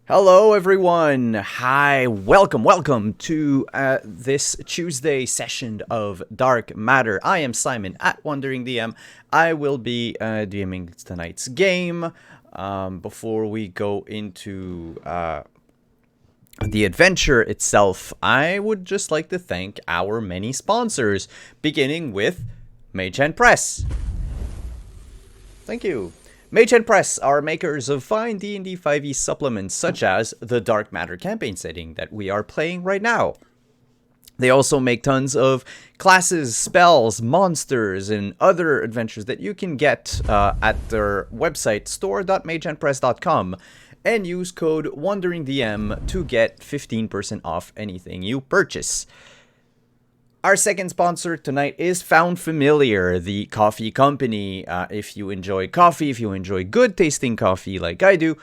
Hello, everyone. Hi, welcome to this Tuesday session of Dark Matter. I am Simon at Wandering DM. I will be DMing tonight's game. Before we go into the adventure itself, I would just like to thank our many sponsors, beginning with Mage Hand Press. Thank you. Mage Hand Press are makers of fine D&D 5e supplements such as the Dark Matter campaign setting that we are playing right now. They also make tons of classes, spells, monsters, and other adventures that you can get at their website, store.magehandpress.com, and use code WanderingDM to get 15% off anything you purchase. Our second sponsor tonight is Found Familiar, the coffee company. If you enjoy coffee, if you enjoy good tasting coffee like I do,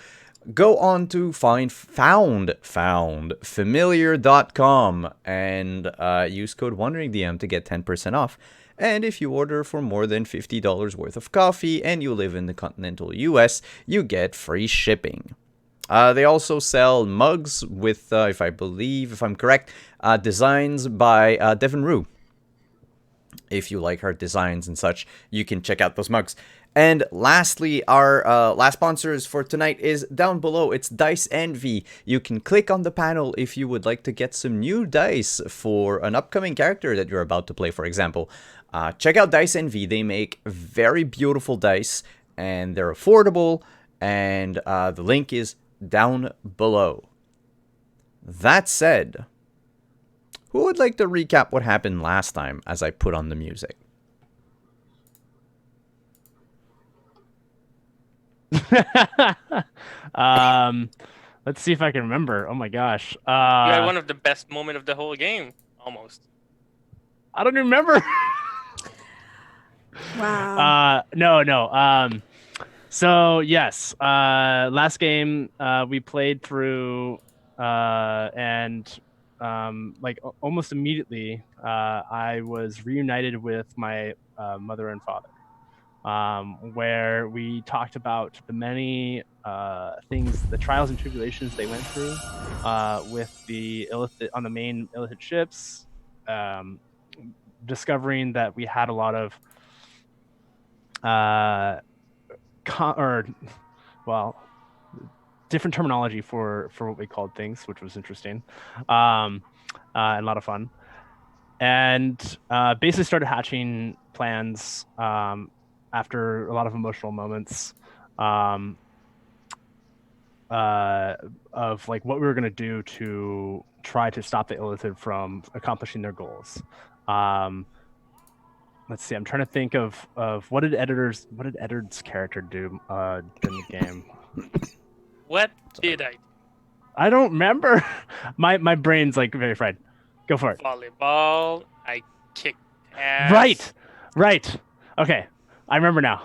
go on to foundfamiliar.com and use code WanderingDM to get 10% off. And if you order for more than $50 worth of coffee and you live in the continental US, you get free shipping. They also sell mugs with, if I'm correct, designs by Devin Rue. If you like her designs and such, you can check out those mugs. And lastly, our last sponsors for tonight is down below. It's Dice Envy. You can click on the panel if you would like to get some new dice for an upcoming character that you're about to play, for example. Check out Dice Envy. They make very beautiful dice, and they're affordable, and the link is down below. That said, who would like to recap what happened last time as I put on the music? Let's see if I can remember. Oh my gosh. You had one of the best moments of the whole game, almost. I don't remember. Wow. No. So yes, last game we played through, and like almost immediately, I was reunited with my mother and father, where we talked about the many things, the trials and tribulations they went through with the illicit on the main illicit ships, discovering that we had a lot of different terminology for what we called things, which was interesting, and a lot of fun. And basically started hatching plans after a lot of emotional moments of like what we were going to do to try to stop the Illithid from accomplishing their goals. Let's see. I'm trying to think of what did Eddard's character do in the game. What did I do? I don't remember. My brain's like very fried. Go for it. Volleyball. I kicked ass. Right. Okay, I remember now.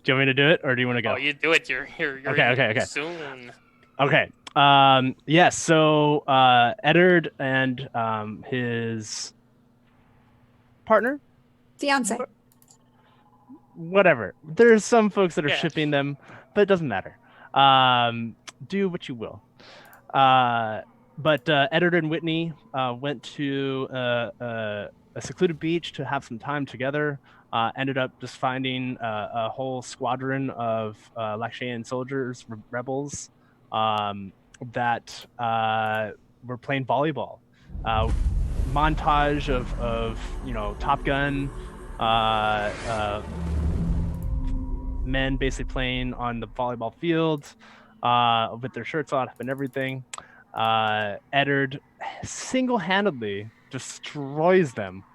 Do you want me to do it, or do you want to go? Oh, you do it. You're Okay. soon. Okay. Yes. So Eddard and his partner, Fiance. whatever. There's some folks that are Yeah. shipping them, but it doesn't matter. Do what you will. But Eddard and Whitney went to a secluded beach to have some time together. Ended up just finding a whole squadron of Lakshayan soldiers, rebels, that were playing volleyball. Montage of Top Gun, men basically playing on the volleyball field with their shirts off and everything. Eddard single-handedly destroys them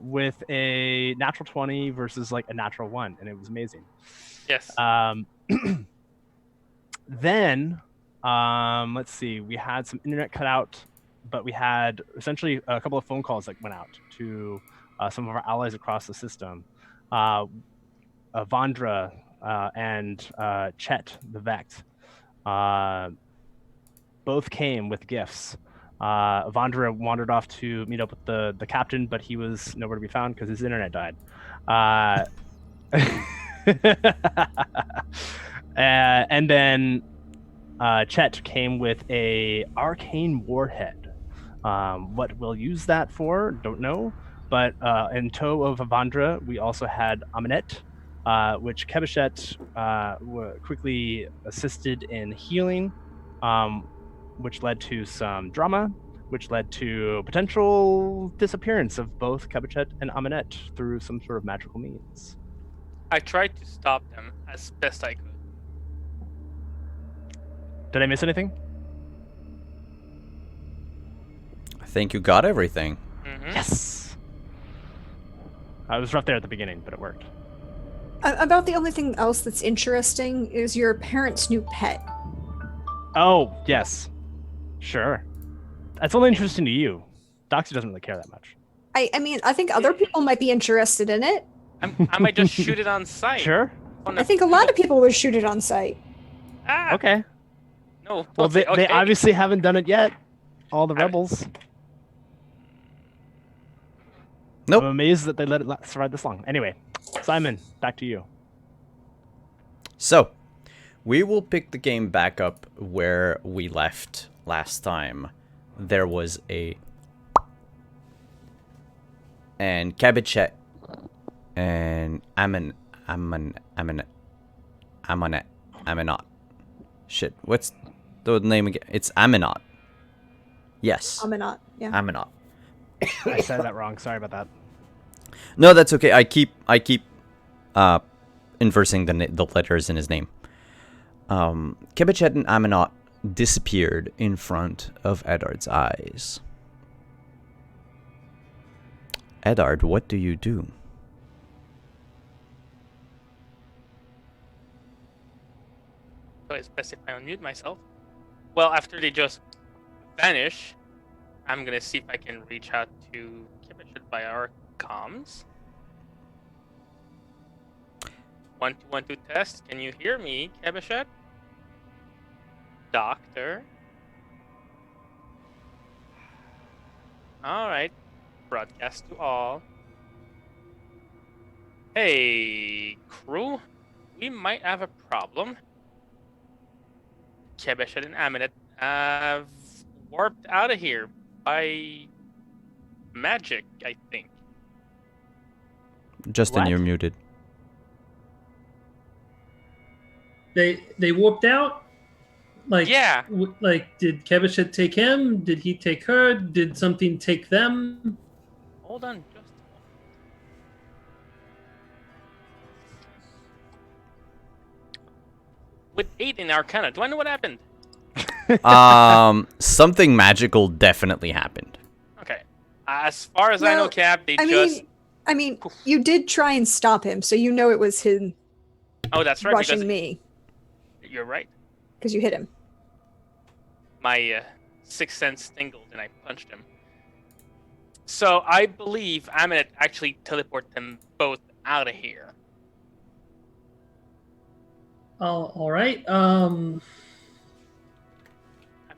with a natural 20 versus like a natural 1, and it was amazing. Yes. Then let's see, we had some internet cut out, but we had essentially a couple of phone calls that went out to some of our allies across the system. Vandra and Chet the Vect both came with gifts. Vandra wandered off to meet up with the captain, but he was nowhere to be found because his internet died. And then Chet came with a arcane warhead. What we'll use that for, don't know. But in tow of Avandra, we also had Aminet, which Kebichet quickly assisted in healing, which led to some drama, which led to potential disappearance of both Kebichet and Aminet through some sort of magical means. I tried to stop them as best I could. Did I miss anything? I think you got everything. Mm-hmm. Yes! I was rough there at the beginning, but it worked. About the only thing else that's interesting is your parents' new pet. Oh, yes. Sure. That's only interesting to you. Doxy doesn't really care that much. I mean, I think other people might be interested in it. I might just shoot it on sight. Sure? On I think a lot of people would shoot it on sight. Ah, Okay. No. Well, they okay. obviously haven't done it yet. All the rebels. Nope. I'm amazed that they let it survive this long. Anyway, Simon, back to you. So, we will pick the game back up where we left last time. There was a... And Kebichet and Aminat. Shit, what's the name again? It's Aminat. Yes. Aminat, yeah. Aminat. I said that wrong. Sorry about that. No, that's okay. I keep inversing the letters in his name. Kebichet and Aminat disappeared in front of Eddard's eyes. Eddard, what do you do? So it's best if I unmute myself. Well, after they just vanish, I'm gonna see if I can reach out to Kebichet via our comms. 1 2 1 2 test. Can you hear me, Kebichet? Doctor. All right. Broadcast to all. Hey, crew. We might have a problem. Kebichet and Aminet have warped out of here by magic, I think. Justin, What? you're muted. They warped out. Like Yeah. Like did Kebichet take him? Did he take her? Did something take them? Hold on, just with 8 in Arcana, do I know what happened? Something magical definitely happened. Okay. As far as I know, Well, Cap, they I just. mean, you did try and stop him, so you know it was him Oh, that's right. rushing Because me you're right. because you hit him. My sixth sense tingled and I punched him. So I believe Aminet actually teleported them both out of here. All right. I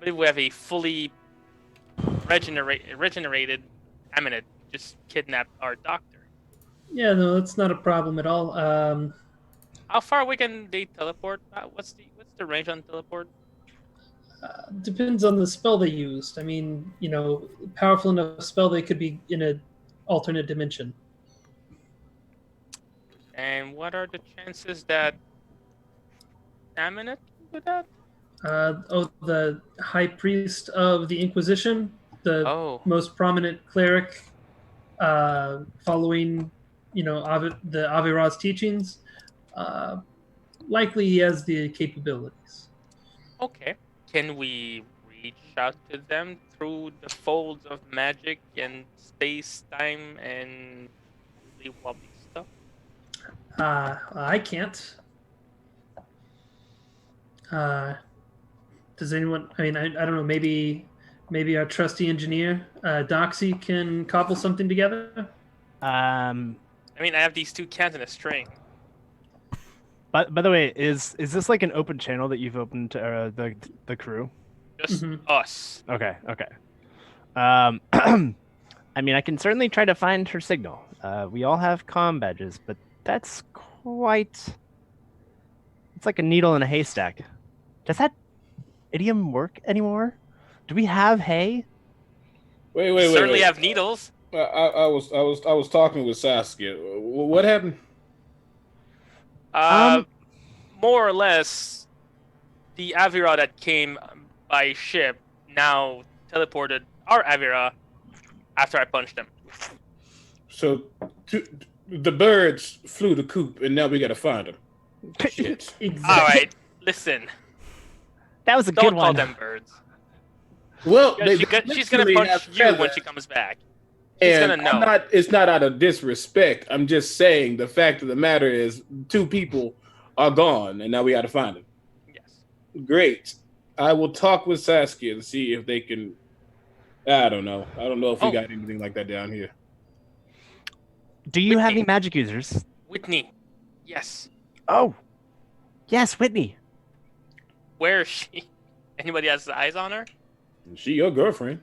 believe we have a fully regenerated Aminet just kidnapped our doctor. Yeah, no, that's not a problem at all. How far away can they teleport? What's the range on teleport? Depends on the spell they used. I mean, powerful enough spell they could be in an alternate dimension. And what are the chances that Aminet can do that? The High Priest of the Inquisition, the Oh. most prominent cleric following, the Avirad's teachings, likely he has the capabilities. Okay. Can we reach out to them through the folds of magic and space-time and wobbly stuff? I can't. Does anyone? I mean, I don't know. Maybe our trusty engineer, Doxy, can cobble something together. I mean, I have these two cans and a string. By the way, is this like an open channel that you've opened to the crew? Just Mhm. us. Okay. I mean, I can certainly try to find her signal. We all have comm badges, but that's quite... It's like a needle in a haystack. Does that idiom work anymore? Do we have hay? Wait. Certainly have needles. I was talking with Saskia. What happened? More or less, the Avira that came by ship now teleported our Avira after I punched them. So the birds flew the coop, and now we gotta find them. Shit. Exactly. All right, listen. That was a Don't good call one. them birds. Well, She's gonna punch you when she comes back. She's and gonna know. It's not out of disrespect. I'm just saying the fact of the matter is 2 people are gone, and now we gotta find them. Yes. Great. I will talk with Saskia and see if they can. I don't know. I don't know if we got anything like that down here. Do you have Whitney. any magic users? Whitney. Yes. Oh, yes, Whitney. Where is she? Anybody has eyes on her? Is she your girlfriend?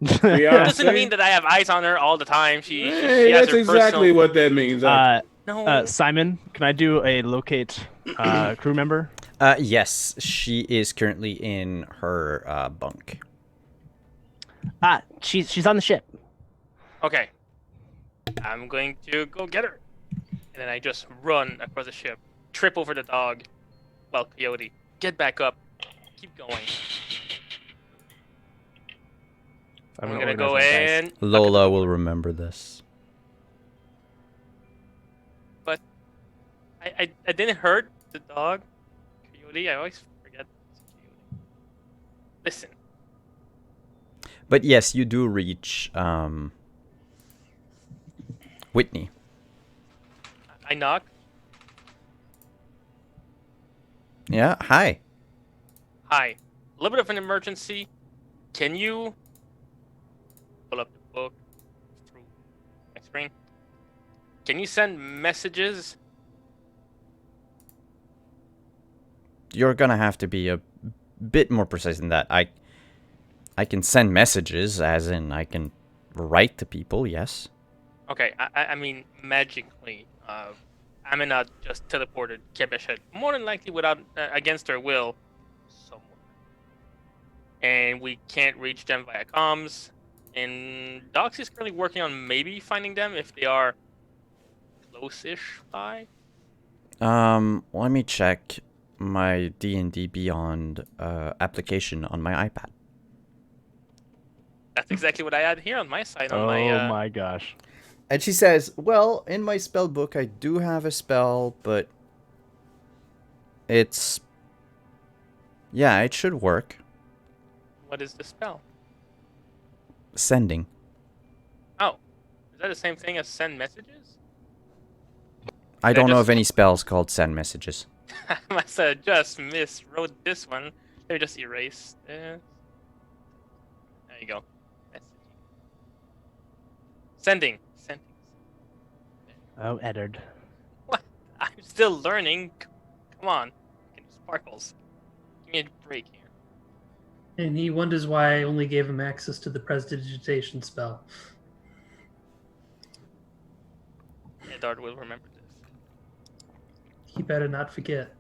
It Yeah. doesn't mean that I have eyes on her all the time. She Hey, has that's her exactly personal... what that means. No. Simon, can I do a locate crew member? Yes, she is currently in her bunk. She's on the ship. Okay. I'm going to go get her. And then I just run across the ship, trip over the dog. Well, Coyote, get back up. Keep going. I'm gonna go in. Lola will remember this. But I didn't hurt the dog. Coyote, I always forget it's a coyote. Listen. But yes, you do reach Whitney. I knock. Yeah, hi. Hi. A little bit of an emergency. Can you pull up the book through my screen? Can you send messages? You're gonna have to be a bit more precise than that. I can send messages, as in I can write to people, yes. Okay, I mean magically. Amina just teleported Kebeshet, more than likely without against her will, somewhere. And we can't reach them via comms. And Dox is currently working on maybe finding them if they are close-ish by. Let me check my D&D Beyond application on my iPad. That's exactly what I had here on my side. On Oh my gosh. And she says, well, in my spell book I do have a spell, but it's... yeah, it should work. What is the spell? Sending. Oh, is that the same thing as send messages? I don't know of any spells called send messages. I must have just miswrote this one. Let me just erase this. There you go. Messaging. Sending. Oh, Eddard. What? I'm still learning. Come on. Sparkles. Give me a break here. And he wonders why I only gave him access to the prestidigitation spell. Eddard will remember this. He better not forget.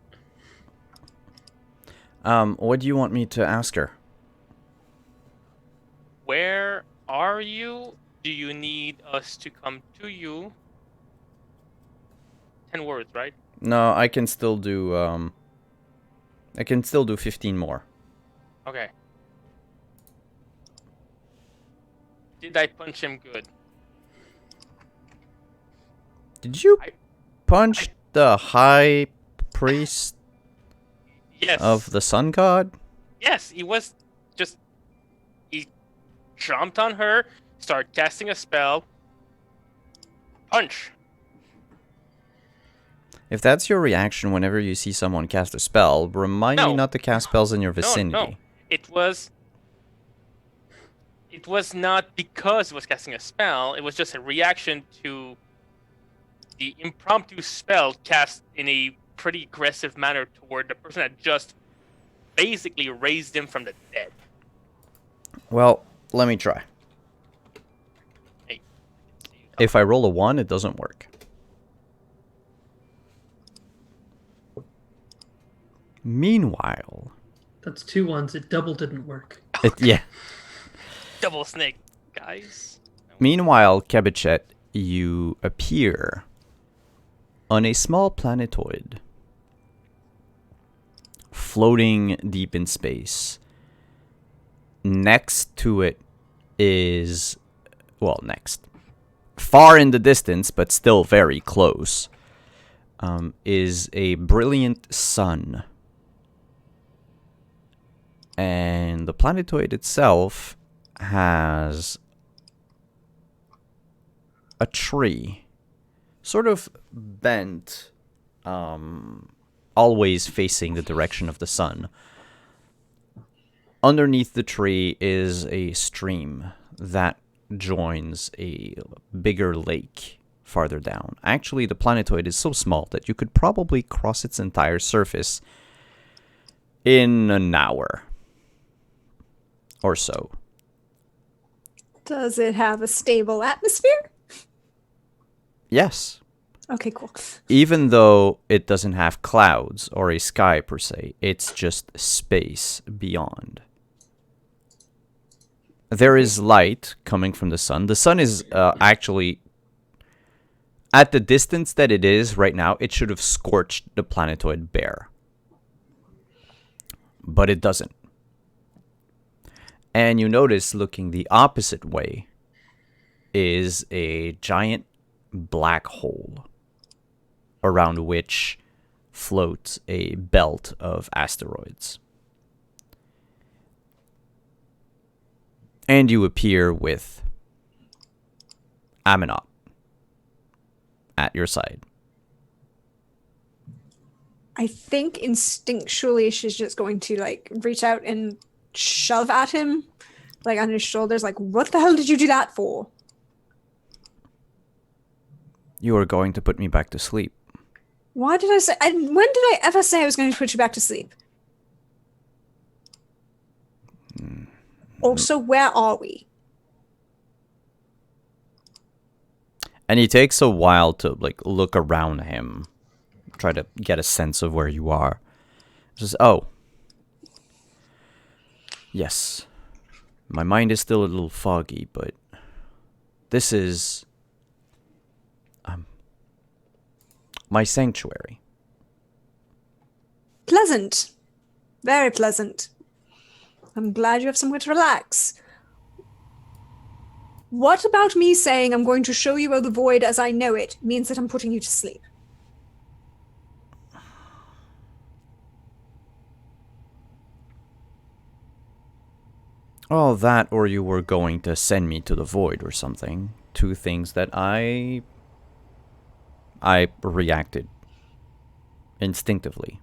What do you want me to ask her? Where are you? Do you need us to come to you? 10 words, right? No, I can still do, I can still do 15 more. Okay. Did I punch him good? Did you punch the high priest Yes. of the sun god? Yes, he was just... He jumped on her, started casting a spell. Punch. If that's your reaction whenever you see someone cast a spell, remind me No. not to cast spells in your vicinity. No. It was not because it was casting a spell. It was just a reaction to the impromptu spell cast in a pretty aggressive manner toward the person that just basically raised him from the dead. Well, let me try. Hey. If I roll a 1, it doesn't work. Meanwhile, That's 2 ones. It double didn't work. Yeah. Double snake, guys. Meanwhile, Kebichet, you appear on a small planetoid floating deep in space. Next to it is, well, far in the distance, but still very close, is a brilliant sun. And the planetoid itself has a tree, sort of bent, always facing the direction of the sun. Underneath the tree is a stream that joins a bigger lake farther down. Actually, the planetoid is so small that you could probably cross its entire surface in an hour or so. Does it have a stable atmosphere? Yes. Okay, cool. Even though it doesn't have clouds or a sky per se, it's just space beyond. There is light coming from the sun. The sun is actually, at the distance that it is right now, it should have scorched the planetoid bare. But it doesn't. And you notice, looking the opposite way, is a giant black hole around which floats a belt of asteroids. And you appear with Aminot at your side. I think instinctually she's just going to like reach out and shove at him, like on his shoulders, like, what the hell did you do that for? You are going to put me back to sleep. Why did I say? When did I ever say I was going to put you back to sleep? Also, where are we? And he takes a while to like look around him, try to get a sense of where you are. Says, "Oh, yes, my mind is still a little foggy, but this is my sanctuary." Pleasant. Very pleasant. I'm glad you have somewhere to relax. What about me saying I'm going to show you the void as I know it means that I'm putting you to sleep? Oh, that, or you were going to send me to the void or something. Two things that I reacted instinctively.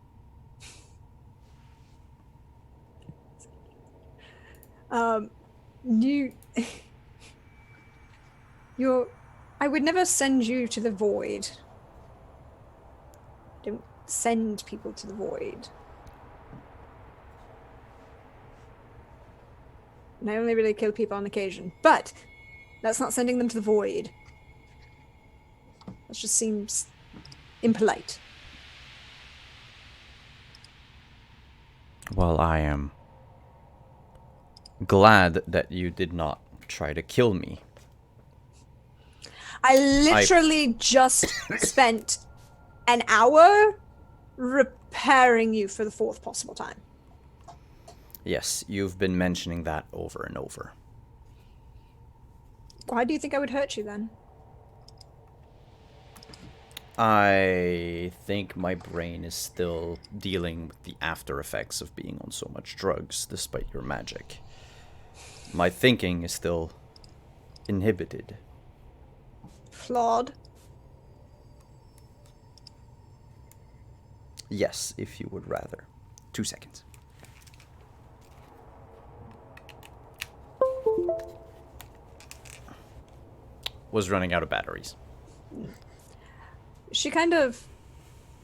I would never send you to the void. Don't send people to the void. And I only really kill people on occasion. But that's not sending them to the void. That just seems impolite. Well, I am glad that you did not try to kill me. I literally just spent an hour repairing you for the 4th possible time. Yes, you've been mentioning that over and over. Why do you think I would hurt you then? I think my brain is still dealing with the after effects of being on so much drugs, despite your magic. My thinking is still inhibited. Flawed. Yes, if you would rather. 2 seconds. Was running out of batteries. She kind of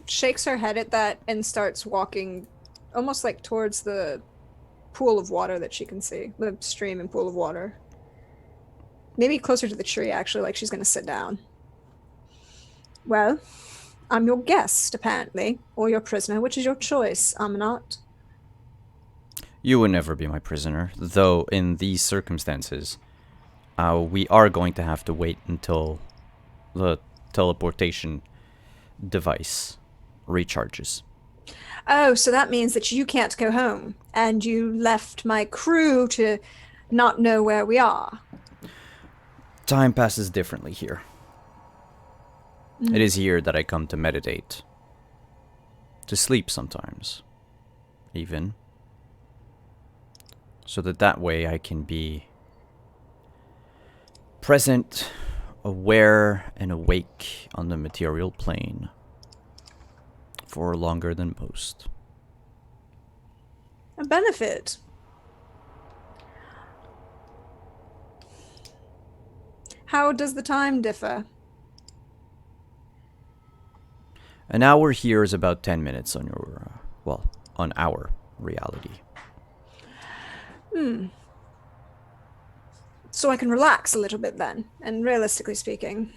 shakes her head at that and starts walking almost like towards the pool of water that she can see. The stream and pool of water. Maybe closer to the tree, actually, like she's going to sit down. Well, I'm your guest, apparently. Or your prisoner, which is your choice, Aminot. You would never be my prisoner, though in these circumstances, we are going to have to wait until the teleportation device recharges. Oh, so that means that you can't go home, and you left my crew to not know where we are. Time passes differently here. It is here that I come to meditate. To sleep sometimes. Even. So that way I can be present, aware, and awake on the material plane for longer than most. A benefit. How does the time differ? An hour here is about 10 minutes on your, on our reality. So I can relax a little bit then. And realistically speaking,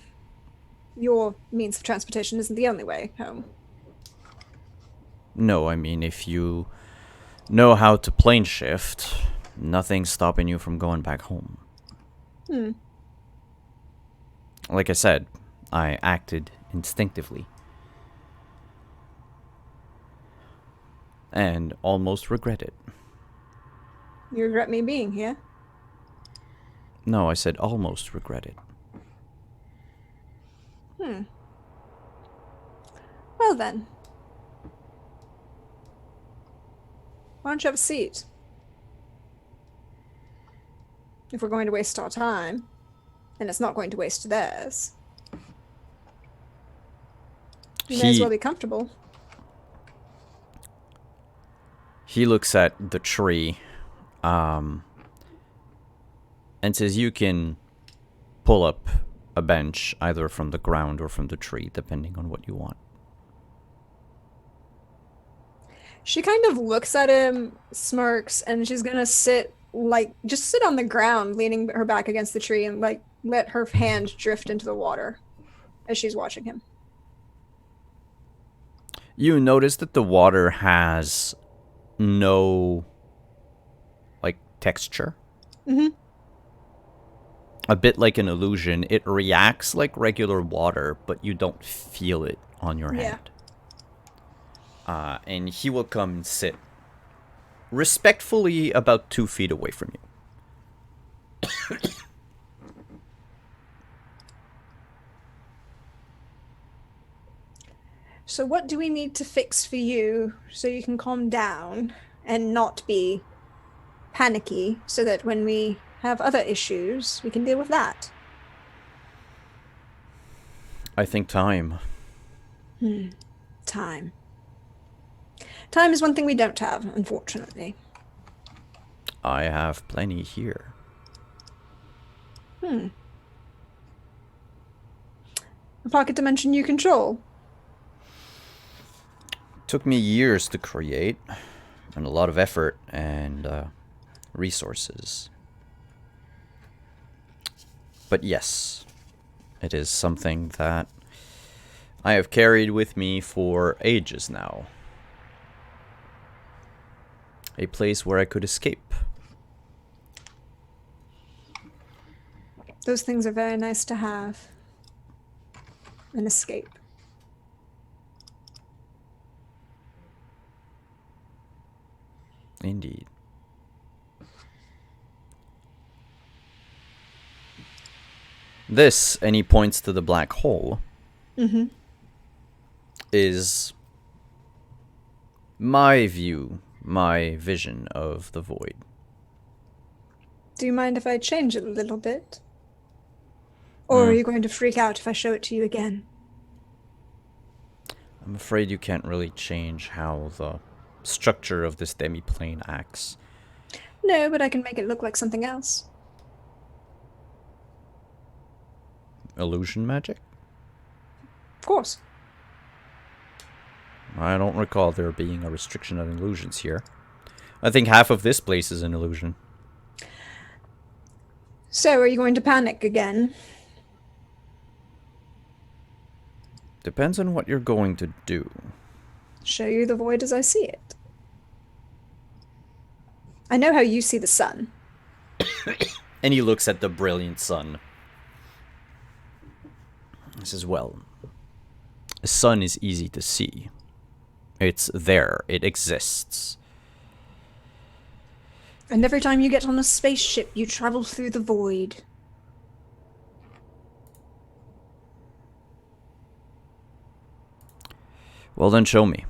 your means of transportation isn't the only way home. No, I mean, if you know how to plane shift, nothing's stopping you from going back home. Like I said, I acted instinctively. And almost regret it. You regret me being here? No, I said almost regret it. Well then. Why don't you have a seat? If we're going to waste our time, and it's not going to waste theirs, you may as well be comfortable. He looks at the tree, and says you can pull up a bench either from the ground or from the tree, depending on what you want. She kind of looks at him, smirks, and she's gonna sit, just sit on the ground, leaning her back against the tree, and, let her hand drift into the water as she's watching him. You notice that the water has no, texture. A bit like an illusion. It reacts like regular water, but you don't feel it on your hand. And he will come and sit respectfully about 2 feet away from you. So what do we need to fix for you so you can calm down and not be panicky, so that when we have other issues, we can deal with that? I think time. Time. Time is one thing we don't have, unfortunately. I have plenty here. A pocket dimension you control? Took me years to create, and a lot of effort and resources. But yes, it is something that I have carried with me for ages now. A place where I could escape. Those things are very nice to have. An escape. Indeed. This, and he points to the black hole, is my view, my vision of the void. Do you mind if I change it a little bit? Or are you going to freak out if I show it to you again? I'm afraid you can't really change how the structure of this demi-plane acts. No, but I can make it look like something else. Illusion magic? Of course. I don't recall there being a restriction on illusions here. I think half of this place is an illusion. So, are you going to panic again? Depends on what you're going to do. Show you the void as I see it. I know how you see the sun. And he looks at the brilliant sun. He says, well, the sun is easy to see. It's there. It exists. And every time you get on a spaceship, you travel through the void. Well, then show me.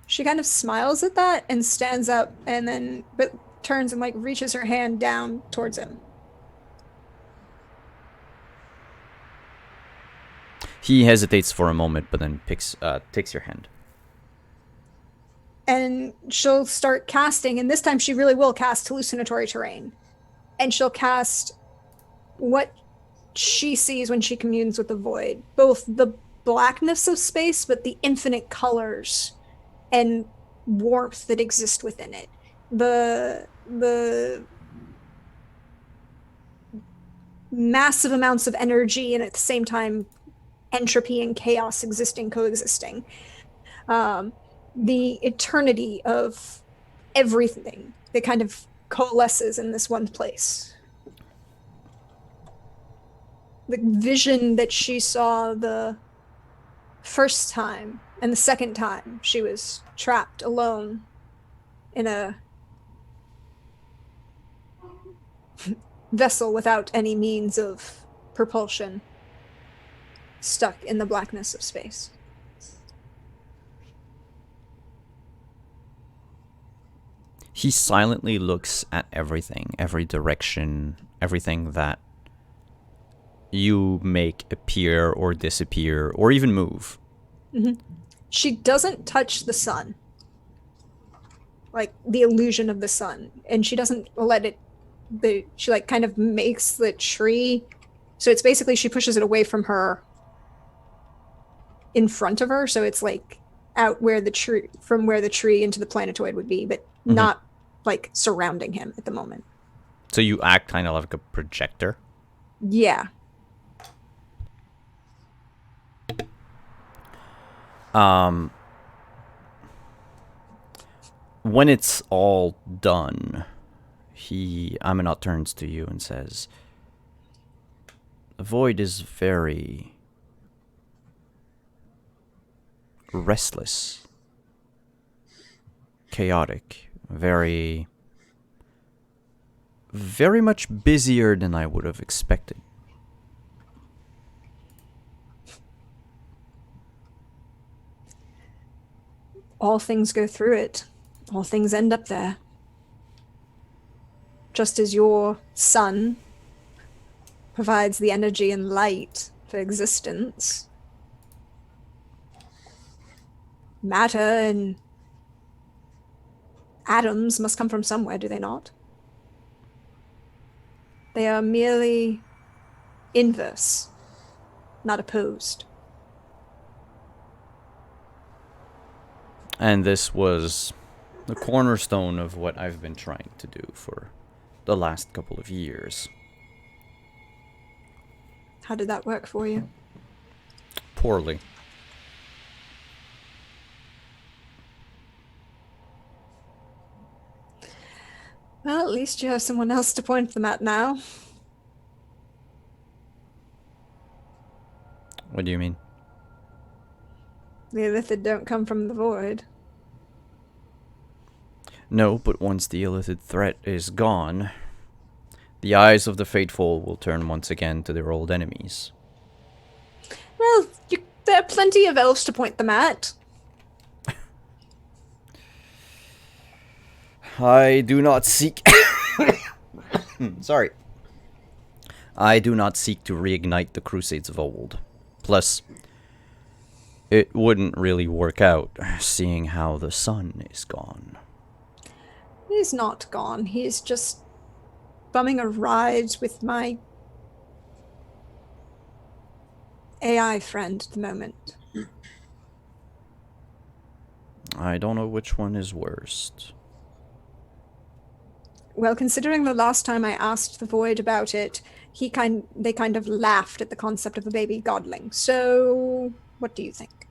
She kind of smiles at that and stands up and then turns and like reaches her hand down towards him. He hesitates for a moment, but then takes your hand. And she'll start casting, and this time she really will cast hallucinatory terrain. And she'll cast what she sees when she communes with the void. Both the blackness of space, but the infinite colors and warmth that exist within it. The massive amounts of energy and at the same time entropy and chaos coexisting. The eternity of everything that kind of coalesces in this one place. The vision that she saw the first time and the second time she was trapped alone in a vessel without any means of propulsion, stuck in the blackness of space. He silently looks at everything, every direction, everything that you make appear or disappear or even move. Mm-hmm. She doesn't touch the sun, like the illusion of the sun, and she doesn't let it. She like kind of makes the tree, so it's basically she pushes it away from her, in front of her, so it's like out where the tree, from where the tree into the planetoid would be, but not like surrounding him at the moment. So you act kind of like a projector? Yeah. When it's all done, Aminat turns to you and says, the void is very restless, chaotic, very much busier than I would have expected. All things go through it. All things end up there. Just as your sun provides the energy and light for existence, matter and atoms must come from somewhere, do they not? They are merely inverse, not opposed. And this was the cornerstone of what I've been trying to do for the last couple of years. How did that work for you? Poorly. Well, at least you have someone else to point them at now. What do you mean? The Illithid don't come from the void. No, but once the Illithid threat is gone, the eyes of the faithful will turn once again to their old enemies. Well, there are plenty of elves to point them at. I do not seek... Sorry. I do not seek to reignite the Crusades of old. Plus, it wouldn't really work out, seeing how the sun is gone. He's not gone. He's just bumming a ride with my AI friend at the moment. I don't know which one is worst. Well, considering the last time I asked the Void about it, they kind of laughed at the concept of a baby godling. So, what do you think?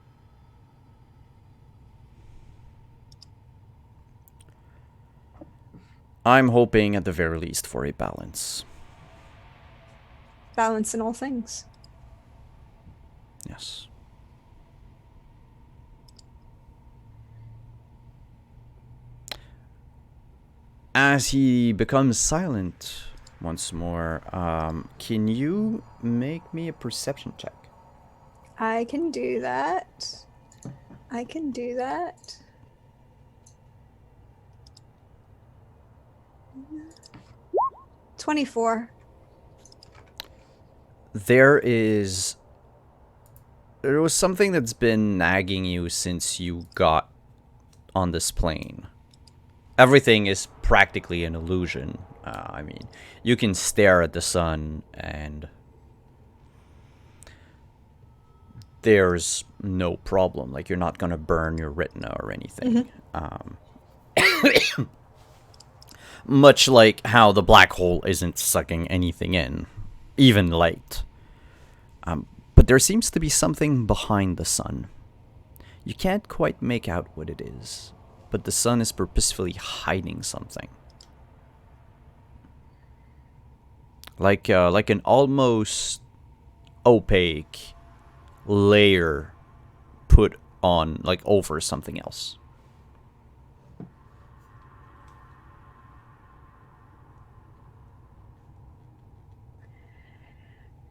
I'm hoping at the very least for a balance. Balance in all things. Yes. As he becomes silent once more, can you make me a perception check? I can do that. I can do that. $24. There was something that's been nagging you since you got on this plane. Everything is practically an illusion. I mean, you can stare at the sun and there's no problem. Like, you're not gonna burn your retina or anything. Much like how the black hole isn't sucking anything in, even light. But there seems to be something behind the sun. You can't quite make out what it is, but the sun is purposefully hiding something. Like an almost opaque layer put on, like, over something else.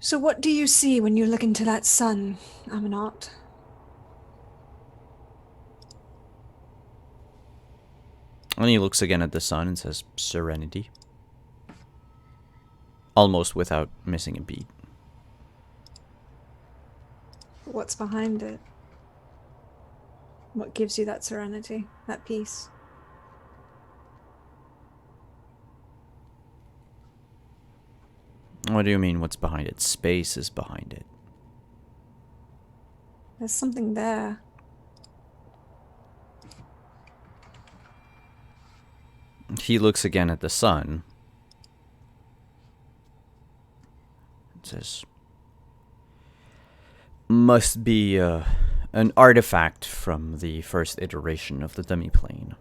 So what do you see when you look into that sun, Amanat? And he looks again at the sun and says, "Serenity." Almost without missing a beat. What's behind it? What gives you that serenity, that peace? What do you mean, what's behind it? Space is behind it. There's something there. He looks again at the sun. It says, "Must be an artifact from the first iteration of the demi-plane.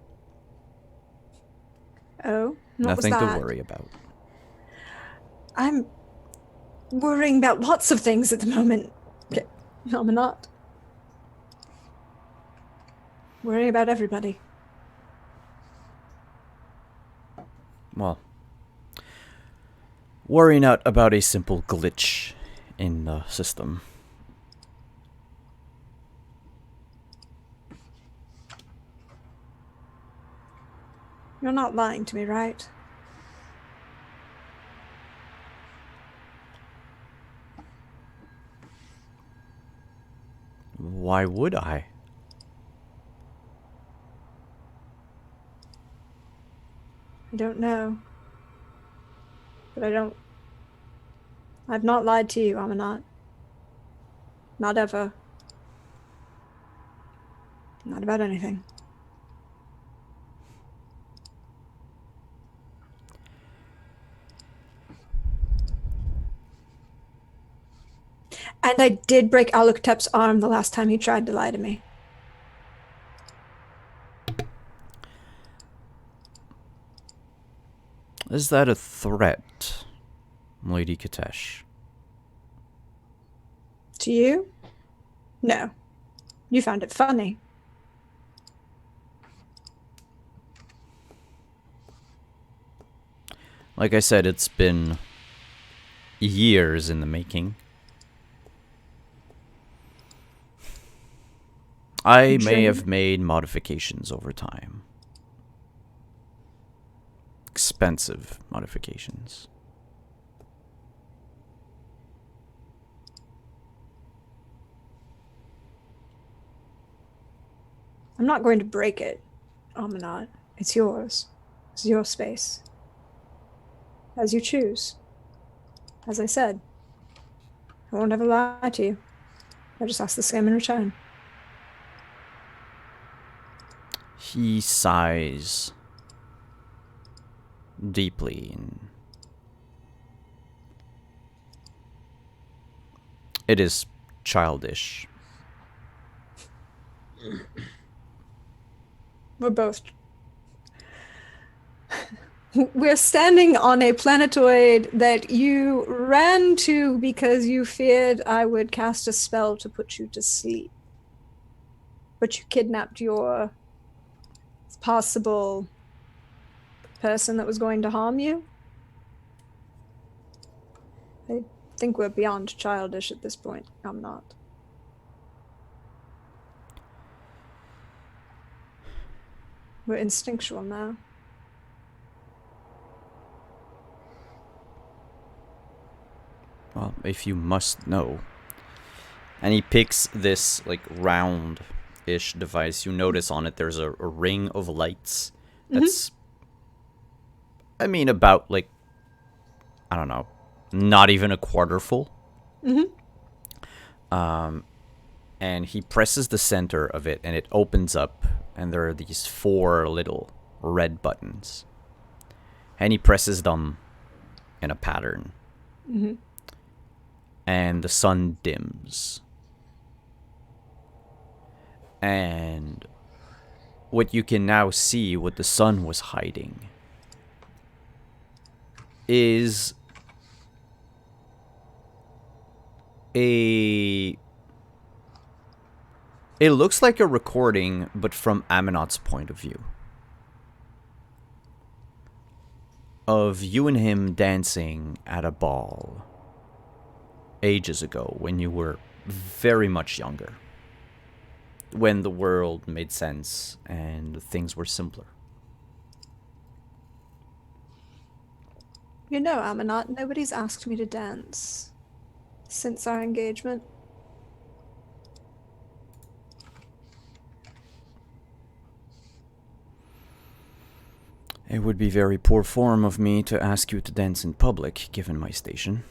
Oh, what Nothing was to that? worry about." I'm worrying about lots of things at the moment. Amanat. Worrying about everybody. Well, worry not about a simple glitch in the system. You're not lying to me, right? Why would I? I don't know. But I've not lied to you, Amanat. Not ever. Not about anything. And I did break Aluktep's arm the last time he tried to lie to me. Is that a threat, Lady Katesh? To you? No. You found it funny. Like I said, it's been years in the making. I may have made modifications over time. Expensive modifications. I'm not going to break it, Amanat. It's yours. It's your space. As you choose. As I said, I won't ever lie to you. I'll just ask the same in return. He sighs deeply, and it is childish. We're both. We're standing on a planetoid that you ran to because you feared I would cast a spell to put you to sleep. But you kidnapped your possible person that was going to harm you? I think we're beyond childish at this point. I'm not. We're instinctual now. Well, if you must know. And he picks this, like, round-ish device. You notice on it there's a ring of lights. That's, I mean, about, like, I don't know, not even a quarter full. And he presses the center of it, and it opens up, and there are these 4 little red buttons. And he presses them in a pattern. And the sun dims. And what you can now see, what the sun was hiding, is it looks like a recording, but from Aminot's point of view. Of you and him dancing at a ball ages ago when you were very much younger. When the world made sense and things were simpler. You know, Aminot, nobody's asked me to dance since our engagement. It would be very poor form of me to ask you to dance in public, given my station.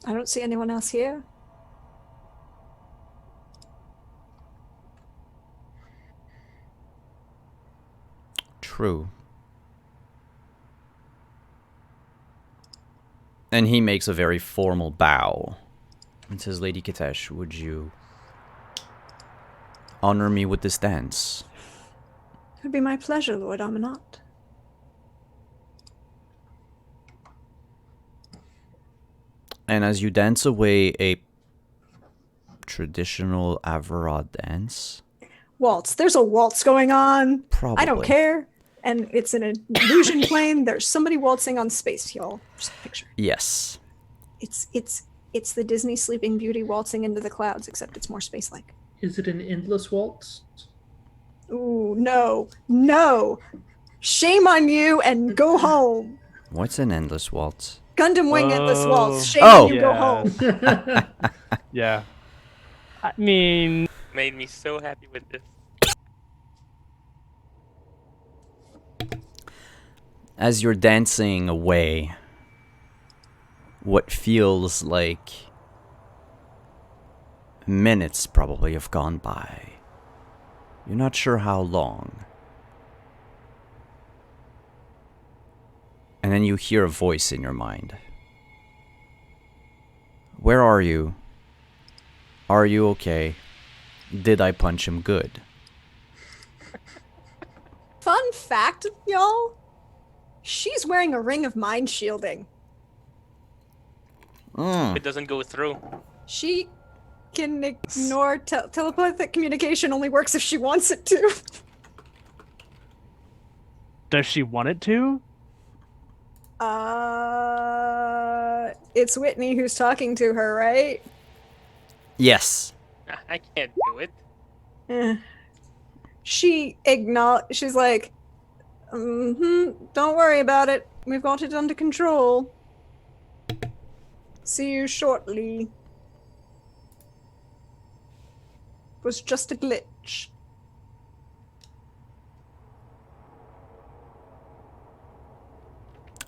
I don't see anyone else here. True. And he makes a very formal bow and says, Lady Kitesh, would you honor me with this dance? It would be my pleasure, Lord Aminot. And as you dance away a traditional Avarad dance... Waltz. There's a waltz going on. Probably. I don't care. And it's an illusion plane. There's somebody waltzing on space, y'all. Just picture. Yes. It's the Disney Sleeping Beauty waltzing into the clouds, except it's more space-like. Is it an endless waltz? Ooh, no. No! Shame on you and go home. What's an endless waltz? Gundam Wing Endless Waltz. Shame Oh. on you, go home. Yeah. I mean, Made me so happy with this. As you're dancing away, what feels like minutes probably have gone by. You're not sure how long. And then you hear a voice in your mind. Where are you? Are you okay? Did I punch him good? Fun fact, y'all. She's wearing a ring of mind shielding. It doesn't go through. She can ignore telepathic communication only works if she wants it to. does she want it to? It's Whitney who's talking to her, right? Yes. Nah, I can't do it. She's like, don't worry about it. We've got it under control. See you shortly. It was just a glitch.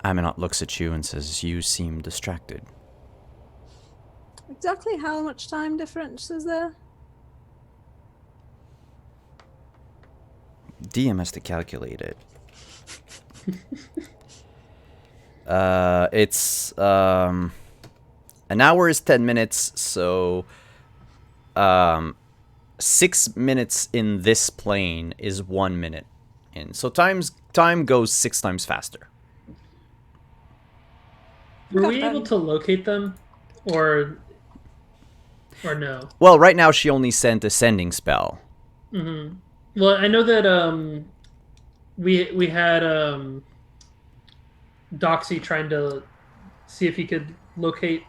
Aminot looks at you and says, you seem distracted. Exactly how much time difference is there? DM has to calculate it. It's an hour is 10 minutes, so 6 minutes in this plane is 1 minute in. So time goes 6 times faster. Were Got we that. able to locate them, or no? Well, right now she only sent a sending spell. Mm-hmm. Well, I know that we had Doxy trying to see if he could locate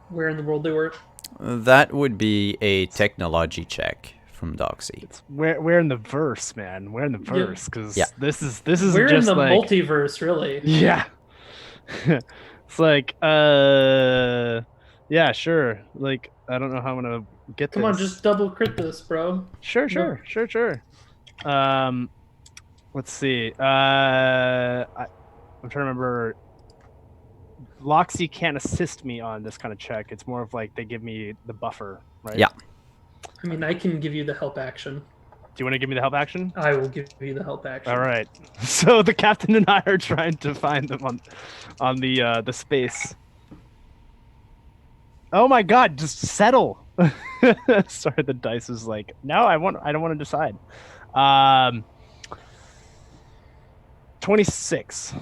where in the world they were. That would be a technology check from Doxy. It's where in the verse, man? Where in the verse? Because Yeah. this is We're just in the like multiverse, really. yeah. It's like yeah, sure. Like I don't know how I'm gonna get Come this. on, just double crit this, bro. Sure. Let's see. I'm trying to remember. Loxy can't assist me on this kind of check. It's more of like they give me the buffer, right? Yeah. I mean, I can give you the help action. Do you want to give me the help action? I will give you the help action. All right. So the captain and I are trying to find them on the space. Oh my god, just settle. Sorry, the dice is like, no, I don't want to decide. 26.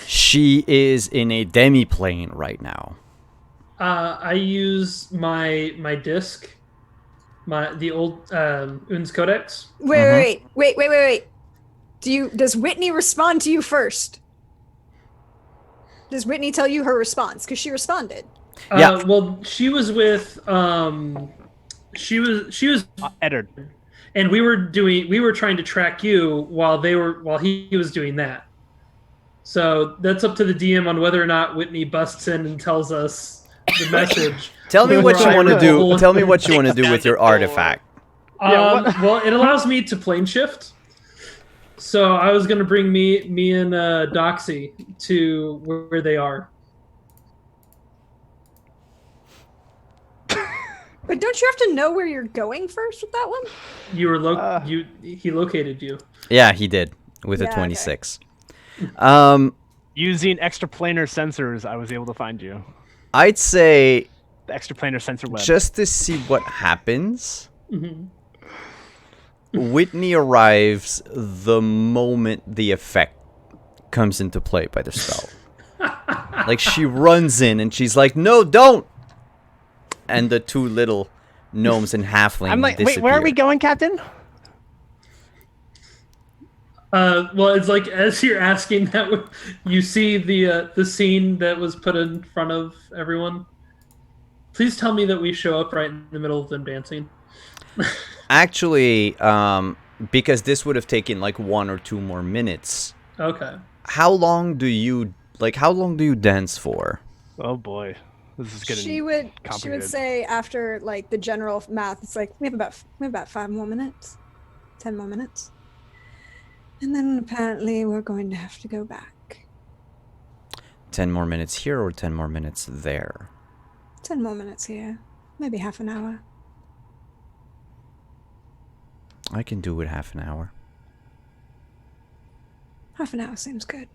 She is in a demi-plane right now. I use my disc, the old Un's Codex. Wait. Does Whitney respond to you first? Does Whitney tell you her response? Because she responded. Yeah. Well, she was with she was Eddard. and we were trying to track you while he was doing that. So that's up to the DM on whether or not Whitney busts in and tells us the message. Tell me what you want to do. Tell me what you want to do Down with the your door. artifact. Well, it allows me to plane shift. So I was gonna bring me and Doxy to where they are. But don't you have to know where you're going first with that one? You were he located you. Yeah, he did with Yeah, a okay. 26. Using extraplanar sensors, I was able to find you. I'd say The extraplanar sensor web. just to see what happens. Mhm. Whitney arrives the moment the effect comes into play by the spell. Like she runs in and she's like, "No, don't!" And the 2 little gnomes and halfling I'm like, disappear. wait, where are we going, Captain? Well, it's like as you're asking that, you see the scene that was put in front of everyone. Please tell me that we show up right in the middle of them dancing. Actually, because this would have taken like 1 or 2 more minutes. Okay. How long do you dance for? Oh boy, this is getting. She would complicated. say after like the general math, it's like we have about 5 more minutes, 10 more minutes, and then apparently we're going to have to go back. 10 more minutes here or 10 more minutes there? 10 more minutes here, maybe half an hour. I can do it half an hour. Half an hour seems good.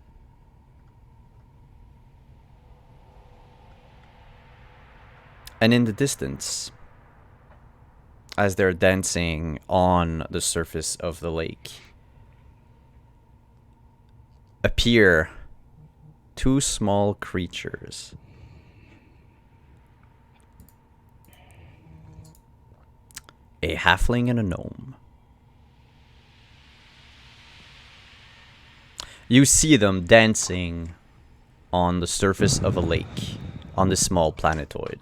And in the distance, as they're dancing on the surface of the lake, appear 2 small creatures. A halfling and a gnome. You see them dancing on the surface of a lake on this small planetoid.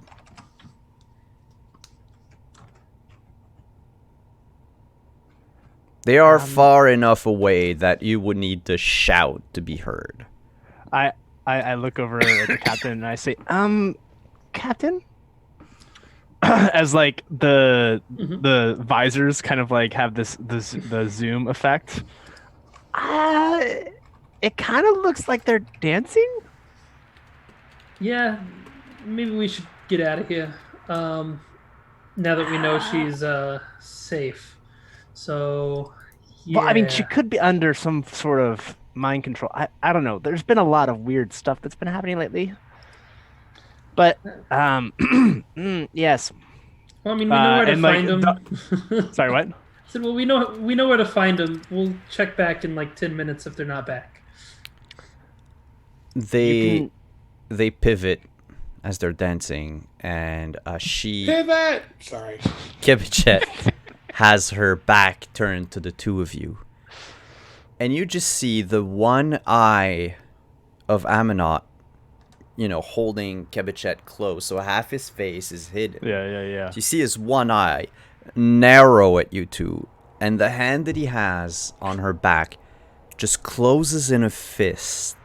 They are far enough away that you would need to shout to be heard. I look over at the captain and I say, Captain? As like the visors kind of like have the zoom effect. It kind of looks like they're dancing. Yeah, maybe we should get out of here. Now that we know she's safe. So, yeah. Well, I mean, she could be under some sort of mind control. I don't know. There's been a lot of weird stuff that's been happening lately. But yes. Well, I mean, we know where to and, like, find them. Sorry, what? I said, well, we know where to find them. We'll check back in like 10 minutes if they're not back. They pivot as they're dancing, and Pivot. Sorry. Kibichet has her back turned to the two of you, and you just see the one eye of Aminot, holding Kibichet close, so half his face is hidden. Yeah. You see his one eye narrow at you two, and the hand that he has on her back just closes in a fist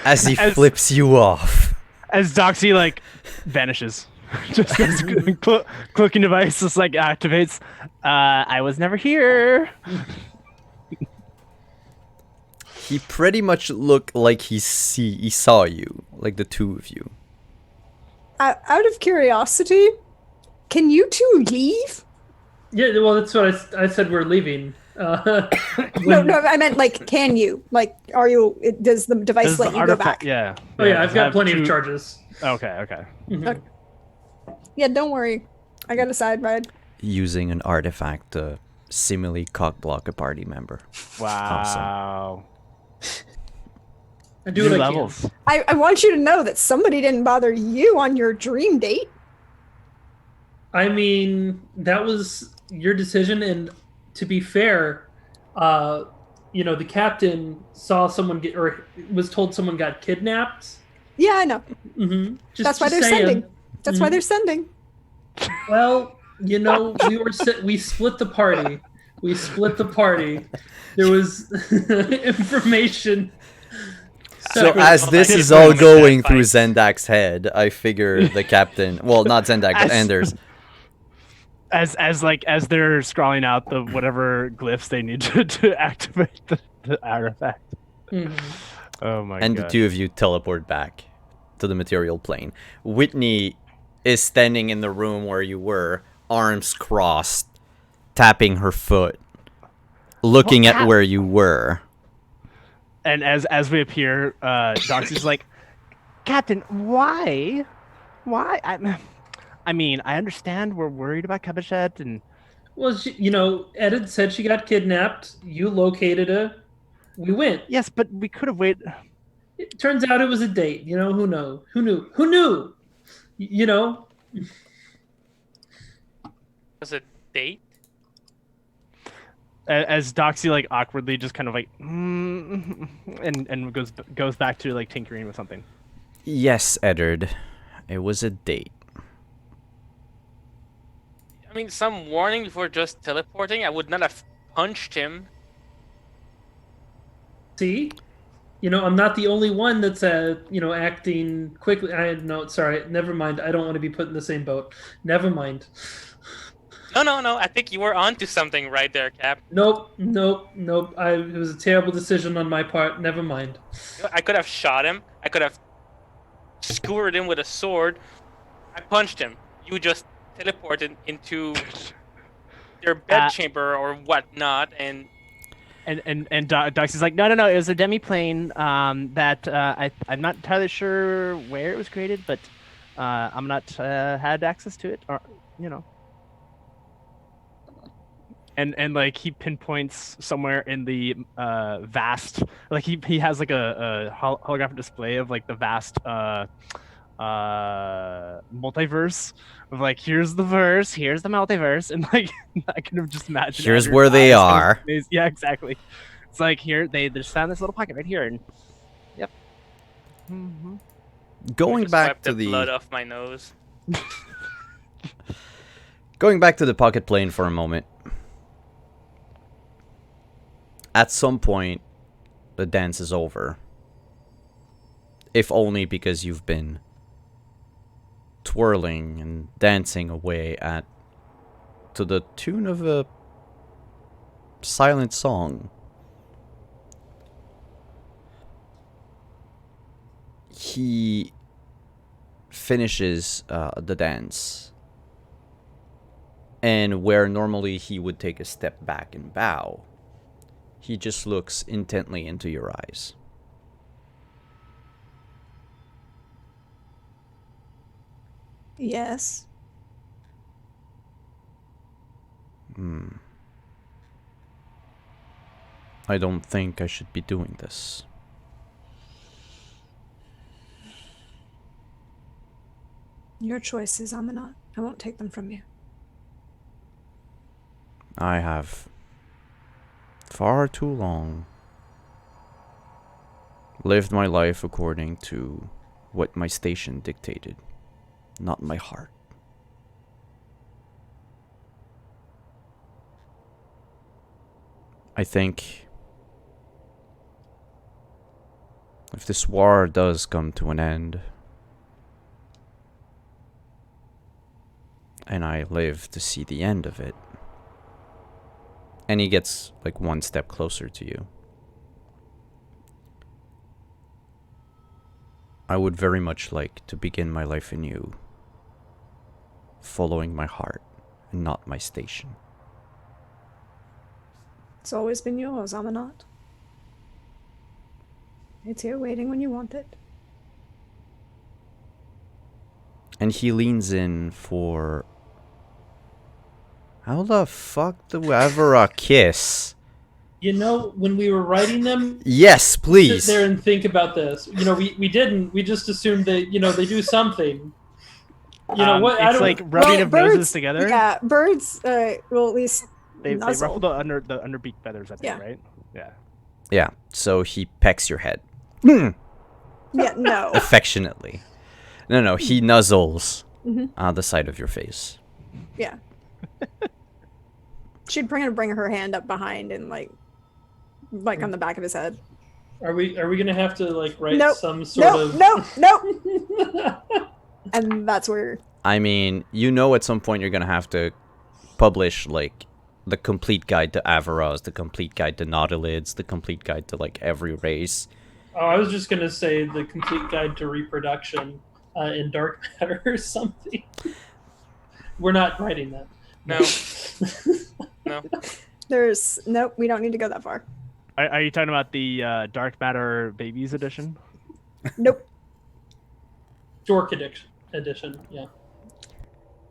as he flips you off. As Doxy like vanishes, just as cloaking device just like activates. I was never here. He pretty much looked like he saw you, like the two of you. Out of curiosity, can you two leave? Yeah, well, that's what I said. We're leaving. No, I meant like, can you? Like, are you? Does the device Does let the you go artifact? back? Yeah. Oh yeah, I've does it got have plenty two- of charges. Okay. Mhm. Yeah, don't worry. I got a side ride. Using an artifact to seemingly cockblock a party member. Wow. I do New what levels. I want you to know that somebody didn't bother you on your dream date. I mean, that was your decision, and to be fair, the captain saw someone was told someone got kidnapped. Yeah, I know. Mm-hmm. That's why they're sending. That's why they're sending. Well, we split the party. There was information. So Well, as this that is is all going going that through fight. Zendak's head, I figure the captain, well, not Zendak, but As- Anders, As they're scrawling out the whatever glyphs they need to activate the artifact. Mhm. Oh my and god. the two of you teleport back to the material plane. Whitney is standing in the room where you were, arms crossed, tapping her foot, looking at where you were. And as we appear, Doxy's like, Captain, why? I mean, I understand we're worried about Kibichet and Well, Edith said she got kidnapped. You located her. We went. yes, but we could have waited. It turns out it was a date. Who knew? Who knew? You know. Was it date? As Doxy like awkwardly just kind of like and goes back to like tinkering with something. Yes, Eddard, it was a date. I mean, some warning before just teleporting. I would not have punched him. See, I'm not the only one that's acting quickly. No, sorry, never mind. I don't want to be put in the same boat. Never mind. No. I think you were onto something right there, Cap. Nope. It was a terrible decision on my part. Never mind. I could have shot him. I could have skewered him with a sword. I punched him. You just teleported into your bedchamber or whatnot, and Doxy's like, no, it was a demi-plane that I'm not entirely sure where it was created, but I'm not had access to it, or And like he pinpoints somewhere in the vast, like he has like a holographic display of like the vast multiverse of like, here's the verse, here's the multiverse, and like I can have just imagine Here's Edward's where they eyes going are. crazy. Yeah, exactly. It's like here they just found this little pocket right here, and yep. Mm-hmm. Going just back wiped to the blood off my nose. Going back to the pocket plane for a moment. At some point, the dance is over. If only because you've been twirling and dancing away to the tune of a silent song. He finishes the dance. And where normally he would take a step back and bow, he just looks intently into your eyes. Yes. I don't think I should be doing this. Your choices, Amanat. I won't take them from you. I have far too long lived my life according to what my station dictated, not my heart. I think if this war does come to an end, and I live to see the end of it, and he gets like one step closer to you, I would very much like to begin my life anew, following my heart and not my station. It's always been yours, Amanat. It's here waiting when you want it. And he leans in for... How the fuck do we ever a kiss? You know, when we were writing them, Yes, sit please. there and think about this. You know, we didn't. We just assumed that, you know, they do something. You know what? I It's don't. like rubbing of noses birds, together. Yeah, birds, well, at least They nuzzle. ruffle the underbeak feathers, I think, Yeah. right? Yeah. Yeah, so he pecks your head. Yeah, no. Affectionately. No, he nuzzles Mhm. the side of your face. Yeah. She'd bring her hand up behind and like on the back of his head. Are we gonna have to like write Nope. some sort Nope. of? And that's where I mean, you know at some point you're gonna have to publish, like, the complete guide to Avaros, the complete guide to Nautilids, the complete guide to, like, every race. Oh, I was just gonna say the complete guide to reproduction in dark matter or something. We're not writing that. No. No. there's nope, we don't need to go that far. Are you talking about the Dark Matter Babies edition? Nope. Dork edition. Yeah.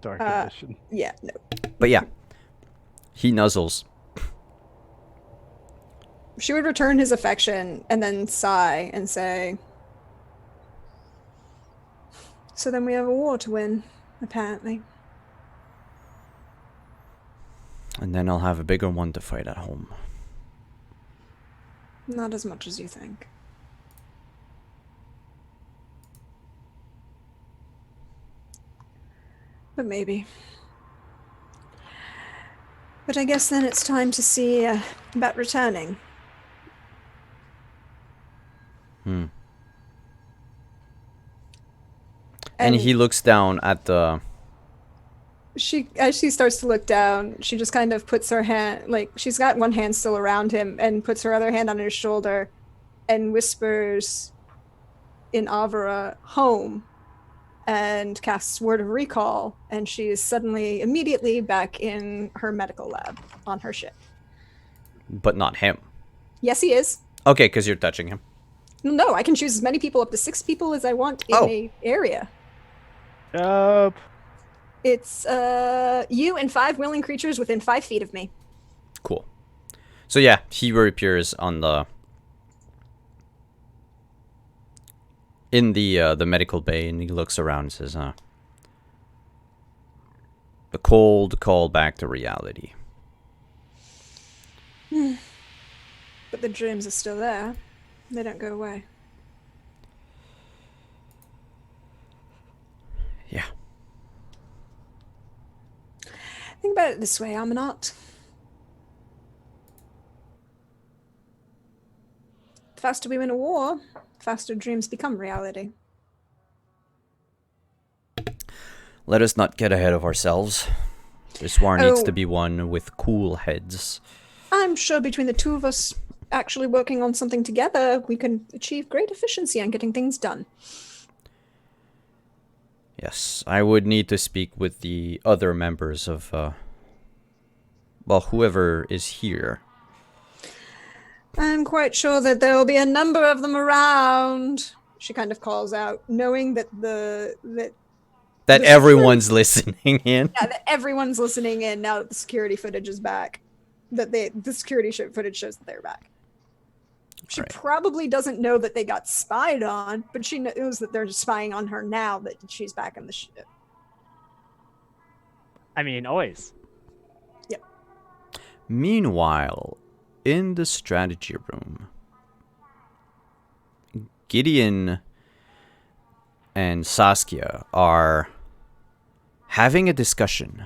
Dark Uh, edition. Yeah, no. But yeah, he nuzzles. She would return his affection and then sigh and say, "So then we have a war to win, apparently." And then I'll have a bigger one to fight at home. Not as much as you think. But maybe. But I guess then it's time to see about returning. And he looks down at the... As she starts to look down, she just kind of puts her hand, like, she's got one hand still around him and puts her other hand on his shoulder and whispers in Avara, "Home," and casts Word of Recall, and she is suddenly, immediately back in her medical lab on her ship. But not him. Yes, he is. Okay, because you're touching him. No, I can choose as many people, up to 6 people, as I want in Oh. a area. Yup. It's you and 5 willing creatures within 5 feet of me. Cool. So yeah, he reappears on the... in the medical bay, and he looks around and says, the cold call back to reality. But the dreams are still there. They don't go away. Yeah. Think about it this way, Amanat. The faster we win a war, the faster dreams become reality. Let us not get ahead of ourselves. This war needs Oh. to be won with cool heads. I'm sure between the two of us actually working on something together, we can achieve great efficiency on getting things done. Yes, I would need to speak with the other members of, well, whoever is here. I'm quite sure that there will be a number of them around. She kind of calls out, knowing that That The everyone's listening in. Yeah, that everyone's listening in now that the security footage is back. The security footage shows that they're back. She Right. probably doesn't know that they got spied on, but she knows that they're spying on her now that she's back in the ship. I mean, always. Meanwhile, in the strategy room, Gideon and Saskia are having a discussion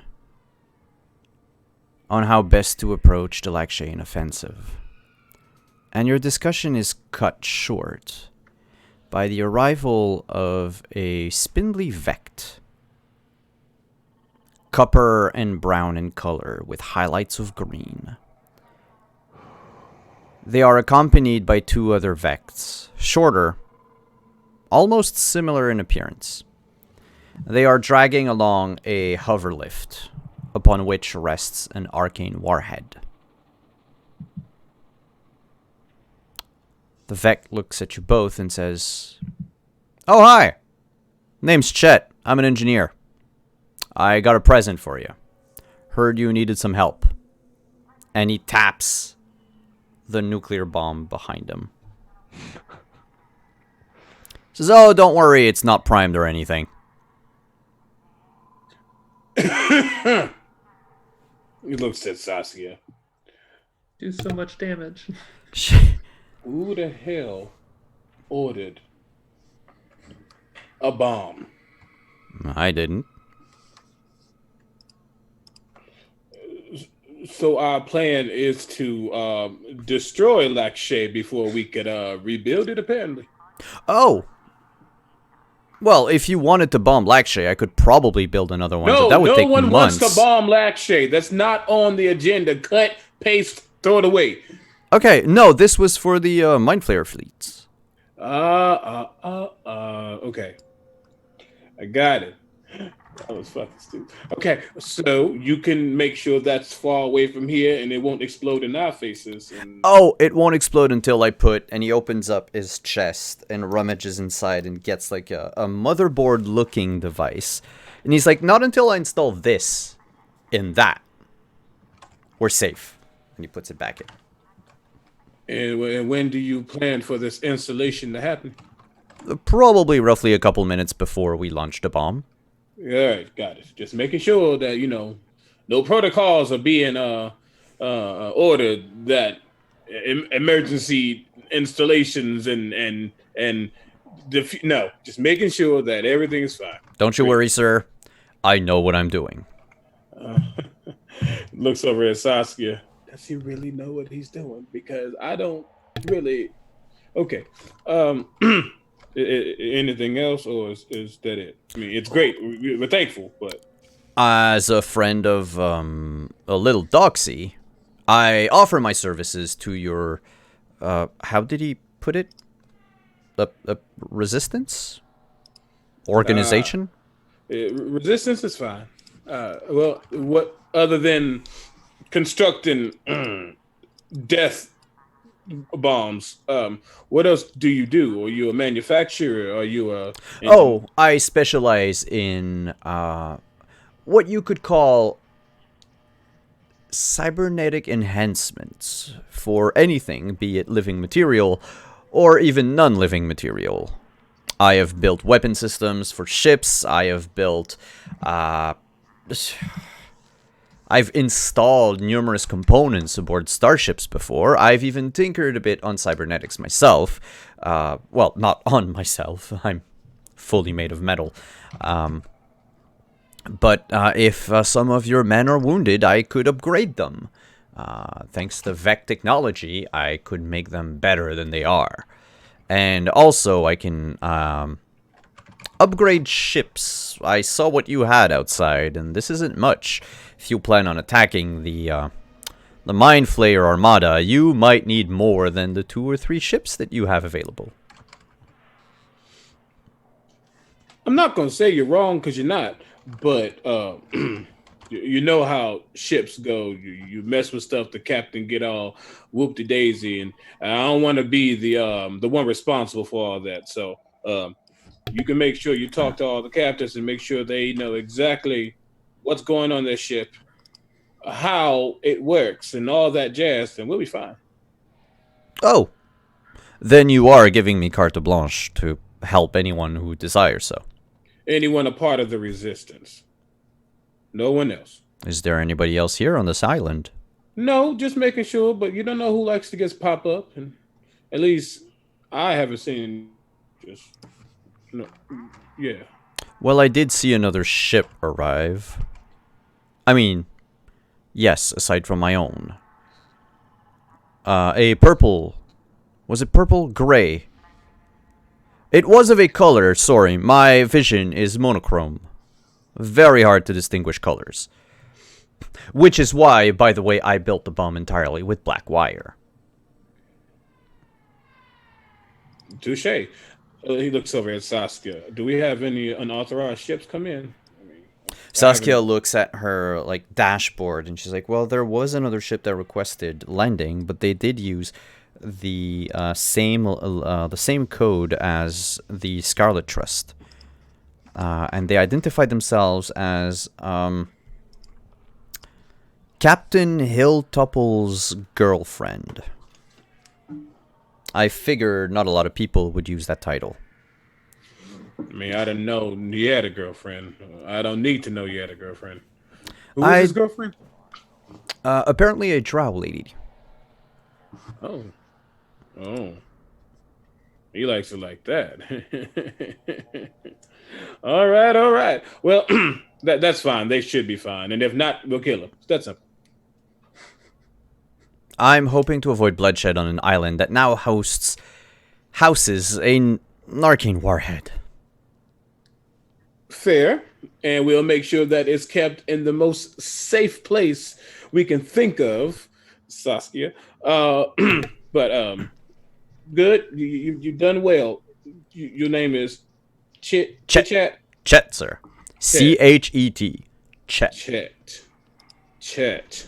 on how best to approach the Lakshayan offensive. And your discussion is cut short by the arrival of a spindly Vect, copper and brown in color with highlights of green. They are accompanied by two other Vects, shorter, almost similar in appearance. They are dragging along a hover lift, upon which rests an arcane warhead. The Vect looks at you both and says, "Oh, hi! Name's Chet. I'm an engineer. I got a present for you. Heard you needed some help." And he taps the nuclear bomb behind him. Says, "Oh, don't worry, it's not primed or anything." He looks at Saskia. Do so much damage. Who the hell ordered a bomb? I didn't. So our plan is to destroy Lakshay before we could rebuild it, apparently. Oh! Well, if you wanted to bomb Lakshay, I could probably build another one, but No, that would no take one months. wants to bomb Lakshay. That's not on the agenda. Cut, paste, throw it away. Okay, no, this was for the Mind Flayer fleets. Okay. I got it. That was fucking stupid. Okay, so you can make sure that's far away from here and it won't explode in our faces. And... Oh, it won't explode until I put... And he opens up his chest and rummages inside and gets like a motherboard-looking device. And he's like, not until I install this in that. We're safe. And he puts it back in. And when do you plan for this installation to happen? Probably roughly a couple minutes before we launch the bomb. All right, got it. Just making sure that, no protocols are being ordered that emergency installations and no, just making sure that everything is fine. Don't you worry, sir. I know what I'm doing. Looks over at Saskia. Does he really know what he's doing? Because I don't really. Okay. Anything else, or is that it? I mean, it's great. We're thankful, but as a friend of a little doxy, I offer my services to your. How did he put it? A resistance organization. Resistance is fine. Well, what other than constructing death bombs? What else do you do? Are you a manufacturer? Are you a? Oh, I specialize in what you could call cybernetic enhancements for anything, be it living material or even non-living material. I have built weapon systems for ships. I have built I've installed numerous components aboard starships before. I've even tinkered a bit on cybernetics myself. Well, not on myself. I'm fully made of metal. But if some of your men are wounded, I could upgrade them. Thanks to Vect technology, I could make them better than they are. And also, I can upgrade ships. I saw what you had outside, and this isn't much. If you plan on attacking the Mind Flayer Armada, you might need more than the 2 or 3 ships that you have available. I'm not going to say you're wrong because you're not, but you know how ships go. You mess with stuff, the captain get all whoop-de-daisy, and I don't want to be the one responsible for all that. So you can make sure you talk to all the captains and make sure they know exactly what's going on their ship, how it works, and all that jazz, then we'll be fine. Oh, then you are giving me carte blanche to help anyone who desires so. Anyone a part of the resistance. No one else. Is there anybody else here on this island? No, just making sure, but you don't know who likes to get pop up, and at least I haven't seen just no yeah. Well, I did see another ship arrive. I mean, yes, aside from my own. A purple... Was it purple? Gray. It was of a color, sorry, my vision is monochrome. Very hard to distinguish colors. Which is why, by the way, I built the bomb entirely with black wire. Touche. He looks over at Saskia. Do we have any unauthorized ships come in? Saskia looks at her like dashboard and she's like, well, there was another ship that requested landing, but they did use the same code as the Scarlet Trust. And they identified themselves as Captain Hilltopple's girlfriend. I figured not a lot of people would use that title. I mean, I didn't know you had a girlfriend. I don't need to know you had a girlfriend. Who was his girlfriend? Apparently a drow lady. Oh. He likes it like that. All right. Well, that's fine. They should be fine. And if not, we'll kill them. That's simple. I'm hoping to avoid bloodshed on an island that now houses a Narcan warhead. Fair. And we'll make sure that it's kept in the most safe place we can think of, Saskia. But good. You've done well. Your name is Chet. Chet, sir. C-H-E-T. Chet. Chet.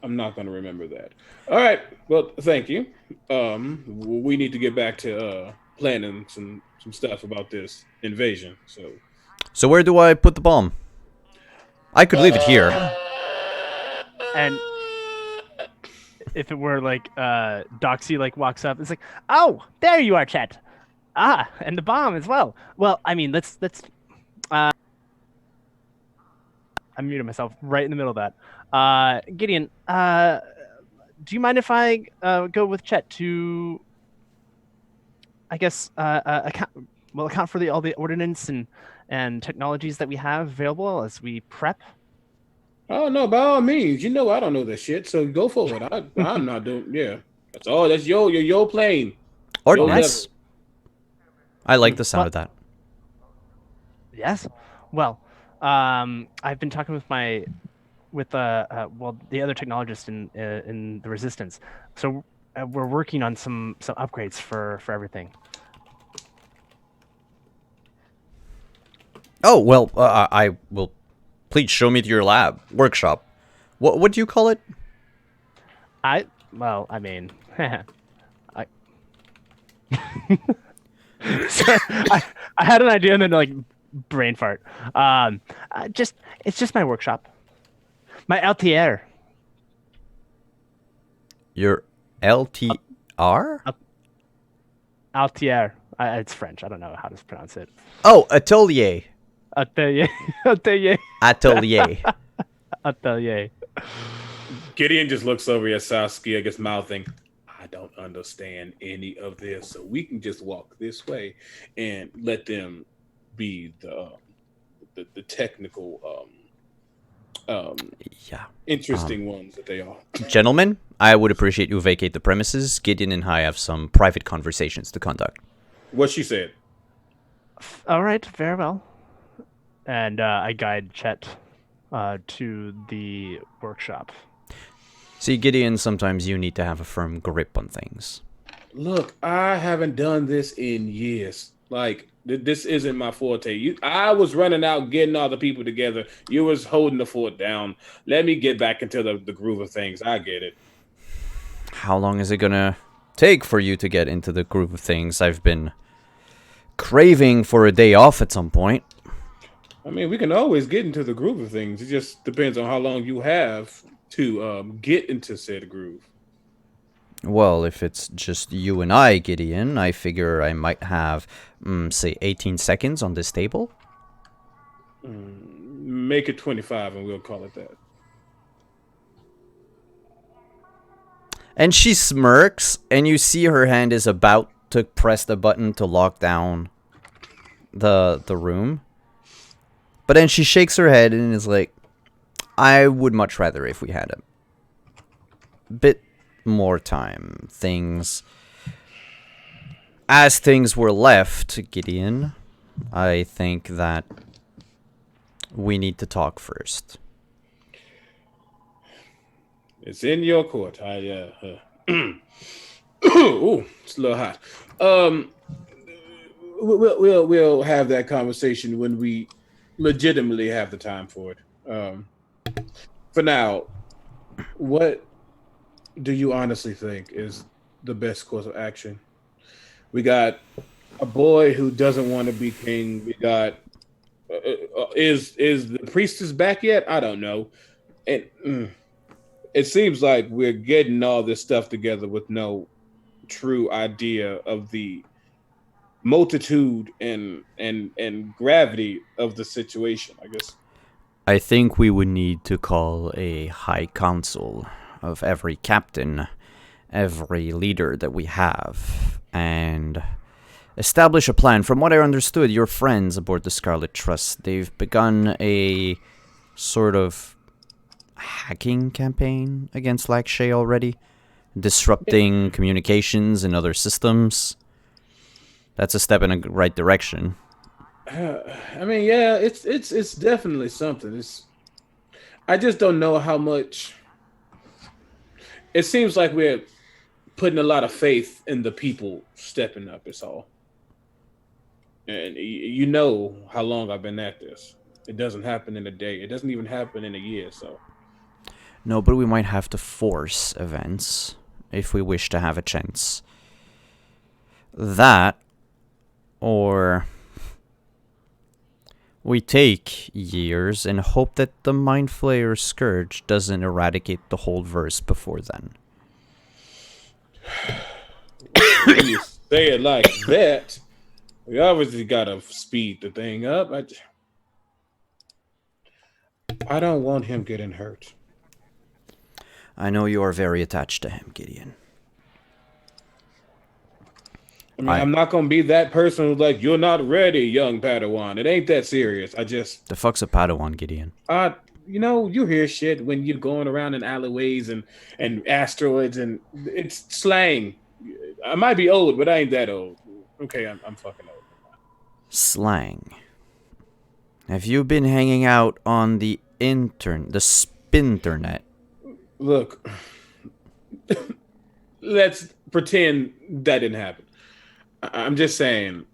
I'm not going to remember that. All right. Well, thank you. We need to get back to planning some stuff about this invasion. So where do I put the bomb? I could leave it here. And if it were like Doxy like walks up, it's like, oh, there you are, Chet. Ah, and the bomb as well. Well, I mean, let's. I muted myself right in the middle of that. Gideon, do you mind if I go with Chet to, I guess, account for all the ordnance and technologies that we have available as we prep? Oh no, by all means. You know I don't know that shit, so go for it. I'm not doing. Yeah, that's all. That's your plane. Ordnance. I like the sound of that. Yes. Well, I've been talking with the other technologist in the Resistance. So we're working on some upgrades for everything. Oh well, I will. Please show me to your workshop. What do you call it? I had an idea and then like brain fart. It's just my workshop. My LTR. Your LTR? Altier. It's French. I don't know how to pronounce it. Oh, atelier. Atelier. Atelier. Atelier. Gideon just looks over at Saskia, gets mouthing, I don't understand any of this, so we can just walk this way and let them be the technical interesting ones that they are. Gentlemen, I would appreciate you vacate the premises. Gideon and I have some private conversations to conduct. What she said. All right, very well. And I guide Chet to the workshop. See, Gideon, sometimes you need to have a firm grip on things. Look, I haven't done this in years. Like, this isn't my forte. I was running out, getting all the people together. You was holding the fort down. Let me get back into the groove of things. I get it. How long is it gonna take for you to get into the groove of things? I've been craving for a day off at some point. I mean, we can always get into the groove of things. It just depends on how long you have to get into said groove. Well, if it's just you and I, Gideon, I figure I might have, say, 18 seconds on this table. Make it 25 and we'll call it that. And she smirks, and you see her hand is about to press the button to lock down the room. But then she shakes her head and is like, I would much rather if we had a bit more time. As things were left, Gideon, I think that we need to talk first. It's in your court. Ooh, it's a little hot. We'll have that conversation when we legitimately have the time for it. For now, what do you honestly think is the best course of action? We got a boy who doesn't want to be king. We got is the priestess back yet? I don't know. And it seems like we're getting all this stuff together with no true idea of the multitude and gravity of the situation, I guess. I think we would need to call a high council of every captain, every leader that we have, and establish a plan. From what I understood, your friends aboard the Scarlet Trust, they've begun a sort of hacking campaign against Lakshay already, disrupting communications and other systems. That's a step in the right direction. I mean, yeah, it's definitely something. I just don't know how much. It seems like we're putting a lot of faith in the people stepping up. It's all, and you know how long I've been at this. It doesn't happen in a day. It doesn't even happen in a year. So, no, but we might have to force events if we wish to have a chance. That, or we take years and hope that the Mind Flayer Scourge doesn't eradicate the whole verse before then. When you say it like that, we obviously gotta speed the thing up. I don't want him getting hurt. I know you are very attached to him, Gideon. I mean, I'm not gonna be that person who's like, "You're not ready, young Padawan." It ain't that serious. The fuck's a Padawan, Gideon? You hear shit when you're going around in alleyways and asteroids, and it's slang. I might be old, but I ain't that old. Okay, I'm fucking old. Slang. Have you been hanging out on the spinternet? Look, let's pretend that didn't happen. I'm just saying,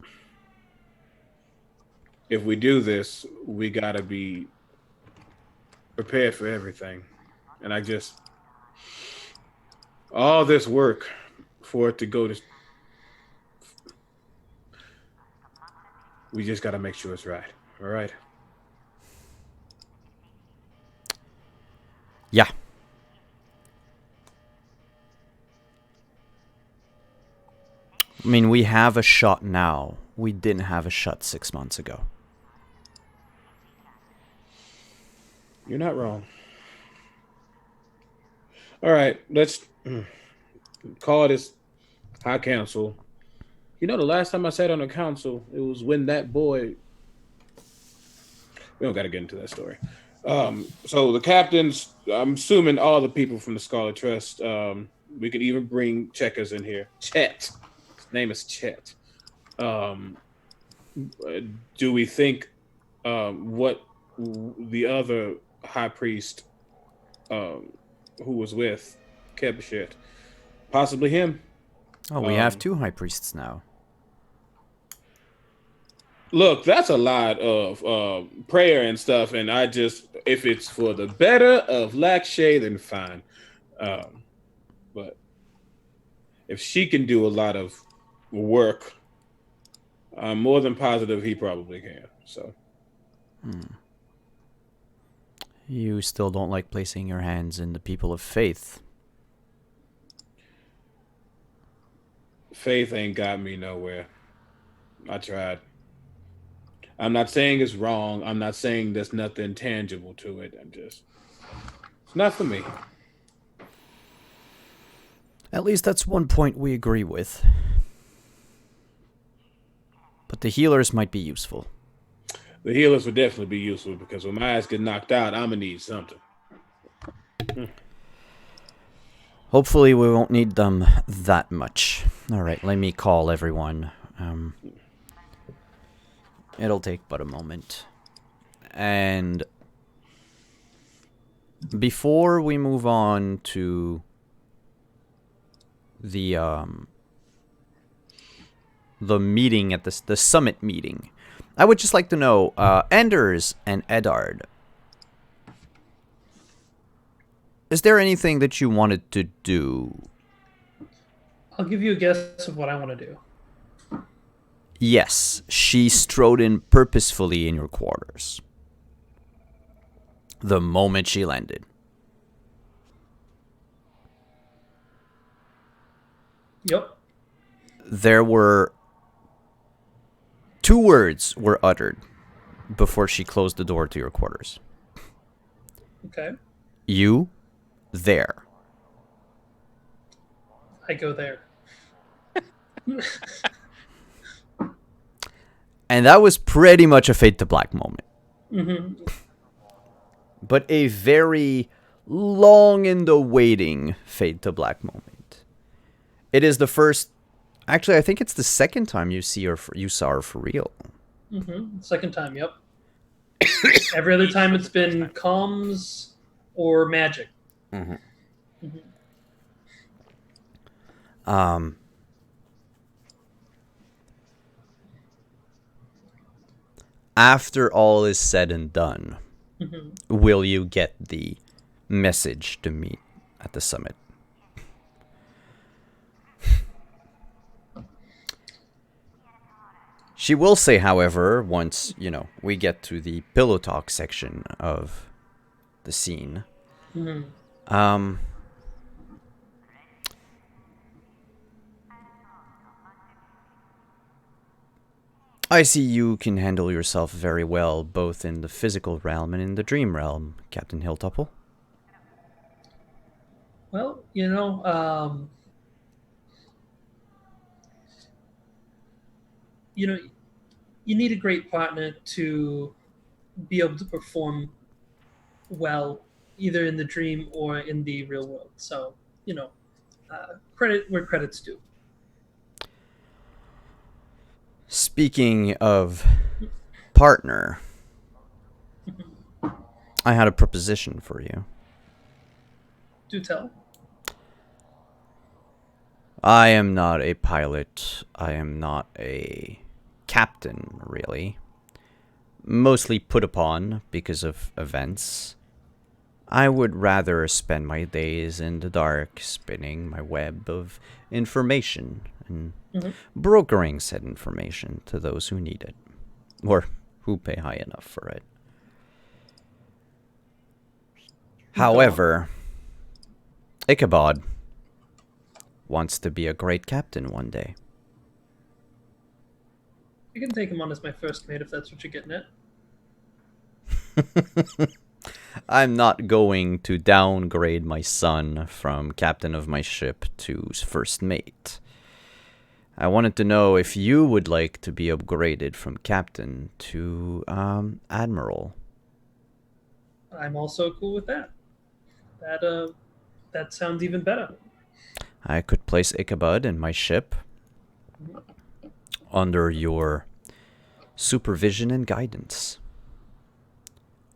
if we do this, we gotta be prepared for everything. And all this work for it to go to, we just gotta make sure it's right. All right? Yeah. I mean, we have a shot now. We didn't have a shot 6 months ago. You're not wrong. All right, let's call this High Council. You know, the last time I sat on a council, it was when that boy... We don't got to get into that story. So the captains, I'm assuming all the people from the Scarlet Trust, we could even bring Checkers in here. Chet. Name is Chet. Do we think what the other high priest who was with Kebshet, possibly him? Oh, we have 2 high priests now. Look, that's a lot of prayer and stuff, and if it's for the better of Lakshay, then fine. But if she can do a lot of work I'm more than positive he probably can. So You still don't like placing your hands in the people of faith. faith ain't got me nowhere. I tried. I'm not saying it's wrong. I'm not saying there's nothing tangible to it. It's not for me. At least that's one point we agree with. But the healers might be useful. The healers would definitely be useful because when my ass get knocked out, I'm gonna need something. Hopefully we won't need them that much. Alright, let me call everyone. It'll take but a moment. And before we move on to the meeting at the summit meeting, I would just like to know, Anders and Eddard, is there anything that you wanted to do? I'll give you a guess of what I want to do. Yes, she strode in purposefully in your quarters. The moment she landed. Yep. There were 2 words were uttered before she closed the door to your quarters. Okay. You, there. I go there. And that was pretty much a fade to black moment. Mm-hmm. But a very long in the waiting fade to black moment. It is the first... Actually, I think it's the second time you saw her for real. Mm-hmm. Second time, yep. Every other time it's been comms or magic. Mm-hmm. Mm-hmm. After all is said and done, Mm-hmm. will you get the message to meet at the summit? She will say, however, once, we get to the pillow talk section of the scene. Mm-hmm. I see you can handle yourself very well, both in the physical realm and in the dream realm, Captain Hilltopple. Well, you need a great partner to be able to perform well, either in the dream or in the real world. So, credit where credit's due. Speaking of partner, I had a proposition for you. Do tell. I am not a pilot. I am not a captain, really. Mostly put upon because of events. I would rather spend my days in the dark spinning my web of information and brokering said information to those who need it. Or who pay high enough for it. However, Ichabod wants to be a great captain one day. I can take him on as my first mate if that's what you're getting at. I'm not going to downgrade my son from captain of my ship to first mate. I wanted to know if you would like to be upgraded from captain to admiral. I'm also cool with that. That sounds even better. I could place Ichabod in my ship under your supervision and guidance.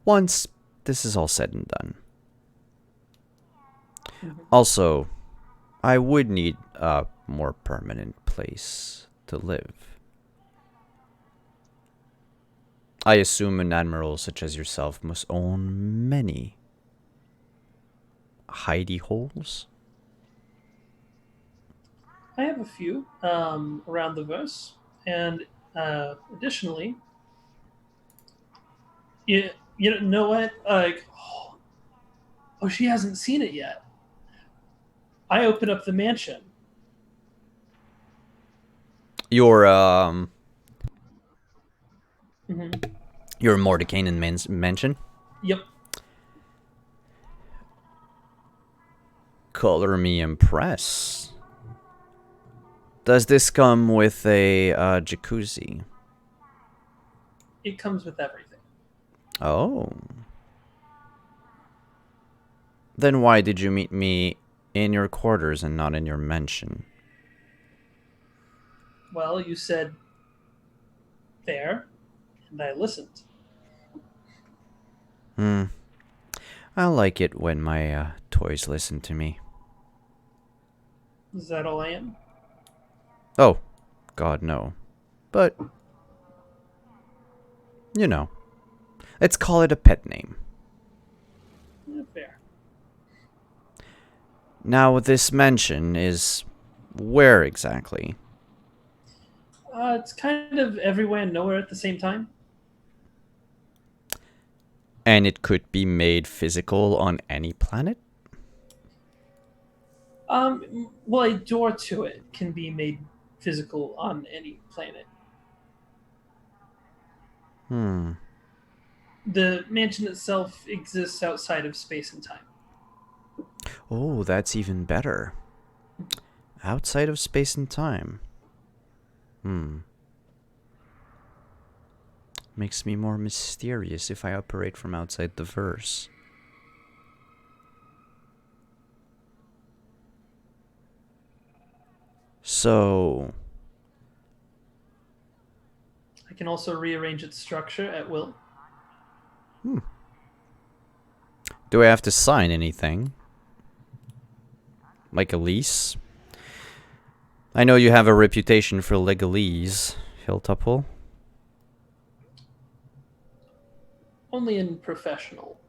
Once this is all said and done. Also, I would need a more permanent place to live. I assume an admiral such as yourself must own many hidey holes. I have a few around the verse, and Additionally, you know what? Like, oh, she hasn't seen it yet. I open up the mansion. Your hmm your Mordekainen mansion. Yep. Color me impressed. Does this come with a jacuzzi? It comes with everything. Oh. Then why did you meet me in your quarters and not in your mansion? Well, you said there, and I listened. I like it when my toys listen to me. Is that all I am? Oh, God, no. But, you know, let's call it a pet name. Fair. Now, this mansion is where exactly? It's kind of everywhere and nowhere at the same time. And it could be made physical on any planet? Well, a door to it can be made physical on any planet. The mansion itself exists outside of space and time. Oh, that's even better. Outside of space and time. Makes me more mysterious if I operate from outside the verse. So, I can also rearrange its structure at will. do I have to sign anything? Like a lease? I know you have a reputation for legalese, Hilltopple. Only in professional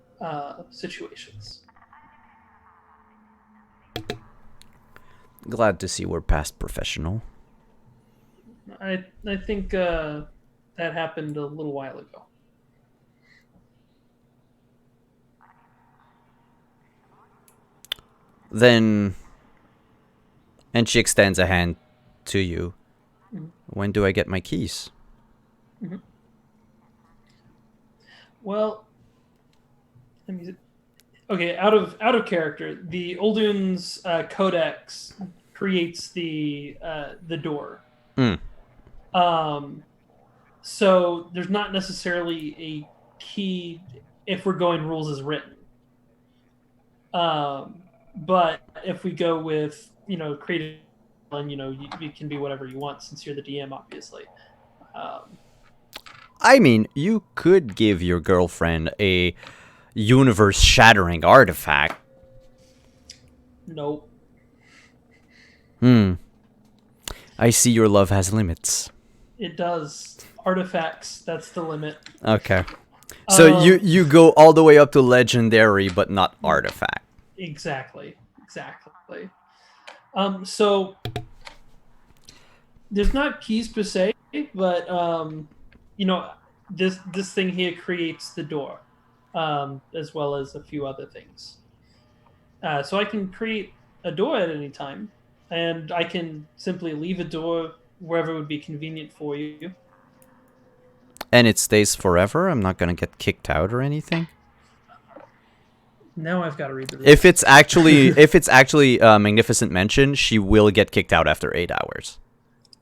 situations. Glad to see we're past professional. I think that happened a little while ago. Then, and she extends a hand to you. When do I get my keys? Well, okay. Out of character, the Oldun's codex creates the door. So there's not necessarily a key if we're going rules as written. But if we go with creative, and you can be whatever you want since you're the DM, obviously. I mean, you could give your girlfriend a universe-shattering artifact. Nope. I see your love has limits. It does. Artifacts, that's the limit. Okay. So you go all the way up to legendary, but not artifact. Exactly. So there's not keys per se, but this thing here creates the door, as well as a few other things. So I can create a door at any time, and I can simply leave a door wherever would be convenient for you. And it stays forever? I'm not gonna get kicked out or anything? Now I've got to read the rules. If it's actually Magnificent Mansion, she will get kicked out after 8 hours.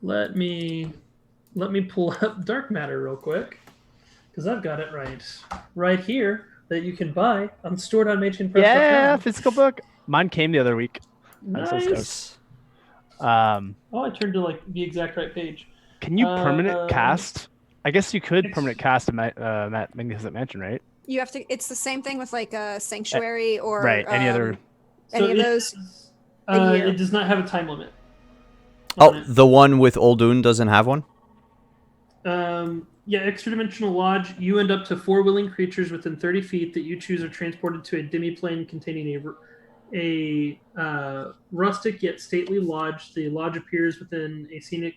Let me pull up Dark Matter real quick, because I've got it right here that you can buy on stored on MageandPress.com. Yeah, physical book. Mine came the other week. Nice. I turned to like the exact right page. Can you permanent cast? I guess you could permanent cast a Magnificent Mansion, right? You have to. It's the same thing with like a sanctuary or right. Any other? Any of those. It does not have a time limit. Oh, the one with Oldun doesn't have one? Yeah, extra dimensional lodge. You end up to 4 willing creatures within 30 feet that you choose are transported to a demi-plane containing a rustic yet stately lodge. The lodge appears within a scenic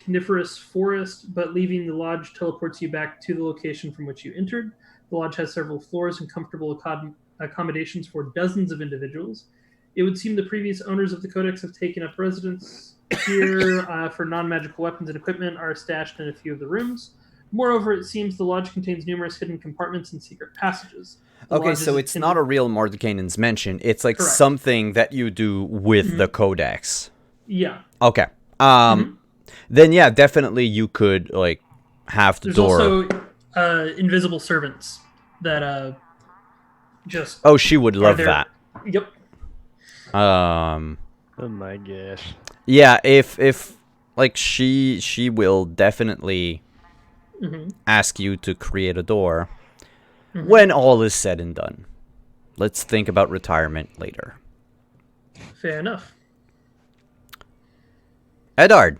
coniferous forest, but leaving the lodge teleports you back to the location from which you entered. The lodge has several floors and comfortable accommodations for dozens of individuals. It would seem the previous owners of the Codex have taken up residence here for non-magical weapons and equipment are stashed in a few of the rooms. Moreover, it seems the lodge contains numerous hidden compartments and secret passages. The Okay, lodge so is it's not a real Mordenkainen's mention. It's like Correct. something that you do with the Codex. Yeah. Okay. Then yeah, definitely you could like have the There's door. also invisible servants that just Oh, she would love there. that. Yep. Oh my gosh. Yeah, if like she will definitely ask you to create a door when all is said and done. Let's think about retirement later. Fair enough. Edard,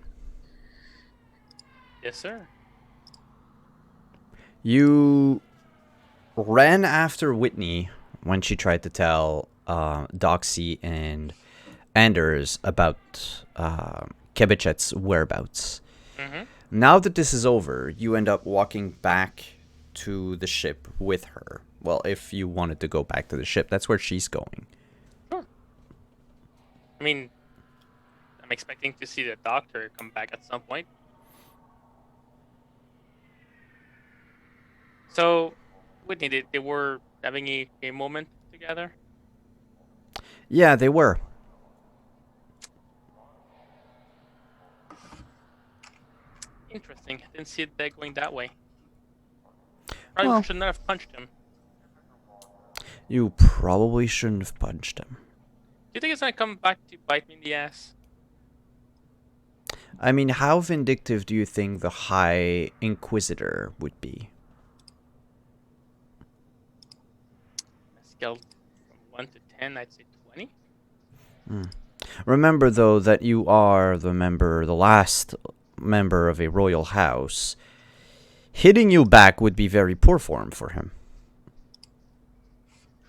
Yes, sir. you ran after Whitney when she tried to tell Doxy and Anders about Kebichet's whereabouts. Mm-hmm. Now that this is over, you end up walking back to the ship with her. Well, if you wanted to go back to the ship, that's where she's going. I mean, I'm expecting to see the doctor come back at some point. So, Whitney, they were having a moment together. Yeah, they were. Interesting. I didn't see it going that way. Probably Well- should not have punched him. You probably shouldn't have punched him. Do you think it's gonna come back to bite me in the ass? I mean, how vindictive do you think the High Inquisitor would be? A scale from 1 to 10, I'd say 20. Remember, though, that you are the last member of a royal house. Hitting you back would be very poor form for him.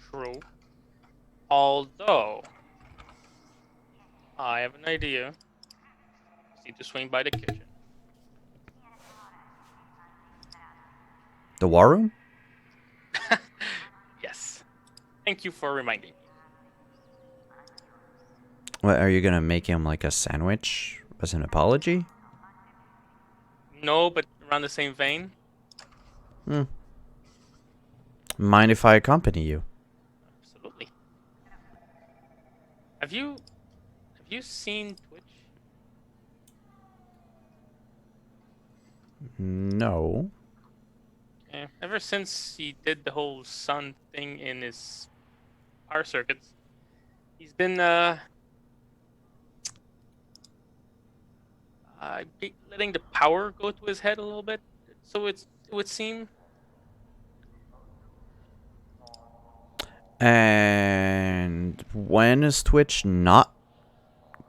True. Although, I have an idea. Just need to swing by the kitchen. The war room? Yes. Thank you for reminding me. What, are you gonna make him like a sandwich as an apology? No, but around the same vein. Mind if I accompany you? Absolutely. Have you seen Twitch? No. Ever since he did the whole sun thing in his power circuits, he's been letting the power go to his head a little bit. So it would seem. And when is Twitch not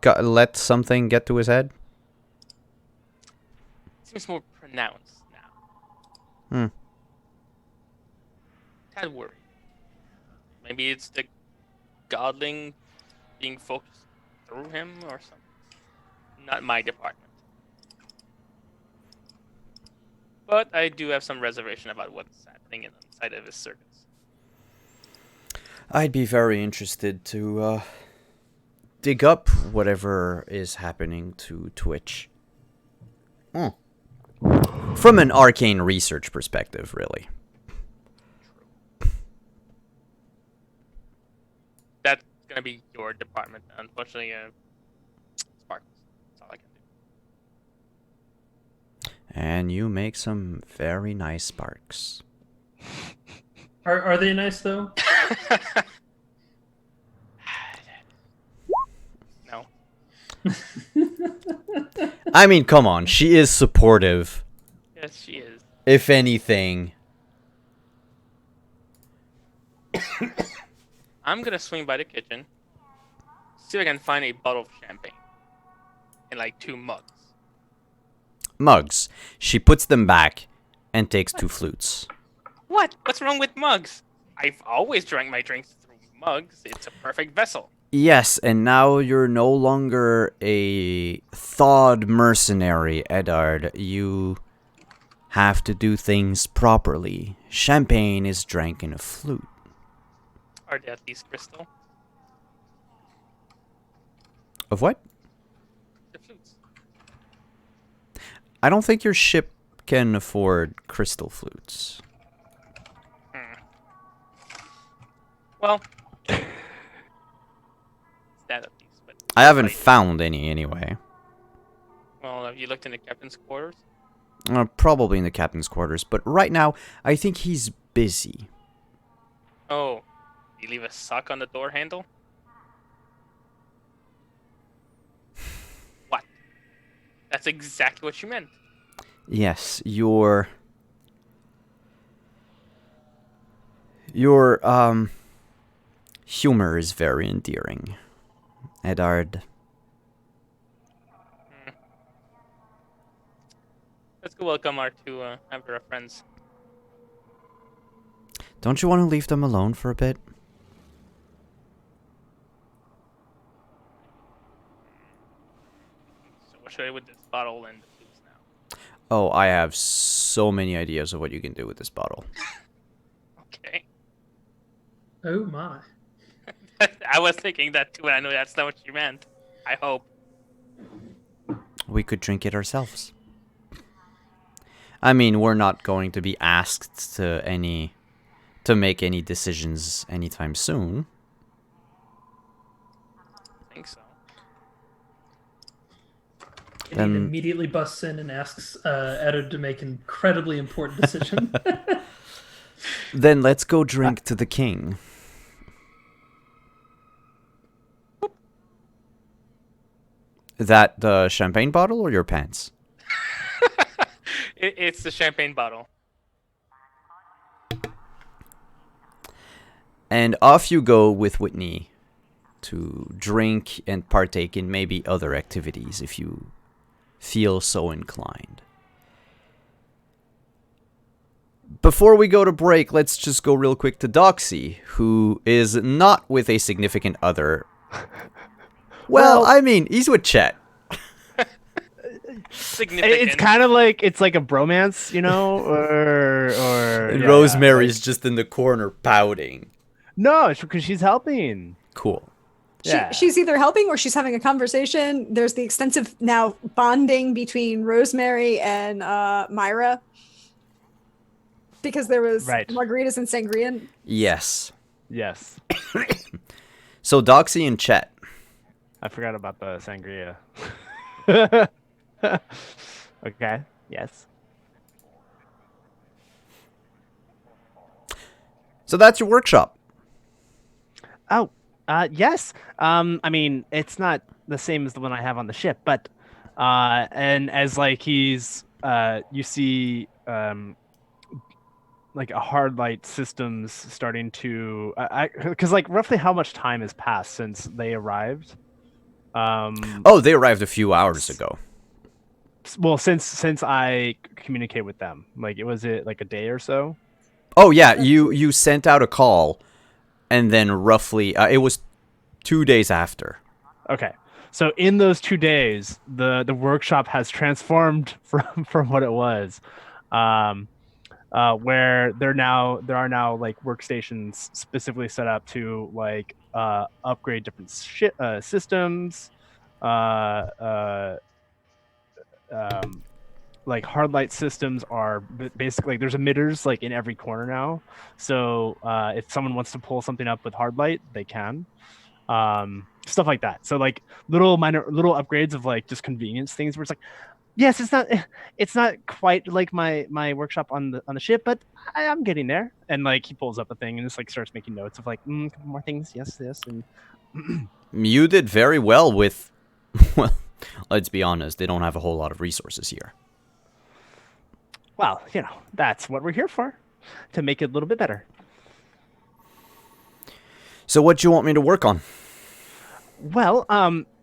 let something get to his head? Seems more pronounced now. Hmm. Tad worried. Maybe it's the godling being focused through him or something. Not my department. But I do have some reservation about what's happening inside of his circuits. I'd be very interested to dig up whatever is happening to Twitch. From an arcane research perspective, really. That's gonna be your department. Unfortunately, Sparkles. That's all I can do. And you make some very nice sparks. Are they nice though? No. I mean, come on, she is supportive. Yes, she is. If anything. I'm gonna swing by the kitchen. See if I can find a bottle of champagne. And like 2 mugs. Mugs. She puts them back and takes 2 flutes. What? What's wrong with mugs? I've always drank my drinks through mugs. It's a perfect vessel. Yes, and now you're no longer a thawed mercenary, Eddard. You have to do things properly. Champagne is drank in a flute. Are they at least crystal? Of what? The flutes. I don't think your ship can afford crystal flutes. Well, it's that at least. But I haven't like, found any anyway. well, have you looked in the captain's quarters? Probably in the captain's quarters, but right now, I think he's busy. Oh, you leave a sock on the door handle? What? That's exactly what you meant. Yes, your humor is very endearing, Eddard. Let's go welcome our two Emperor friends. Don't you want to leave them alone for a bit? So what should I do with this bottle and the flutes now? Oh, I have so many ideas of what you can do with this bottle. Okay. Oh my. I was thinking that too, and I know that's not what you meant. I hope. We could drink it ourselves. I mean, we're not going to be asked to make any decisions anytime soon. I think so. Gideon immediately busts in and asks Eddard to make an incredibly important decision. Then let's go drink to the king. That the champagne bottle or your pants? It's the champagne bottle. And off you go with Whitney to drink and partake in maybe other activities if you feel so inclined. Before we go to break, let's just go real quick to Doxy, who is not with a significant other. Well, I mean, he's with Chet. Significant. It's kind of like it's like a bromance, you know, or And yeah, Rosemary's just in the corner pouting. no, it's because she's helping. Cool. Yeah. She's either helping or she's having a conversation. There's the extensive now bonding between Rosemary and Myra. Because there was Right. margaritas and sangria. Yes. Yes, So Doxy and Chet. I forgot about the sangria. Okay. Yes. So that's your workshop. Oh, yes. I mean, it's not the same as the one I have on the ship, but and as like he's you see like a hard light systems starting to because like roughly how much time has passed since they arrived? Oh, they arrived a few hours ago. Well, since I communicate with them, like was it like a day or so? Oh yeah, you sent out a call, and then roughly it was 2 days after. Okay. So in those 2 days, the workshop has transformed from what it was, where there are now like workstations specifically set up to like upgrade different systems, like hard light systems are basically there's emitters like in every corner now. So if someone wants to pull something up with hard light, they can. Stuff like that. So like little upgrades of like just convenience things where it's like, yes, it's not quite like my workshop on the ship, but I'm getting there. And like he pulls up a thing and just like starts making notes of like a couple more things, yes, this and You did very well with. Well, let's be honest. They don't have a whole lot of resources here. well, you know, that's what we're here for, to make it a little bit better. So what do you want me to work on? Well,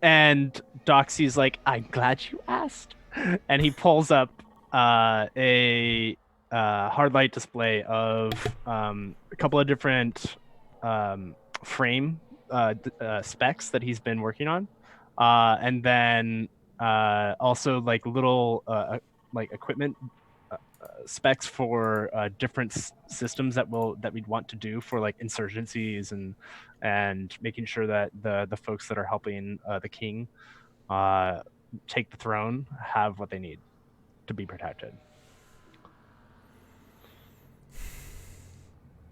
and Doxy's like, I'm glad you asked. And he pulls up a hard light display of a couple of different frame specs that he's been working on, and then also like little like equipment specs for different systems that we'd want to do for like insurgencies and making sure that the folks that are helping the king take the throne have what they need to be protected.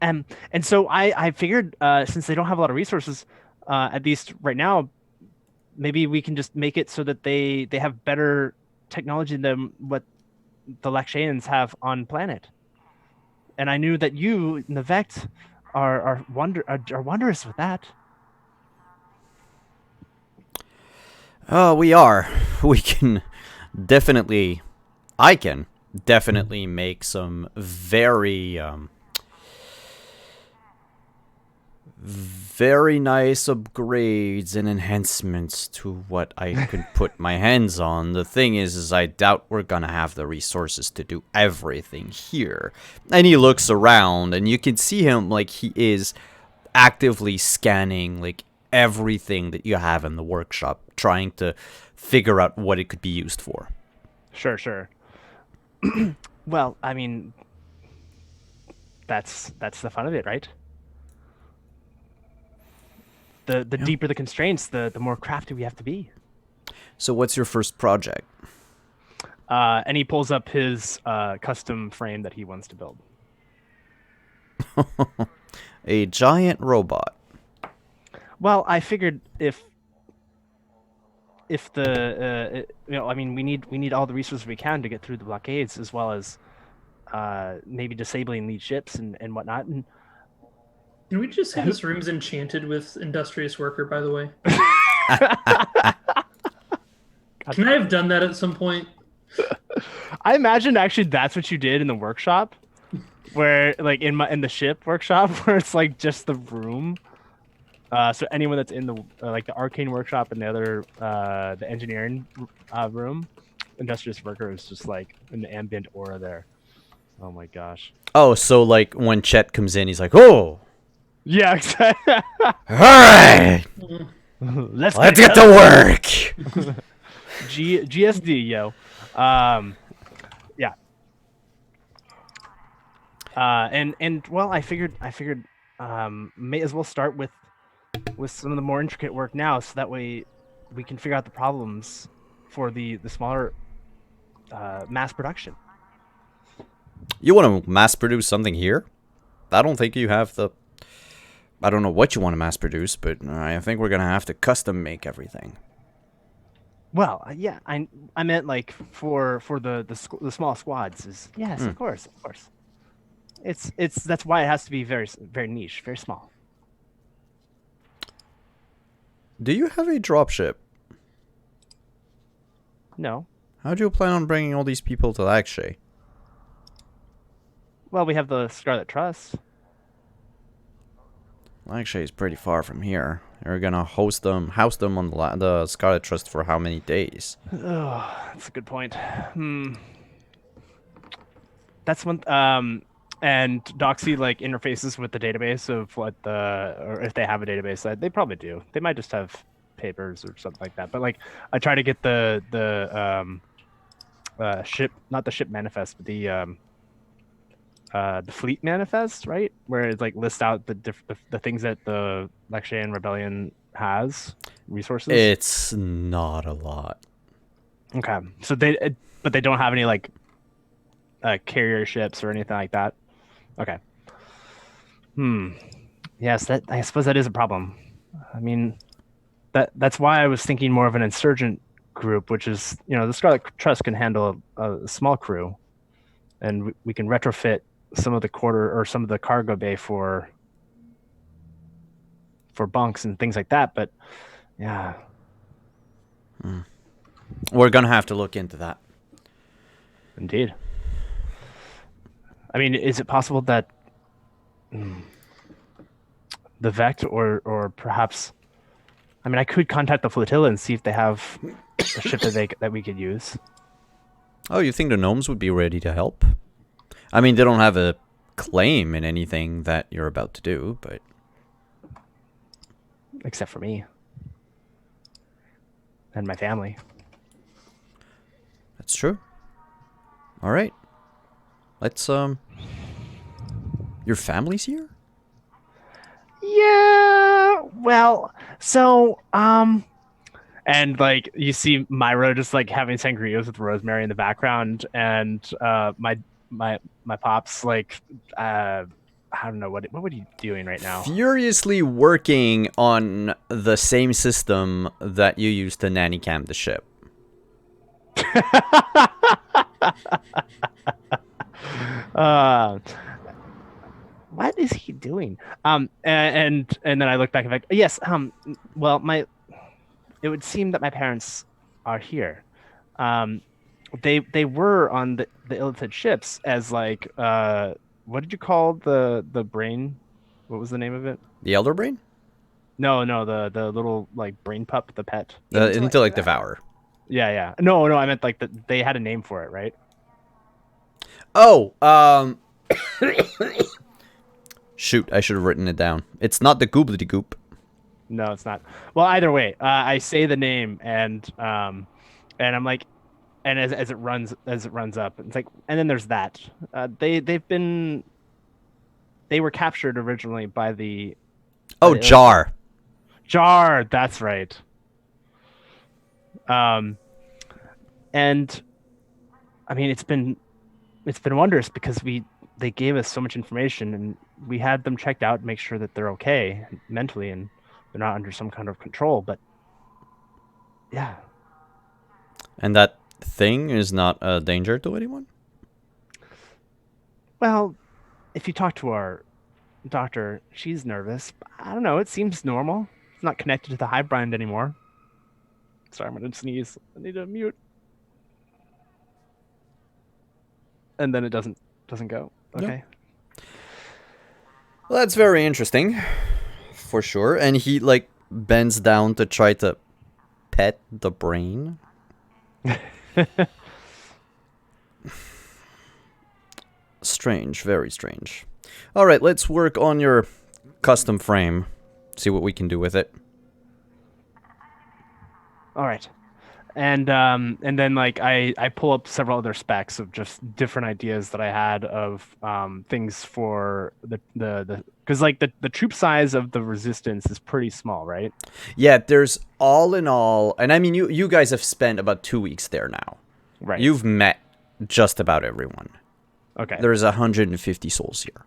And so I figured since they don't have a lot of resources, at least right now, maybe we can just make it so that they have better technology than what the Lakshayans have on planet. And I knew that you, Navect, are wondrous with that. Oh, we are. We can definitely... I can definitely make some very... very nice upgrades and enhancements to what I could put my hands on. The thing is I doubt we're gonna have the resources to do everything here. And he looks around, and you can see him like he is actively scanning like everything that you have in the workshop, trying to figure out what it could be used for. Sure. Well, I mean, that's the fun of it, right? The deeper the constraints, the more crafty we have to be. So what's your first project? And he pulls up his custom frame that he wants to build. A giant robot. Well, I figured if the I mean, we need all the resources we can to get through the blockades, as well as maybe disabling these ships and whatnot. And Can we just say this room's enchanted with industrious worker, by the way? Can I have done that at some point? I imagine actually that's what you did in the workshop, where like in the ship workshop, where it's like just the room. So anyone that's in the like the arcane workshop and the other the engineering room, industrious worker is just like an ambient aura there. Oh my gosh. Oh, so like when Chet comes in, he's like, "Oh, yeah, exactly. all right, Let's get to work." GSD, yo. Yeah. And well, I figured may as well start with some of the more intricate work now, so that way we can figure out the problems for the smaller mass production. You want to mass produce something here? I don't think you have the... I don't know what you want to mass produce, but I think we're going to have to custom make everything. Well, yeah, I meant like for the small squads is yes, of course. It's that's why it has to be very niche, very small. Do you have a dropship? No. How do you plan on bringing all these people to Lakshay? Well, we have the Scarlet Trust. Lakshay is pretty far from here. You're gonna house them on the Scarlet Trust for how many days? Oh, that's a good point. That's one. And Doxy like interfaces with the database of what or if they have a database. They probably do. They might just have papers or something like that. But like, I try to get the ship, not the ship manifest, but the fleet manifest, right? Where it like lists out the things that the Lakshayan Rebellion has resources. It's not a lot. Okay, so but they don't have any like carrier ships or anything like that. Okay. Yes, I suppose that is a problem. I mean, that's why I was thinking more of an insurgent group, which is, the Scarlet Trust can handle a small crew, and we can retrofit some of the quarter or some of the cargo bay for bunks and things like that. But yeah, we're gonna have to look into that. Indeed. I mean, is it possible that the Vect or perhaps, I mean, I could contact the flotilla and see if they have a ship that we could use. Oh, you think the gnomes would be ready to help? I mean, they don't have a claim in anything that you're about to do, but except for me and my family. That's true. All right. Let's Your family's here? Yeah. Well, so and like you see Myra just like having sangrias with Rosemary in the background, and my pops like I don't know what are you doing right now? Furiously working on the same system that you used to nanny cam the ship. What is he doing? And then I look back and like, yes. Well, it would seem that my parents are here. They were on the Illithid ships as like what did you call the brain? What was the name of it? The Elder Brain? No, the little like brain pup, the pet. The Intellect Intellect Devourer. Devourer. Yeah. No, I meant like they had a name for it, right? Oh, shoot, I should have written it down. It's not the Gooblety Goop. No, it's not. Well, either way, I say the name and I'm like, and as it runs up, it's like, and then there's that. They were captured originally by the Oh, Jar. Jar. That's right. And I mean, it's been wondrous because they gave us so much information and we had them checked out, make sure that they're okay mentally and they're not under some kind of control. But yeah. And that thing is not a danger to anyone? Well, if you talk to our doctor, she's nervous. I don't know. It seems normal. It's not connected to the hive mind anymore. Sorry, I'm gonna sneeze. I need to mute. And then it doesn't go. Okay. Well, that's very interesting, for sure. And he like bends down to try to pet the brain. Strange, very strange. All right, let's work on your custom frame. See what we can do with it. All right. And then like I pull up several other specs of just different ideas that I had of things for the because like the troop size of the resistance is pretty small, right? Yeah, there's all in all, and I mean you guys have spent about 2 weeks there now. Right. You've met just about everyone. Okay. There's 150 souls here.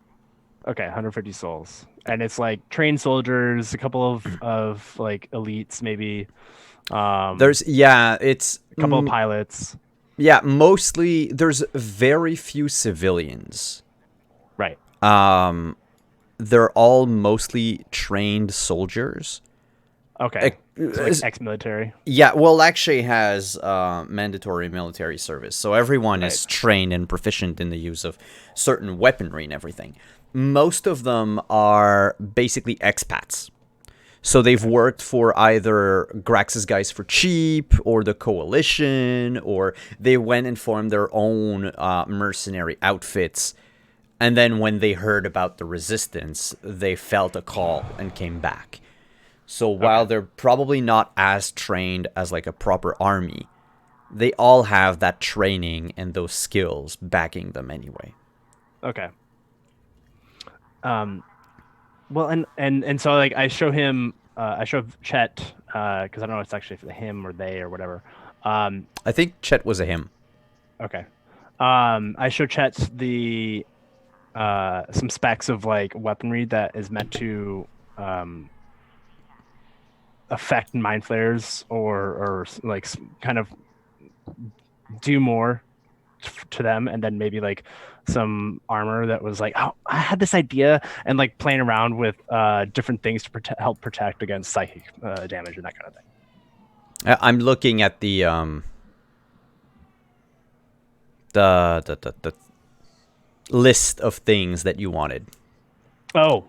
Okay, 150 souls, and it's like trained soldiers, a couple of like elites, maybe. It's a couple of pilots. Yeah, mostly there's very few civilians. Right. They're all mostly trained soldiers. Okay. So like ex-military. Yeah, well, actually has mandatory military service, so everyone is trained and proficient in the use of certain weaponry and everything. Most of them are basically expats. So they've worked for either Grax's Guys for Cheap or the Coalition, or they went and formed their own mercenary outfits. And then when they heard about the resistance, they felt a call and came back. So while they're probably not as trained as like a proper army, they all have that training and those skills backing them anyway. Okay. Well, and so like I show him, I show Chet, because I don't know if it's actually for the him or they or whatever. I think Chet was a him. Okay. I show Chet the some specs of like weaponry that is meant to affect mind flayers or like kind of do more to them, and then maybe like some armor that was like, oh, I had this idea, and like playing around with different things to help protect against psychic damage and that kind of thing. I'm looking at the list of things that you wanted. Oh,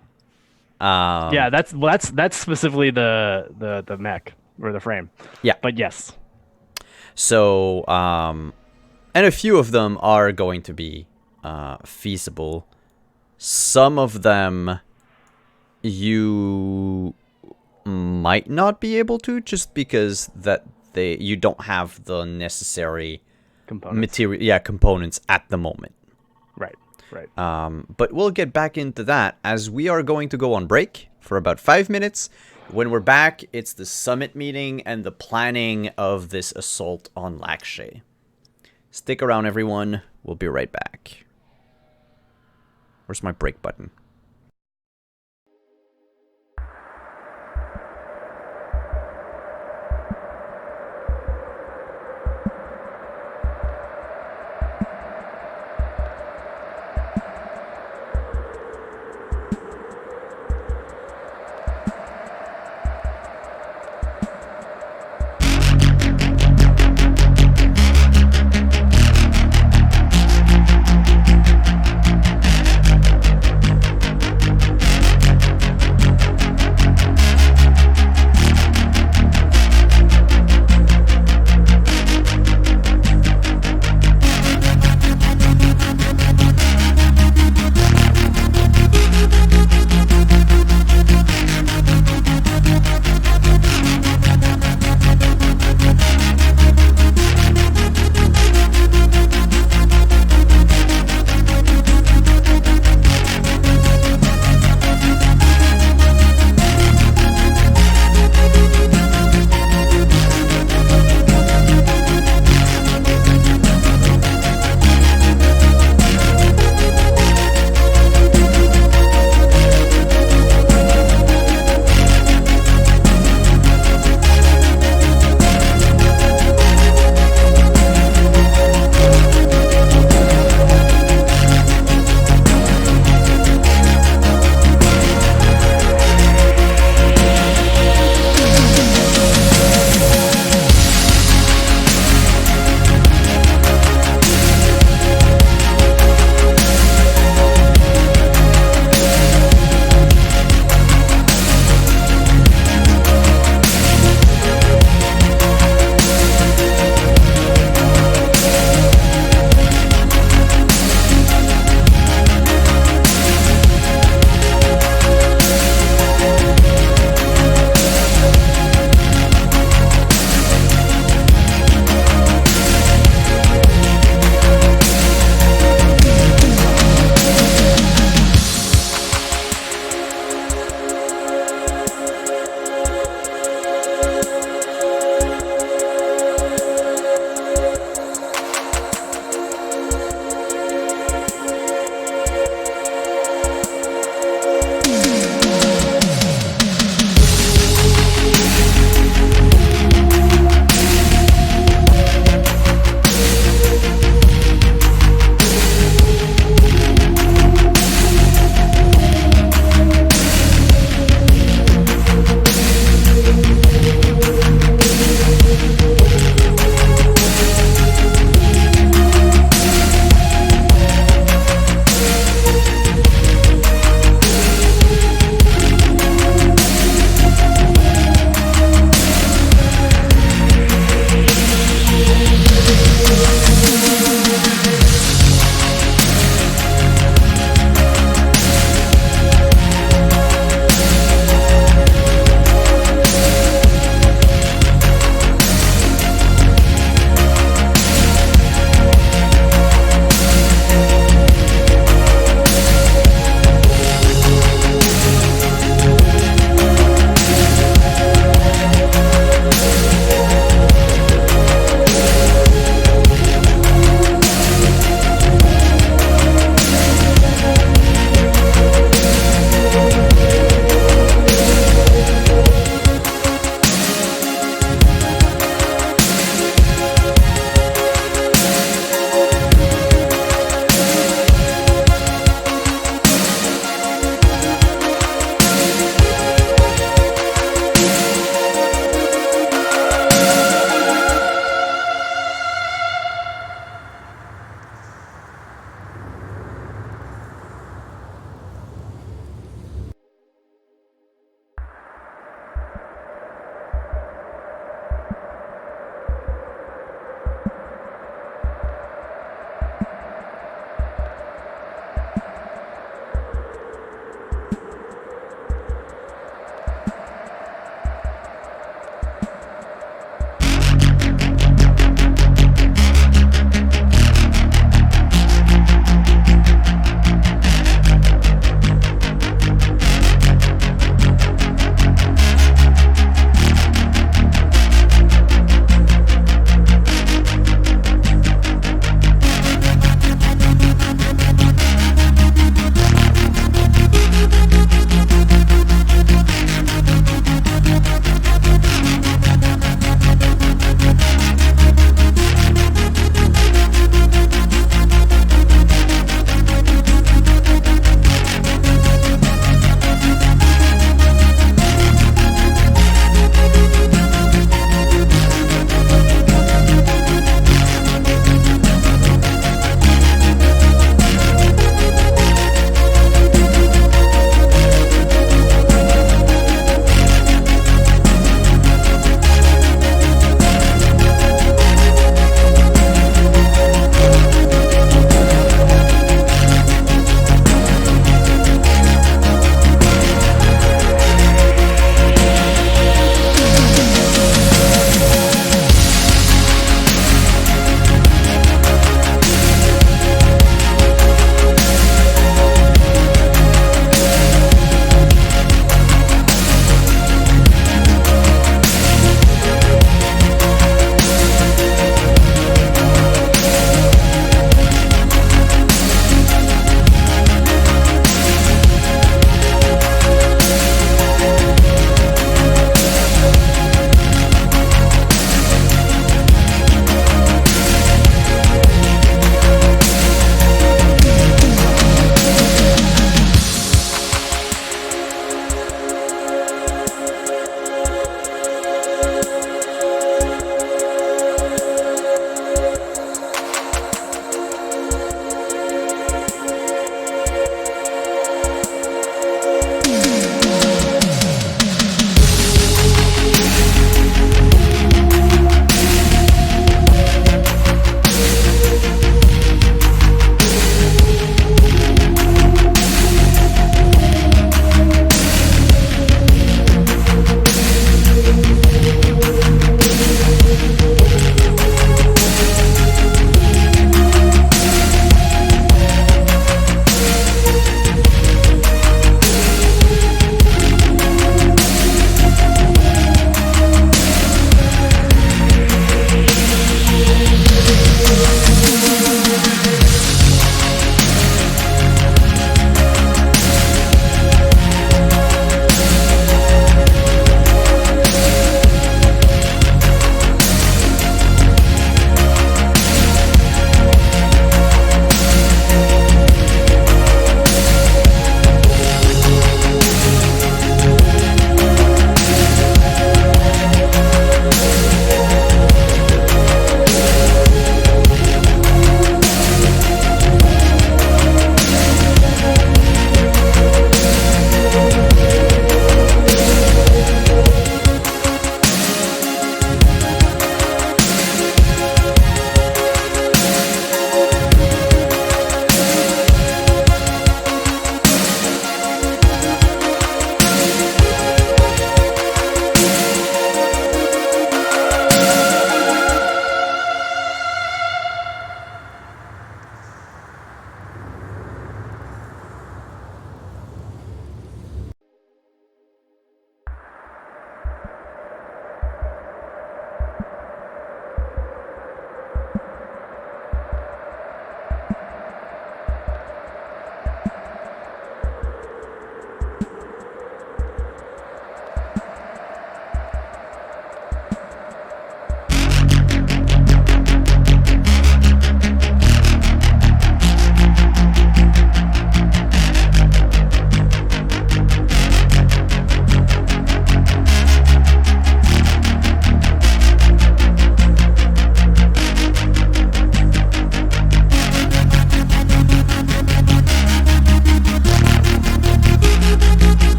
yeah, that's specifically the mech or the frame. Yeah, but yes. So, and a few of them are going to be feasible. Some of them you might not be able to, just because that you don't have the necessary components at the moment. Right. But we'll get back into that as we are going to go on break for about 5 minutes. When we're back, it's the summit meeting and the planning of this assault on Lakshay. Stick around, everyone. We'll be right back. Where's my break button?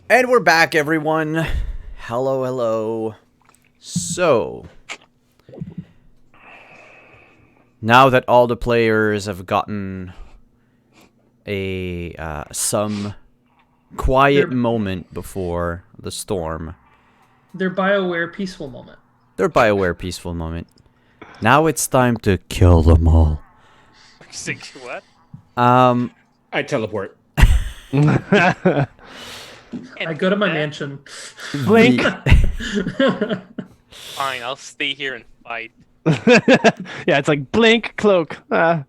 And we're back, everyone. Hello, hello. So, now that all the players have gotten some quiet moment before the storm, Their BioWare peaceful moment. their BioWare peaceful moment, now it's time to kill them all. What? I teleport. I go to my mansion. Blink. Fine, I'll stay here and fight. Yeah, it's like blink, cloak. That's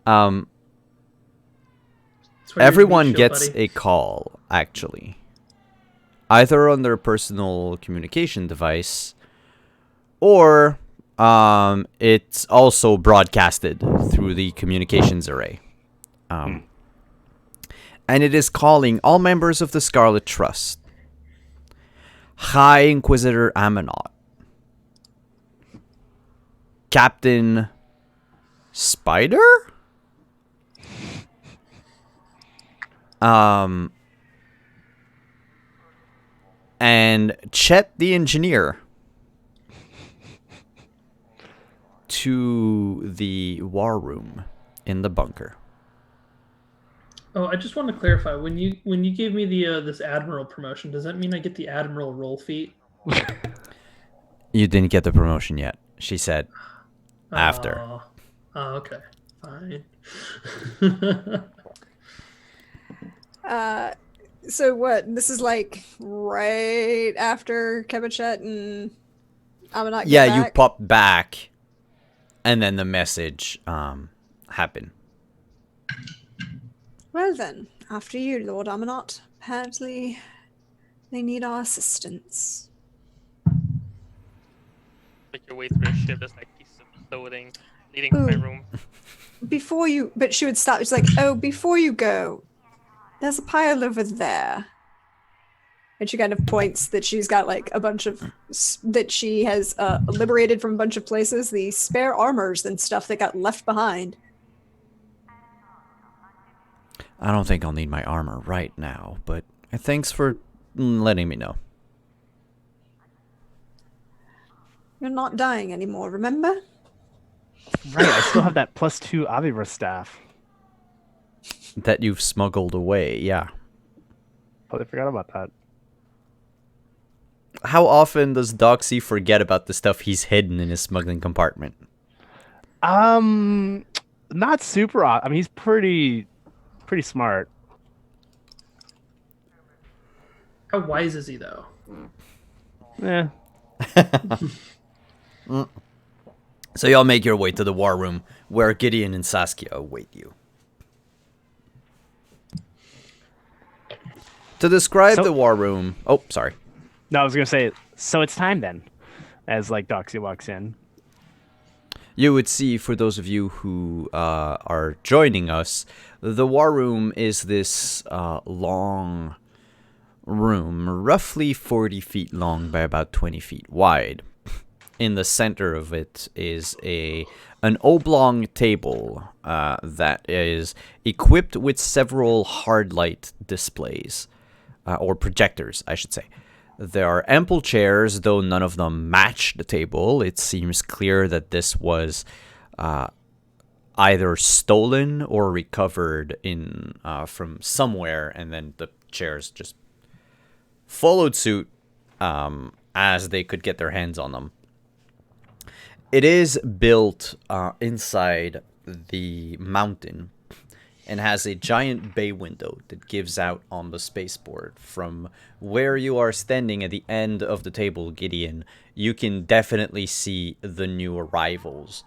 where Everyone you gets buddy. a call, actually. Either on their personal communication device, or it's also broadcasted through the communications array. And it is calling all members of the Scarlet Trust. High Inquisitor Aminot. Captain Spider? And Chet the engineer to the war room in the bunker. Oh, I just want to clarify. When you gave me the this admiral promotion, does that mean I get the admiral roll feat? You didn't get the promotion yet, she said. After. Oh, okay. Fine. So what? This is like right after Kebachet and Aminat get Yeah, back? you pop back, and then the message happened. Well then, after you, Lord Aminat. Apparently, they need our assistance. Make your way through a ship that's like pieces of clothing leading to my Ooh. room. Before you, but she would stop. She's like, "Oh, before you go, there's a pile over there." And she kind of points that she's got like a bunch of that she has liberated from a bunch of places, the spare armors and stuff that got left behind. I don't think I'll need my armor right now, but thanks for letting me know. You're not dying anymore, remember? Right, I still have that +2 Avivra staff. That you've smuggled away, yeah. Totally forgot about that. How often does Doxy forget about the stuff he's hidden in his smuggling compartment? Not super. I mean, he's pretty smart. How wise is he though? Yeah. So y'all make your way to the war room, where Gideon and Saskia await you. To describe So- the war room... Oh, sorry. No, I was gonna say. So it's time then, as like Doxy walks in. You would see, for those of you who are joining us, the war room is this long room, roughly 40 feet long by about 20 feet wide. In the center of it is an oblong table that is equipped with several hard light displays, or projectors, I should say. There are ample chairs, though none of them match the table. It seems clear that this was either stolen or recovered from somewhere, and then the chairs just followed suit as they could get their hands on them. It is built inside the mountain and has a giant bay window that gives out on the spaceport. From where you are standing at the end of the table, Gideon, you can definitely see the new arrivals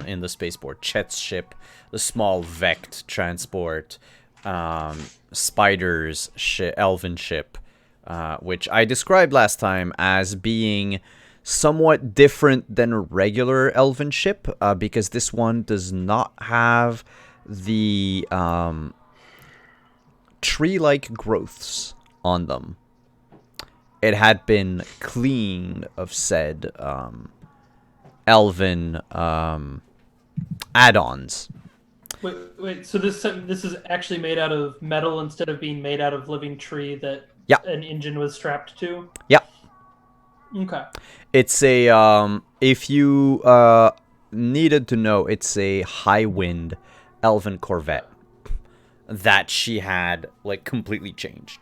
in the spaceport. Chet's ship, the small Vect transport, Spider's elven ship, which I described last time as being somewhat different than a regular elven ship, because this one does not have the tree-like growths on them. It had been cleaned of said elven add-ons. Wait. So this is actually made out of metal instead of being made out of living tree that Yeah. an engine was strapped to? Yeah. Okay. It's a if you needed to know, it's a high wind elven corvette that she had like completely changed.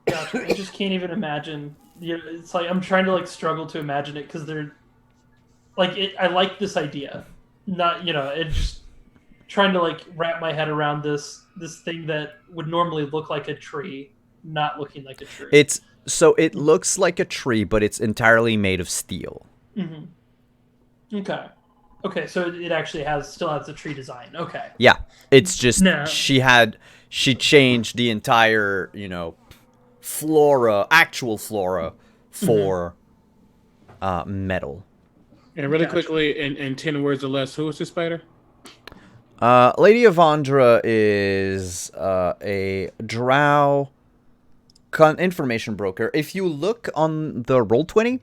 Gotcha. I just can't even imagine. It's like I'm trying to like struggle to imagine it because they're like it. I like this idea, not it just trying to like wrap my head around this thing that would normally look like a tree, not looking like a tree. It looks like a tree, but it's entirely made of steel. Mm-hmm. Okay, so it actually still has the tree design. Okay. Yeah, it's just No. she changed the entire actual flora for metal. And really Gotcha. quickly, in 10 words or less, who is this spider? Lady Avandra is a drow information broker. If you look on the Roll20,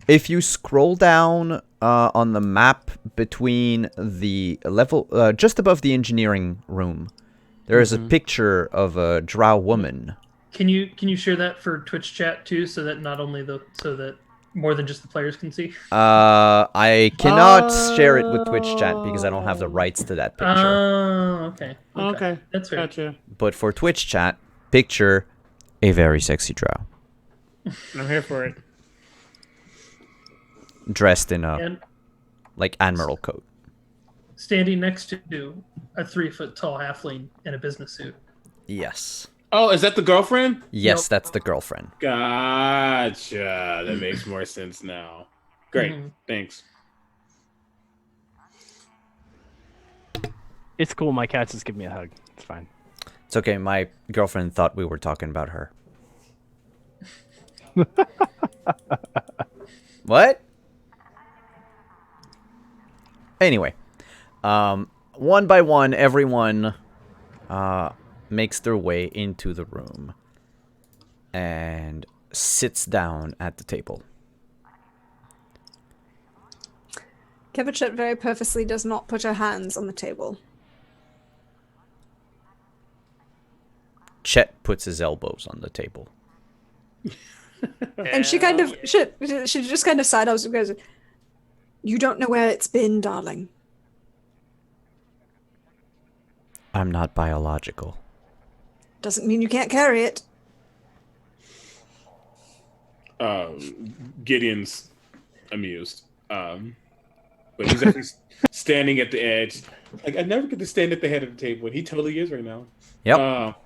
if you scroll down on the map between the level, just above the engineering room, there is a picture of a drow woman. Can you share that for Twitch chat too, so that so that more than just the players can see? I cannot share it with Twitch chat because I don't have the rights to that picture. Oh, okay. Okay, That's fair. gotcha. But for Twitch chat, picture a very sexy drow I'm here for it. dressed in a And admiral coat. standing next to a 3-foot-tall halfling in a business suit. Yes. Oh, is that the girlfriend? Yes, Nope. that's the girlfriend. Gotcha. That makes more sense now. Great. Mhm. Thanks. It's cool. My cat just give me a hug. It's fine. It's okay. My girlfriend thought we were talking about her. What? Anyway, one by one, everyone makes their way into the room and sits down at the table. Kevachet very purposely does not put her hands on the table. Chet puts his elbows on the table. And she kind of she just kind of side eyes and goes, "You don't know where it's been, darling." I'm not biological. Doesn't mean you can't carry it. Gideon's amused. But he's actually standing at the edge. Like, I never get to stand at the head of the table, and he totally is right now. Yep.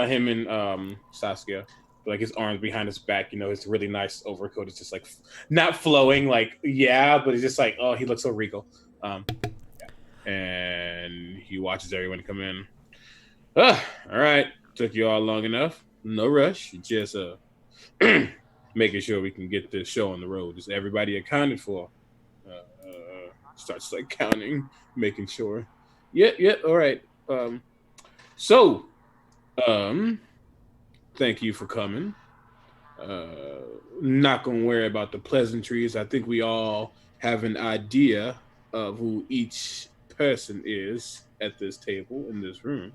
Him and Saskia. Like, his arms behind his back, his really nice overcoat is just like not flowing, like, yeah, but it's just like, oh, he looks so regal. Yeah. And he watches everyone come in. All right, took you all long enough. No rush. Just making sure we can get this show on the road. Is everybody accounted for? Starts like counting, making sure. Yeah. All right. Thank you for coming. Not gonna worry about the pleasantries. I think we all have an idea of who each person is at this table in this room.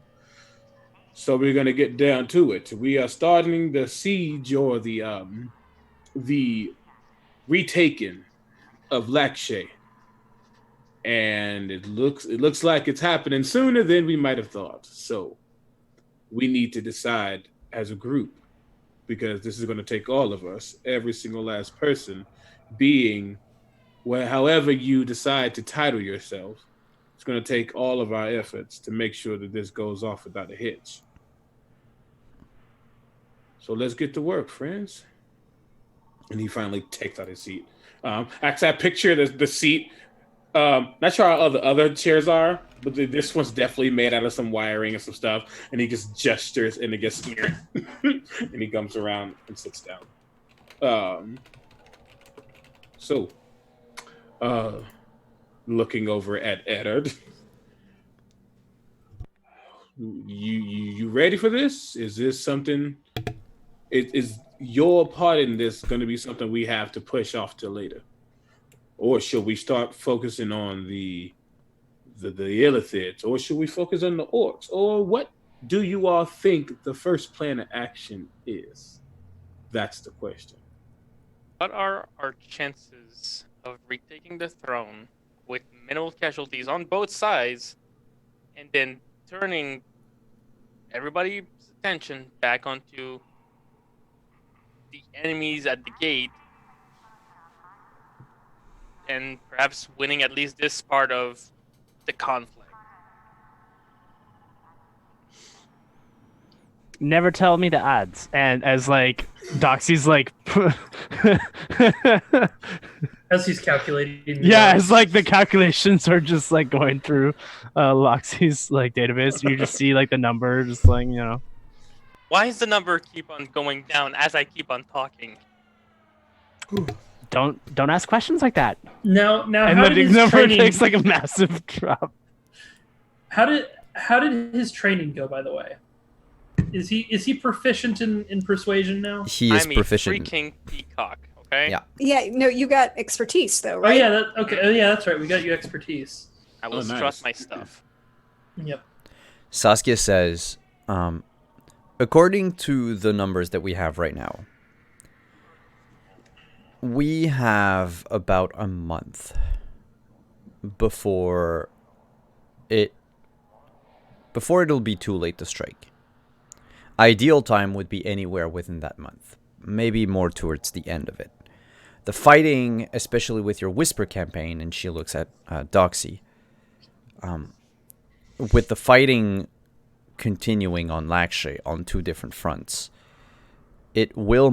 So we're gonna get down to it. We are starting the siege or the retaking of Lakshay. And it looks like it's happening sooner than we might have thought. So we need to decide as a group, because this is going to take all of us, every single last person, being however you decide to title yourself. It's going to take all of our efforts to make sure that this goes off without a hitch. So let's get to work, friends. And he finally takes out his seat. Actually, I picture the seat. Not sure how other chairs are, but this one's definitely made out of some wiring and some stuff. And he just gestures, and it gets and he comes around and sits down. Looking over at Eddard, you ready for this? Is this something? Is your part in this going to be something we have to push off till later? Or should we start focusing on the Illithids? Or should we focus on the orcs? Or what do you all think the first plan of action is? That's the question. What are our chances of retaking the throne with minimal casualties on both sides, and then turning everybody's attention back onto the enemies at the gate, and perhaps winning at least this part of the conflict? Never tell me the odds. And as like Doxy's like, As he's calculating. yeah, as like the calculations are just like going through Loxy's like database. You just see like the number, just like Why does the number keep on going down as I keep on talking? Don't ask questions like that. Now, And how then did the his number training? takes like a massive drop. How did his training go? By the way, is he proficient in persuasion now? He is I'm a proficient. freaking peacock, okay? Yeah. Yeah, no, you got expertise though, Oh right? yeah, okay. Oh yeah, that's right. We got you expertise. I will Oh, nice. strut my stuff. Yep. Saskia says, according to the numbers that we have right now, we have about a month before it'll be too late to strike. Ideal time would be anywhere within that month, maybe more towards the end of it. The fighting, especially with your Whisper campaign, and she looks at Doxy, with the fighting continuing on Lakshay on two different fronts, it will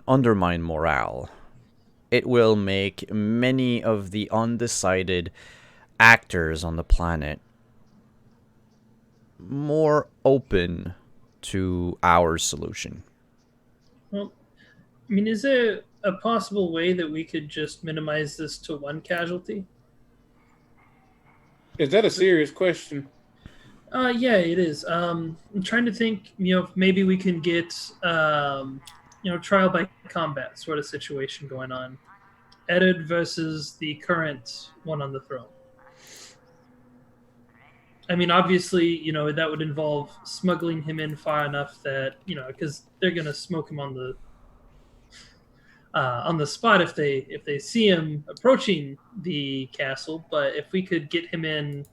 undermine morale. It will make many of the undecided actors on the planet more open to our solution. Well, I mean, is there a possible way that we could just minimize this to one casualty? Is that a serious question? Yeah, it is. I'm trying to think. Maybe we can get trial by combat sort of situation going on. Eddard versus the current one on the throne. I mean, obviously, that would involve smuggling him in far enough that because they're gonna smoke him on the spot if they see him approaching the castle. But if we could get him in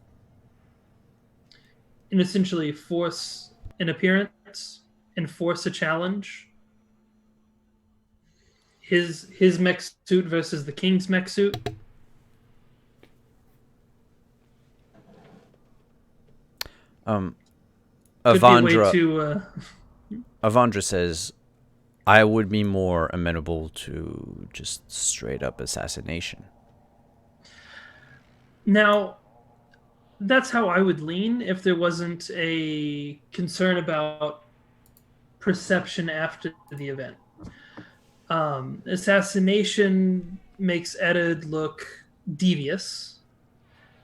and essentially force an appearance and force a challenge, his mech suit versus the king's mech suit. Could be a way to, Avandra says, I would be more amenable to just straight up assassination. Now, that's how I would lean if there wasn't a concern about perception after the event. Assassination makes Eddard look devious,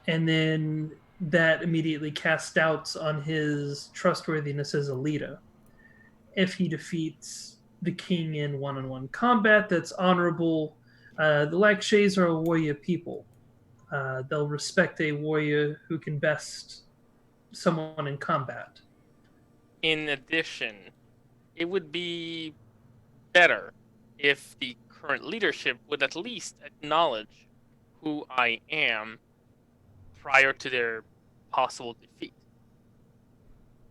and then that immediately casts doubts on his trustworthiness as a leader. If he defeats the king in one-on-one combat, that's honorable. The Lakshays are a warrior people. They'll respect a warrior who can best someone in combat. In addition, it would be better if the current leadership would at least acknowledge who I am prior to their possible defeat.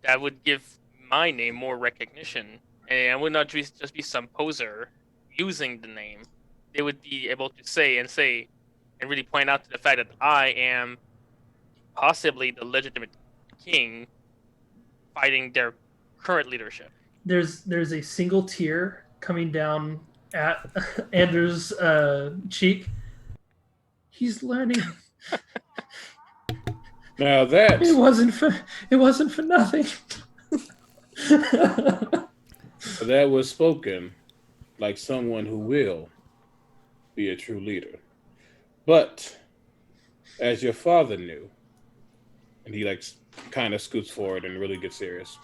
That would give my name more recognition, and I would not just be some poser using the name. They would be able to say and really point out to the fact that I am possibly the legitimate king fighting their current leadership. There's a single tear coming down at Andrew's cheek. He's learning. Now that It wasn't for nothing. that was spoken like someone who will be a true leader. But as your father knew, and he kind of scoots forward and really gets serious.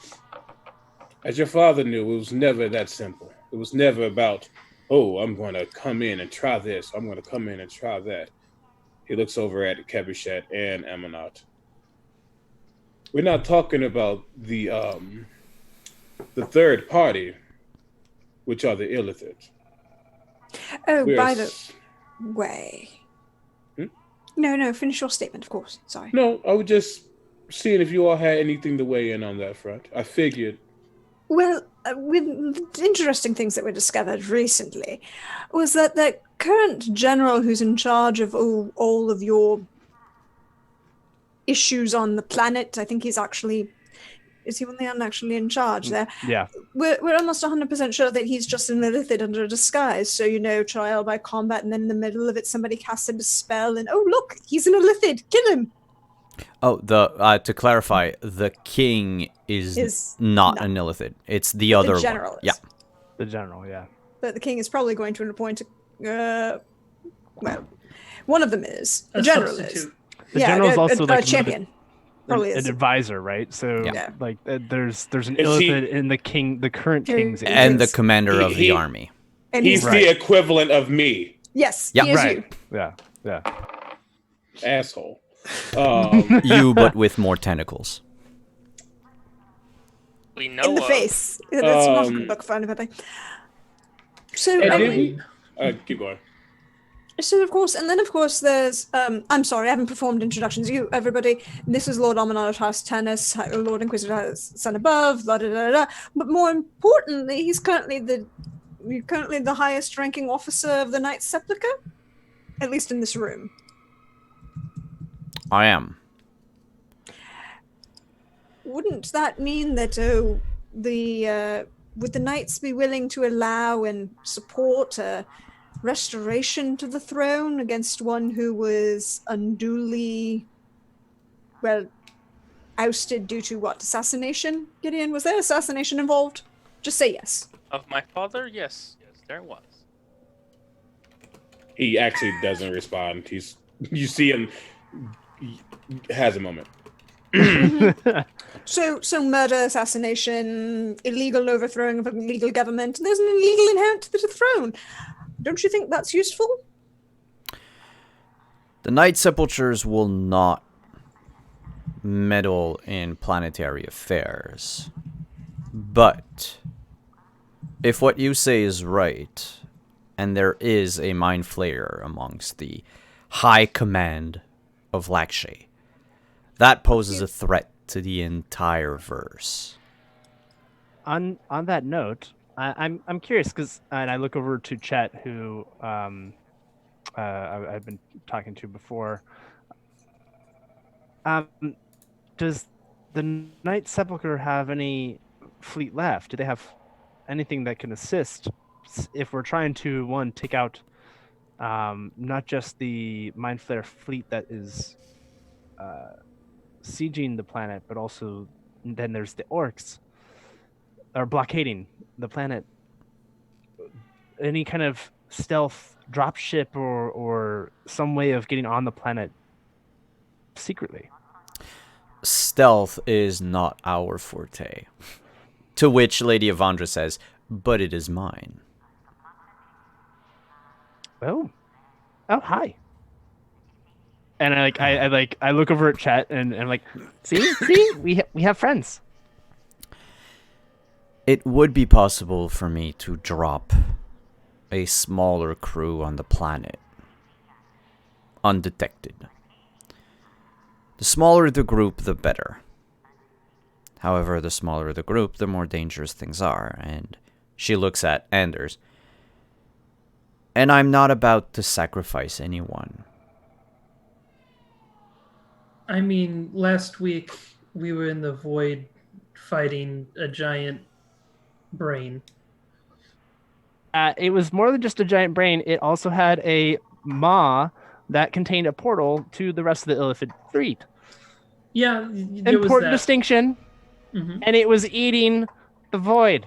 As your father knew, it was never that simple. It was never about, oh, I'm going to come in and try this. I'm going to come in and try that. He looks over at Kebishet and Amonat. we're not talking about the third party, which are the Illithid. Oh, We're by the s- way. Hmm? No, finish your statement, of course. Sorry. No, I was just seeing if you all had anything to weigh in on that front. I figured. Well, with the interesting things that were discovered recently was that the current general who's in charge of all of your issues on the planet, I think he's actually, is he the one actually in charge there? Yeah. We're almost 100% sure that he's just an illithid under a disguise. So, trial by combat, and then in the middle of it, somebody casted a spell, and oh, look, he's an illithid, kill him! Oh, to clarify, the king is not no. an illithid. It's the other The general one. is. Yeah. The general, yeah. But the king is probably going to appoint one of them is. The A general is. substitute. The general's also a like champion. Probably an is. advisor, right? So Yeah. like there's an Is he- illithid in the current king's It And the is. commander of the He- army. And He's Right. the equivalent of me, yes, Yeah. he is right. you. Yeah. asshole. You, but with more tentacles. We know In the of. face. Yeah, that's not a Um, good look for anybody. So, And anyway, then keep going. so of course, there's. I'm sorry, I haven't performed introductions. You, everybody. This is Lord Aminatas Tennis, Lord Inquisitor Son Above. Da da da da. But more importantly, he's currently the highest-ranking officer of the Knights Sepulchre, at least in this room. I am. Wouldn't that mean that would the knights be willing to allow and support a restoration to the throne against one who was unduly, ousted due to what? Assassination? Gideon, was there assassination involved? Just say yes. Of my father, yes, there was. He actually doesn't respond. You see him. He has a moment. So murder, assassination, illegal overthrowing of a legal government, and there's an illegal inherit to the throne. Don't you think that's useful? The Night Sepulchres will not meddle in planetary affairs. But if what you say is right, and there is a mind flayer amongst the high command of Lakshay, that poses a threat to the entire verse. On that note, I'm curious because, and I look over to Chet, who I've been talking to before. Does the Night Sepulchre have any fleet left? Do they have anything that can assist if we're trying to take out not just the Mind Flayer fleet that is sieging the planet, but also then there's the orcs are blockading the planet. Any kind of stealth dropship or some way of getting on the planet secretly? Stealth is not our forte. To which Lady Avandra says, but it is mine. Oh, hi. And I look over at Chet and I'm like, see, we have friends. It would be possible for me to drop a smaller crew on the planet, undetected. The smaller the group, the better. However, the smaller the group, the more dangerous things are, and she looks at Anders. And I'm not about to sacrifice anyone. I mean, last week we were in the void fighting a giant brain. It was more than just a giant brain. It also had a maw that contained a portal to the rest of the Illithid fleet. Yeah, there was Important that. distinction. Mhm. And it was eating the void.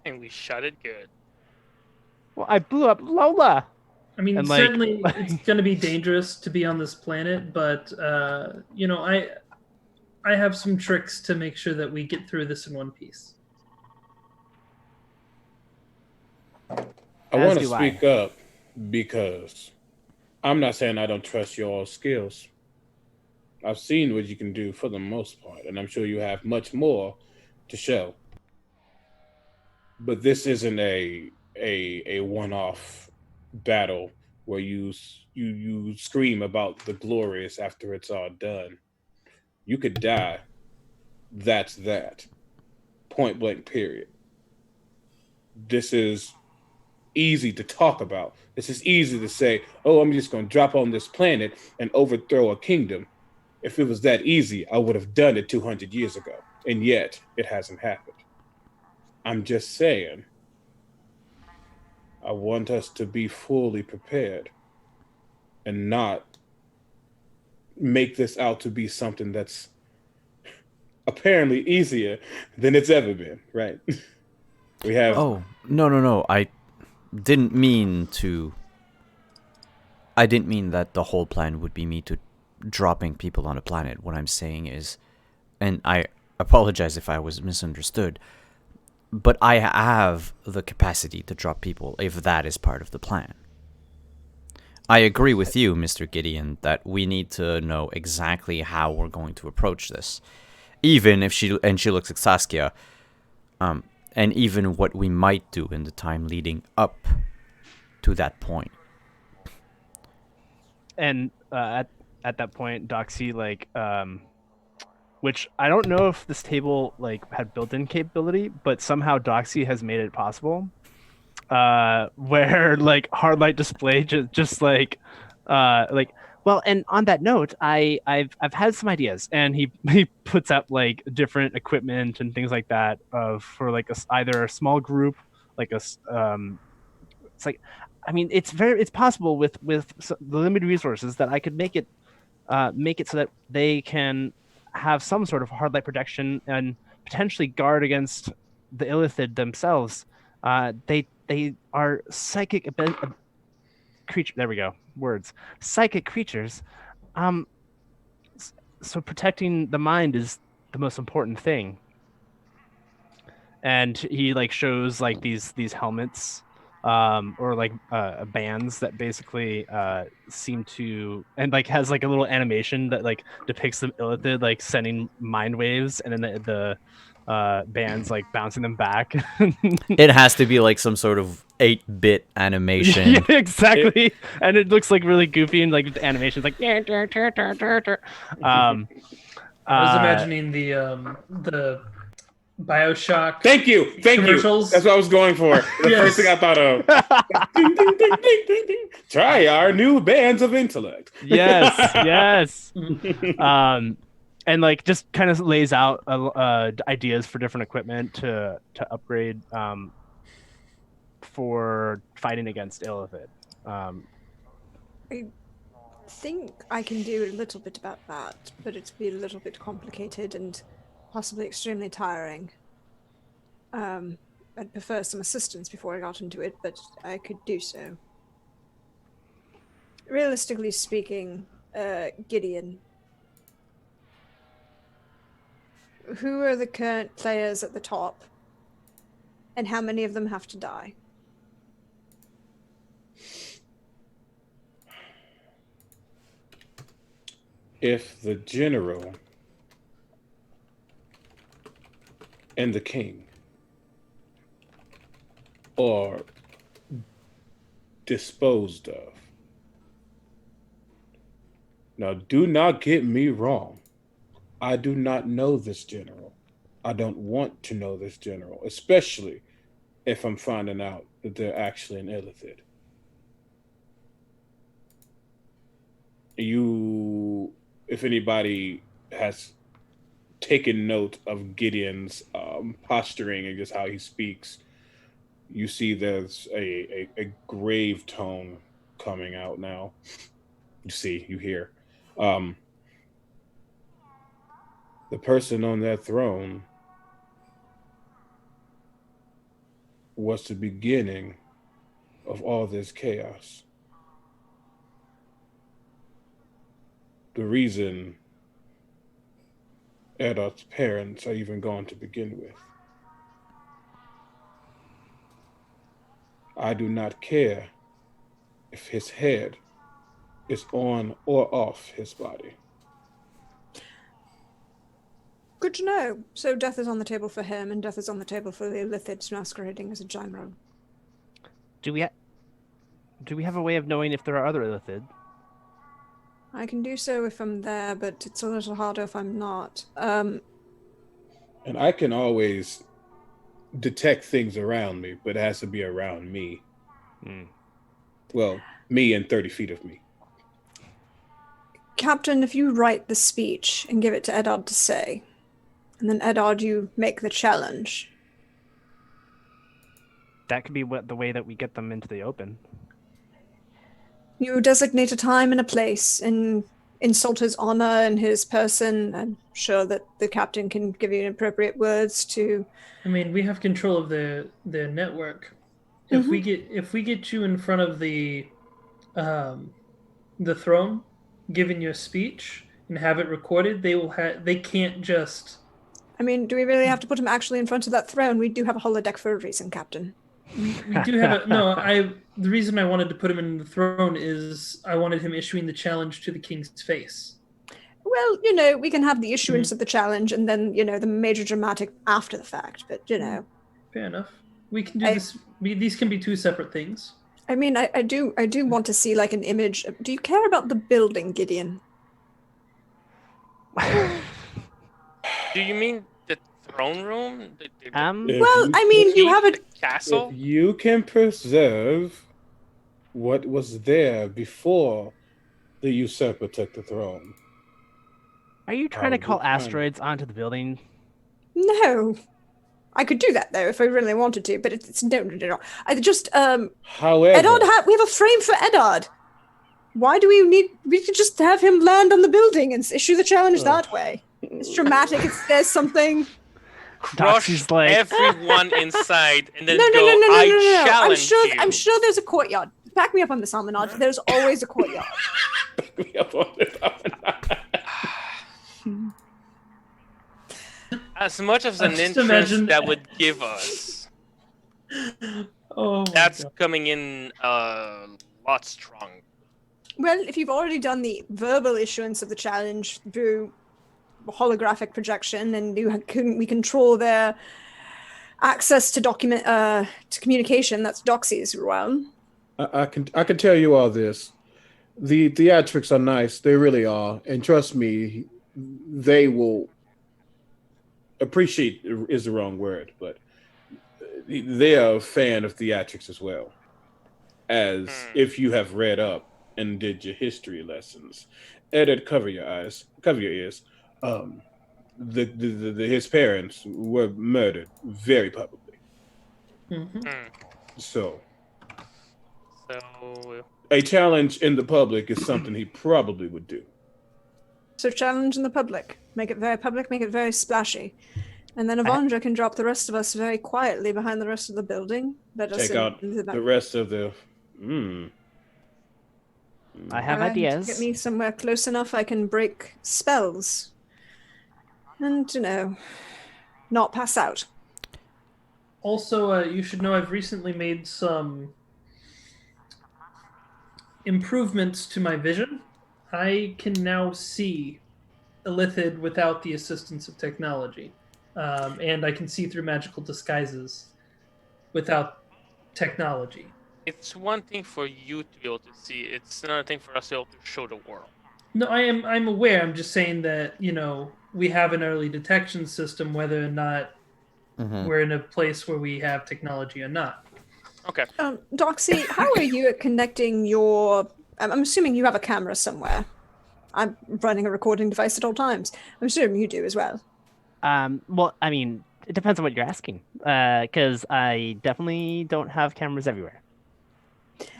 And we shot it good. Well, I blew up Lola. I mean, And, like- certainly it's going to be dangerous to be on this planet, but I have some tricks to make sure that we get through this in one piece. I As want to do I. speak up because I'm not saying I don't trust your skills. I've seen what you can do for the most part, and I'm sure you have much more to show. But this isn't a one off battle where you scream about the glorious after it's all done. You could die. That's that. Point blank. Period. This is easy to talk about. This is easy to say, "Oh, I'm just going to drop on this planet and overthrow a kingdom." If it was that easy, I would have done it 200 years ago. And yet, it hasn't happened. I'm just saying, I want us to be fully prepared and not make this out to be something that's apparently easier than it's ever been, right? We have. Oh, no, no, no. Didn't mean to. I didn't mean that the whole plan would be me to dropping people on a planet. What I'm saying is, and I apologize if I was misunderstood, but I have the capacity to drop people if that is part of the plan. I agree with you, Mr. Gideon, that we need to know exactly how we're going to approach this. Even if she looks at Saskia, and even what we might do in the time leading up to that point. And at that point, Doxy which I don't know if this table had built-in capability, but somehow Doxy has made it possible. Where hard light display well, and on that note, I've had some ideas, and he puts out different equipment and things like that for either a small group, it's it's possible with the limited resources that I could make it so that they can have some sort of hard light protection and potentially guard against the Illithid themselves. They are psychic creature. There we go. Words. Psychic creatures. So protecting the mind is the most important thing. And he shows these helmets, or bands that basically seem to, and has a little animation that depicts the Illithid sending mind waves, and then the bands bouncing them back. It has to be some sort of 8-bit animation. Yeah, exactly. And it looks really goofy, and the animation's I was imagining the BioShock. Thank you. Commercials. That's what I was going for. The Yes. first thing I thought of. Ding, ding, ding, ding, ding, ding. Try our new bands of intellect. yes. And just kind of lays out ideas for different equipment to upgrade for fighting against Illithid. I think I can do a little bit about that, but it'd be a little bit complicated and possibly extremely tiring. I'd prefer some assistance before I got into it, but I could do so. Realistically speaking, Gideon, who are the current players at the top, and how many of them have to die? If the general and the king are disposed of. Now, do not get me wrong. I do not know this general. I don't want to know this general, especially if I'm finding out that they're actually an Illithid. If anybody has taken note of Gideon's posturing and just how he speaks, you see there's a grave tone coming out now. You hear. The person on that throne was the beginning of all this chaos. The reason Erdot's parents are even gone to begin with. I do not care if his head is on or off his body. Good to know. So death is on the table for him, and death is on the table for the Illithids masquerading as a Gymro. Do we have a way of knowing if there are other Illithid? I can do so if I'm there, but it's a little harder if I'm not. And I can always detect things around me, but it has to be around me. Well, me and 30 feet of me. Captain, if you write the speech and give it to Eddard to say, and then Eddard, you make the challenge. That could be the way that we get them into the open. You designate a time and a place and insult his honor and his person. I'm sure that the captain can give you appropriate words to. I mean, we have control of their network. If we get you in front of the throne, giving your speech and have it recorded, they can't just. I mean, do we really have to put him actually in front of that throne? We do have a holodeck for a reason, Captain. We do have the reason I wanted to put him in the throne is I wanted him issuing the challenge to the king's face. Well, we can have the issuance of the challenge and then, the major dramatic after the fact, but, Fair enough. We can do this. These can be two separate things. I mean, I do want to see, like, an image. Do you care about the building, Gideon? Do you mean the throne room? Well, I mean, you have a castle. If you can preserve what was there before the usurper took the throne. Are you trying to call asteroids onto the building? No. I could do that, though, if I really wanted to, but it's no. I just, However, Eddard, we have a frame for Eddard. Why do we could just have him land on the building and issue the challenge that way. It's dramatic, there's something. Crush like everyone inside and then No. I challenge you. I'm sure there's a courtyard. Back me up on this, Almanaj. There's always a courtyard. Back me up on this. As much as an Just interest imagine- that would give us, Oh, that's coming in a lot strong. Well, if you've already done the verbal issuance of the challenge through holographic projection, and we control their access to to communication, that's Doxy's realm. I can tell you all this. The theatrics are nice, they really are, and trust me, they will appreciate is the wrong word, but they are a fan of theatrics as well. As if you have read up and did your history lessons. Eddard, cover your ears. His parents were murdered very publicly. So a challenge in the public is something he probably would do. So challenge in the public. Make it very public, make it very splashy. And then Avandra can drop the rest of us very quietly behind the rest of the building. Take out the rest of the... I have And ideas. Get me somewhere close enough I can break spells. And, not pass out. Also, you should know I've recently made some improvements to my vision. I can now see Illithid without the assistance of technology. And I can see through magical disguises without technology. It's one thing for you to be able to see. It's another thing for us to be able to show the world. No, I'm aware. I'm just saying that, we have an early detection system, whether or not we're in a place where we have technology or not. Okay. Doxy, how are you at connecting your... I'm assuming you have a camera somewhere. I'm running a recording device at all times. I'm assuming you do as well. Well, I mean, it depends on what you're asking. Because I definitely don't have cameras everywhere.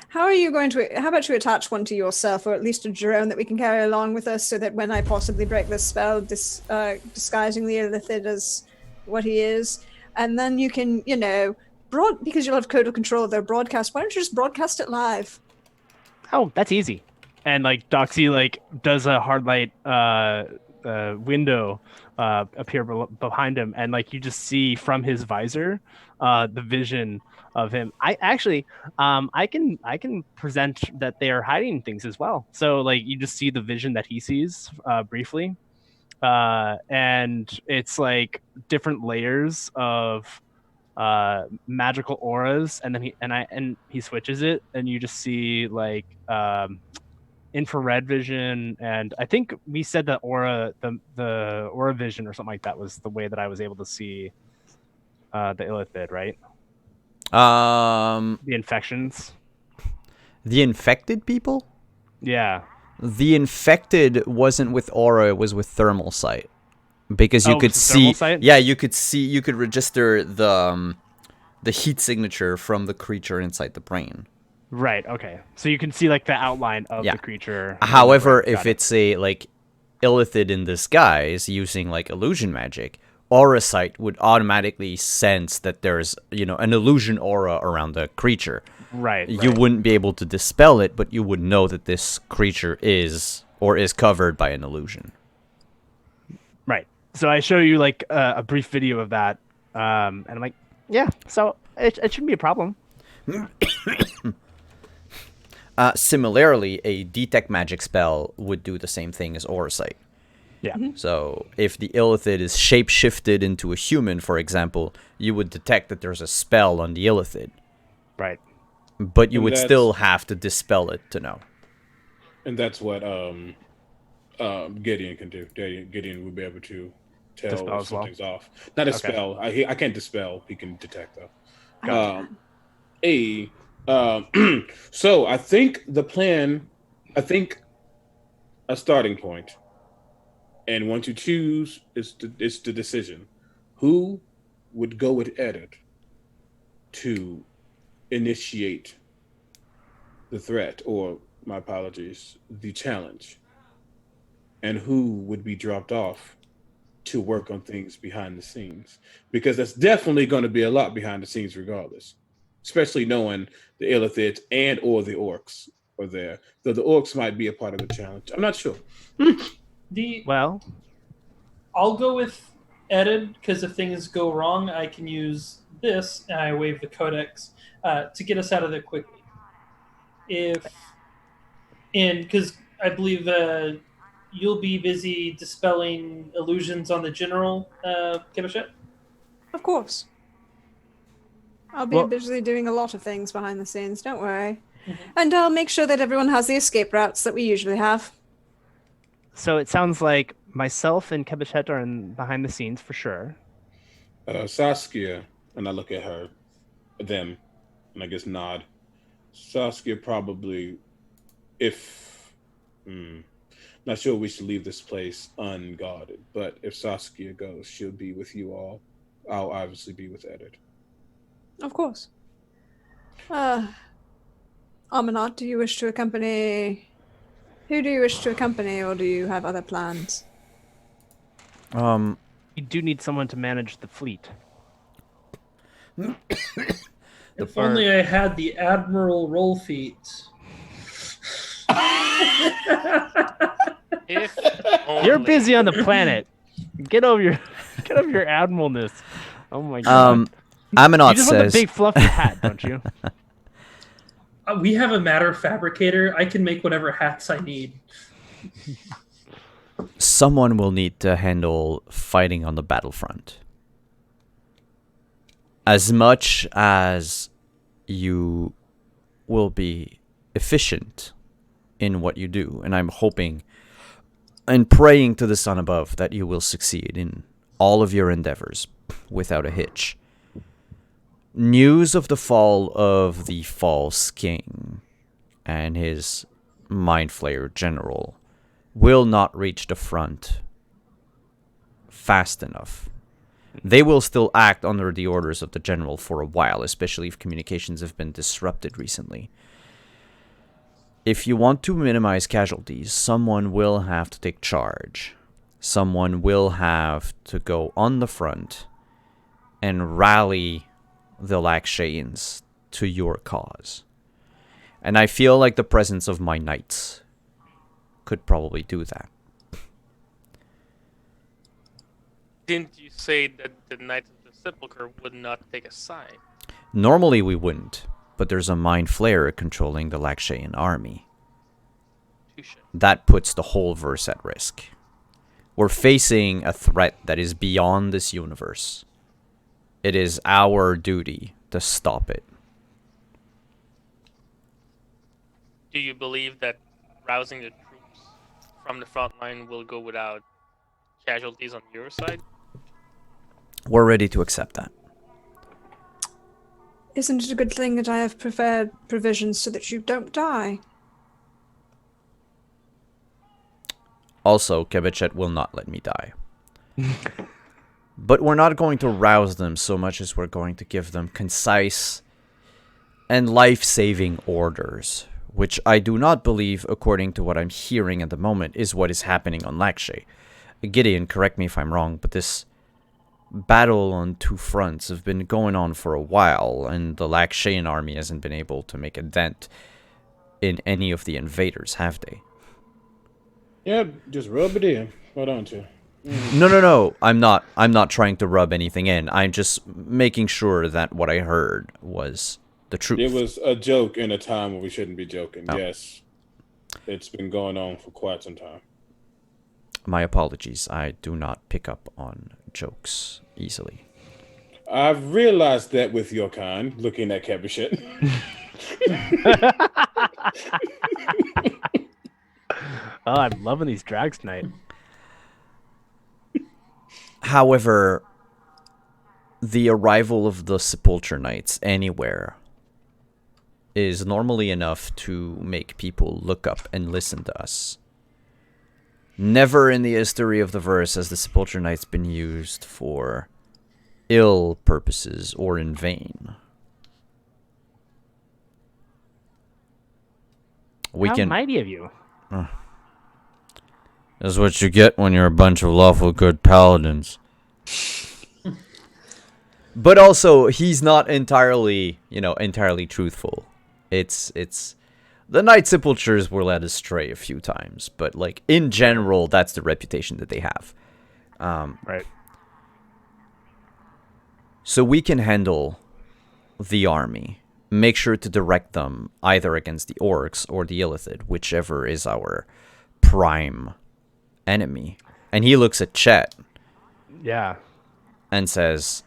How about you attach one to yourself, or at least a drone that we can carry along with us, so that when I possibly break this spell, disguising the Illithid as what he is, and then you can, because you'll have total control of their broadcast, why don't you just broadcast it live? Oh, that's easy. And Doxy does a hard light window appear behind him, and you just see from his visor the vision of him. I can present that they are hiding things as well. So you just see the vision that he sees briefly, and it's like different layers of magical auras, and then he switches it, and you just see like infrared vision, and I think we said that the aura vision or something like that was the way that I was able to see the illithid, right? The infections. The infected people? Yeah. The infected wasn't with aura, it was with thermal sight. Because you Oh, could with the thermal see, sight? yeah, you could register the heat signature from the creature inside the brain. Right. Okay. So you can see like the outline of Yeah. the creature. However, Got if it. it's a like illithid in disguise using like illusion magic, aura sight would automatically sense that there's an illusion aura around the creature. right, You right. wouldn't be able to dispel it, but you would know that this creature is covered by an illusion. Right. So I show you like a brief video of that, and I'm like, yeah. So it shouldn't be a problem. Similarly, a detect magic spell would do the same thing as aura sight. Yeah. So if the illithid is shape-shifted into a human, for example, you would detect that there's a spell on the illithid, Right. but you And would that's- still have to dispel it to know. And that's what Gideon can do. Gideon would be able to tell Dispel if as well? something's off. Not a Okay. spell. I can't dispel. He can detect though. Gotcha. So I think the plan. I think a starting point, and once you choose, it's the decision. Who would go with Edit to initiate the threat, or my apologies, the challenge, and who would be dropped off to work on things behind the scenes? Because that's definitely going to be a lot behind the scenes, regardless. Especially knowing the illithids and or the orcs are there. Though the orcs might be a part of the challenge. I'm not sure. Well, I'll go with Edit because if things go wrong, I can use this, and I wave the codex to get us out of there quickly. Because I believe you'll be busy dispelling illusions on the general, Kibashet. Of course. I'll be Well- busy doing a lot of things behind the scenes, don't worry. Mhm. And I'll make sure that everyone has the escape routes that we usually have. so it sounds like myself and Kebichet are behind the scenes for sure. Saskia, and I look at her, them, and I guess nod. Saskia probably, not sure we should leave this place unguarded, but if Saskia goes, she'll be with you all. I'll obviously be with Edit. Of course. Amanat, do you wish to accompany... Who do you wish to accompany, or do you have other plans? We do need someone to manage the fleet. If only I had the Admiral roll feat. If You're only. busy on the planet. Get over your admiralness. Oh my god. You Aminot just want the says, big fluffy hat, don't you? We have a matter fabricator. I can make whatever hats I need. someone will need to handle fighting on the battlefront. As much as you will be efficient in what you do, and I'm hoping and praying to the sun above that you will succeed in all of your endeavors without a hitch. News of the fall of the false king and his mind flayer general will not reach the front fast enough. They will still act under the orders of the general for a while, especially if communications have been disrupted recently. If you want to minimize casualties, someone will have to take charge. Someone will have to go on the front and rally the Lakshayans to your cause. And I feel like the presence of my knights could probably do that. Didn't you say that the Knights of the Sepulchre would not take a side? Normally we wouldn't, but there's a mind flayer controlling the Lakshayan army. Touche. That puts the whole verse at risk. We're facing a threat that is beyond this universe. It is our duty to stop it. Do you believe that rousing the troops from the front line will go without casualties on your side? We're ready to accept that. Isn't it a good thing that I have prepared provisions so that you don't die? Also, Kebechet will not let me die. But we're not going to rouse them so much as we're going to give them concise and life-saving orders, which I do not believe, according to what I'm hearing at the moment, is what is happening on Lakshay. Gideon, correct me if I'm wrong, but this battle on two fronts have been going on for a while, and the Lakshayan army hasn't been able to make a dent in any of the invaders, have they? Yeah, just rub it in. Why don't you? No. I'm not trying to rub anything in. I'm just making sure that what I heard was the truth. It was a joke in a time when we shouldn't be joking. Oh. Yes. It's been going on for quite some time. My apologies. I do not pick up on jokes easily. I've realized that with your kind, looking at Kebechet. Oh, I'm loving these drags tonight. However, the arrival of the Sepulture Knights anywhere is normally enough to make people look up and listen to us. Never in the history of the verse has the Sepulture Knights been used for ill purposes or in vain. How mighty of you. That's what you get when you're a bunch of lawful good paladins. But also, he's not entirely truthful. It's the Night Sepultures were led astray a few times, but like in general, that's the reputation that they have. Right. So we can handle the army. Make sure to direct them either against the orcs or the Illithid, whichever is our prime enemy. And he looks at Chet Yeah. and says,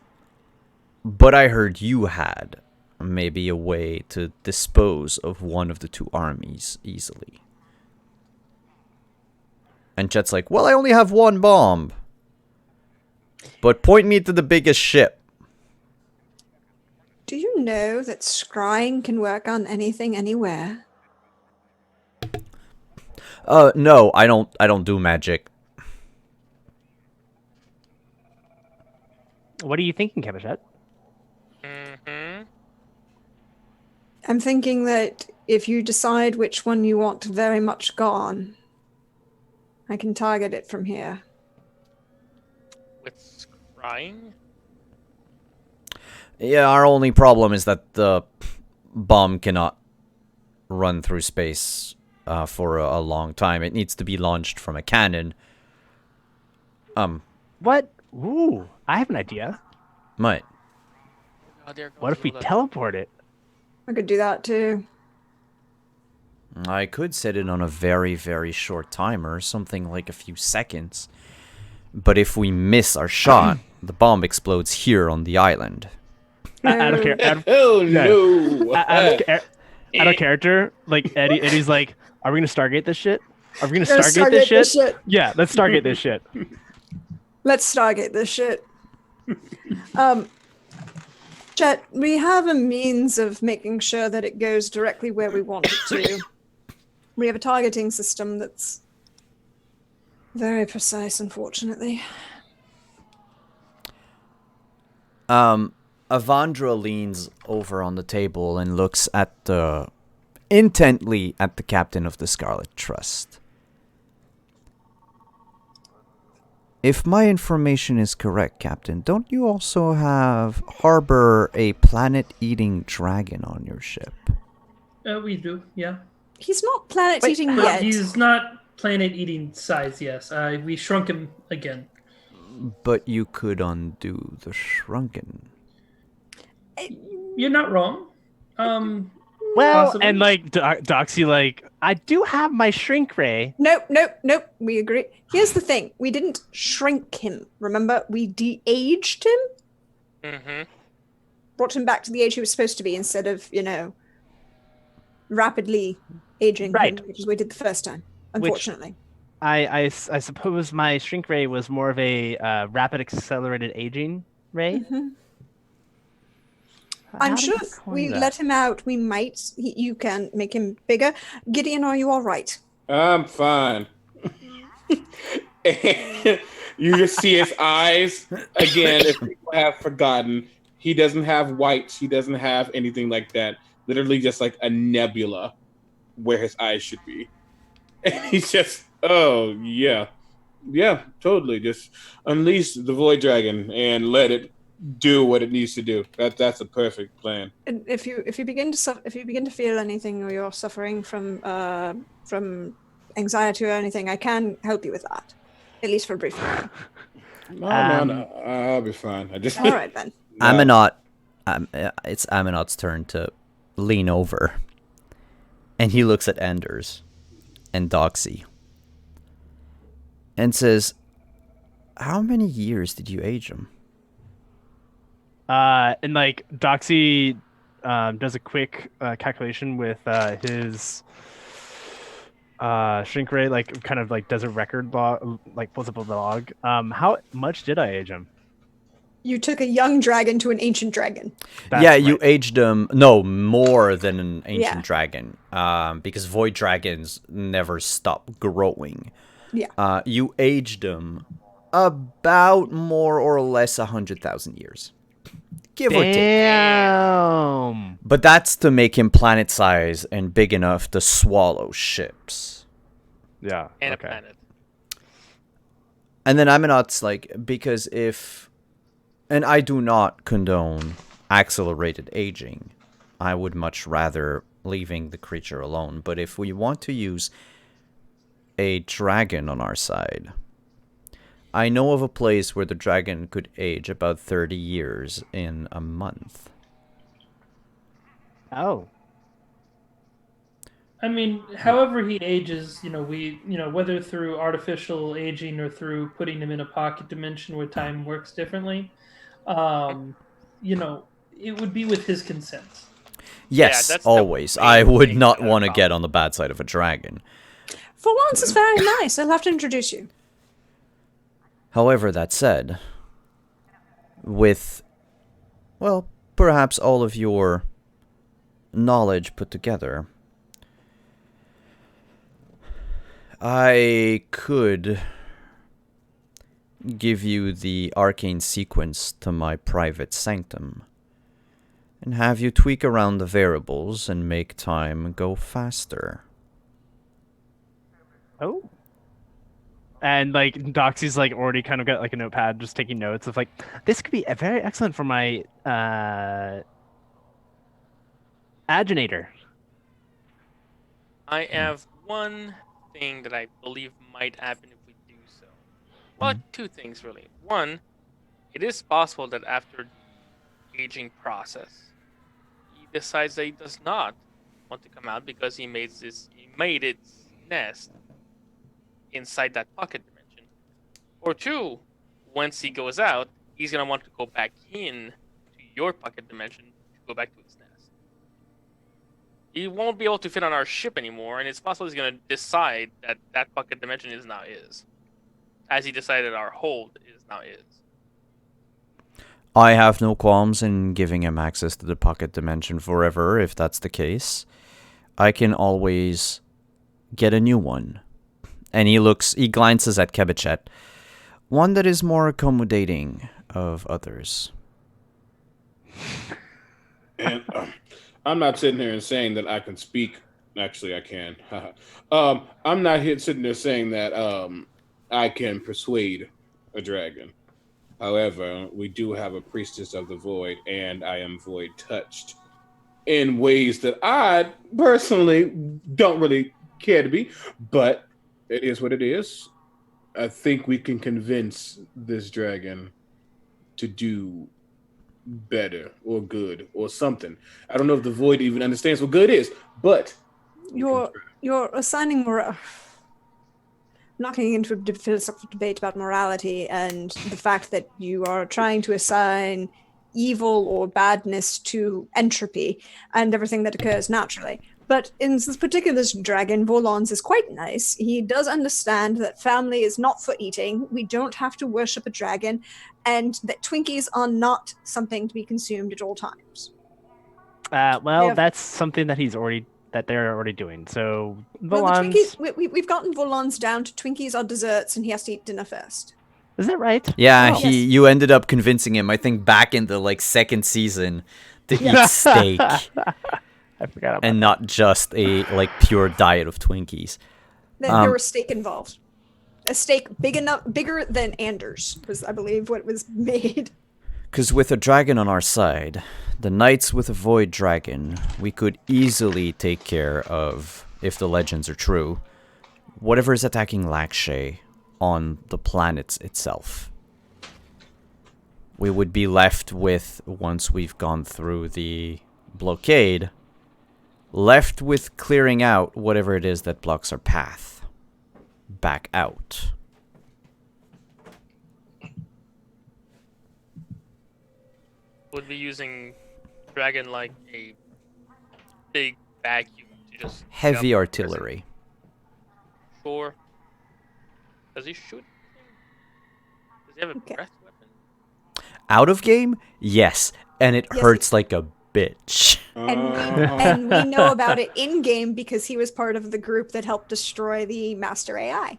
"But I heard you had maybe a way to dispose of one of the two armies easily." And Chet's like, "Well, I only have one bomb. But point me to the biggest ship." Do you know that scrying can work on anything, anywhere? No, I don't do magic. What are you thinking, Kebechet? Mm-hmm. I'm thinking that if you decide which one you want very much gone, I can target it from here. With scrying? Yeah, our only problem is that the bomb cannot run through space for a long time. It needs to be launched from a cannon. What? Ooh, I have an idea. Might. Oh, there goes What if we Lula. teleport it? I could do that too. I could set it on a very, very short timer, something like a few seconds. But if we miss our shot, the bomb explodes here on the island. Out of character. Oh no! Out of character, like Eddie's like, "Are we gonna Stargate this shit? Are we gonna Stargate this shit? Yeah, let's Stargate this shit." Let's Stargate this shit. Jet, we have a means of making sure that it goes directly where we want it to. We have a targeting system that's very precise, unfortunately. Avandra leans over on the table and looks intently at the captain of the Scarlet Trust. If my information is correct, Captain, don't you also harbor a planet-eating dragon on your ship? We do, yeah. He's not planet-eating But yet. he's not planet-eating size, yes. We shrunk him again. But you could undo the shrunken. You're not wrong. Well, Possibly. and like Doxy, like I do have my shrink ray. Nope. We agree. Here's the thing: we didn't shrink him. Remember, we de-aged him, Mm-hmm. brought him back to the age he was supposed to be, instead of rapidly aging Right. him, which is what we did the first time. Unfortunately. I suppose my shrink ray was more of a rapid accelerated aging ray. Mhm. How I'm did sure you if coin we that? let him out, we might. You can make him bigger. Gideon, are you all right? I'm fine. And you just see his eyes again. If people have forgotten, he doesn't have whites. He doesn't have anything like that. Literally, just like a nebula where his eyes should be. And he's just, oh yeah, totally. Just unleash the void dragon and let it do what it needs to do. That's a perfect plan. And if you begin to feel anything, or you're suffering from anxiety or anything, I can help you with that, at least for a brief moment. No, Um, I'll be fine. I just All right then. No. Aminot, it's Aminot's turn to lean over, and he looks at Anders and Doxy and says, "How many years did you age him?" And like Doxy does a quick calculation with his shrink ray, like kind of like does a record log, like pulls up a log. How much did I age him? You took a young dragon to an ancient dragon. That's Yeah, you right. aged him. No, more than an ancient Yeah. dragon. Because void dragons never stop growing. Yeah. You aged him about more or less 100,000 years, give or take. Damn. But that's to make him planet size and big enough to swallow ships. Yeah. And okay. a planet. And then Aminot's like, because if, and I do not condone accelerated aging, I would much rather leaving the creature alone. But if we want to use a dragon on our side, I know of a place where the dragon could age about 30 years in a month. Oh. I mean, however he ages, whether through artificial aging or through putting him in a pocket dimension where time works differently, it would be with his consent. Yes, that's the always. main I would thing not that I want to found. get on the bad side of a dragon. For once, it's very nice. I'll have to introduce you. However, that said, with, well, perhaps all of your knowledge put together, I could give you the arcane sequence to my private sanctum and have you tweak around the variables and make time go faster. Oh. And like Doxy's like already kind of got like a notepad just taking notes of like this could be a very excellent for my aginator. I have one thing that I believe might happen if we do so. Well, two things really. One, it is possible that after the aging process, he decides that he does not want to come out because he made its nest inside that pocket dimension. Or two, once he goes out, he's gonna want to go back in to your pocket dimension to go back to its nest. He won't be able to fit on our ship anymore, and it's possible he's gonna decide that that pocket dimension is now his, as he decided our hold is now his. I have no qualms in giving him access to the pocket dimension forever, if that's the case. I can always get a new one. And he glances at Kebichet. One that is more accommodating of others. And I'm not sitting here and saying that I can speak. Actually, I can. I'm not here sitting there saying that I can persuade a dragon. However, we do have a priestess of the void, and I am void touched in ways that I personally don't really care to be, but it is what it is. I think we can convince this dragon to do better or good or something. I don't know if the void even understands what good is, but You're assigning I'm not getting into a philosophical debate about morality and the fact that you are trying to assign evil or badness to entropy and everything that occurs naturally. But in this particular dragon, Volans is quite nice. He does understand that family is not for eating. We don't have to worship a dragon, and that Twinkies are not something to be consumed at all times. Well, Yeah. that's something that they're already doing. So Well, the Volans, Twinkies, we've gotten Volans down to Twinkies are desserts, and he has to eat dinner first. is that right? Yeah, Oh. you ended up convincing him, I think, back in the second season to eat steak I forgot about and not just a pure diet of Twinkies. Then there was steak involved. A steak bigger than Anders was, I believe, what was made. Because with a dragon on our side, the knights with a void dragon, we could easily take care of, if the legends are true, whatever is attacking Lakshay on the planets itself. We would be left with, once we've gone through the blockade, left with clearing out whatever it is that blocks our path back out. Would be using dragon like a big vacuum to just Heavy pick up artillery. Sure. Does he shoot? Does he have a Okay. breath weapon? Out of game? Yes. And it Yes, hurts like a bitch. And we know about it in game because he was part of the group that helped destroy the Master AI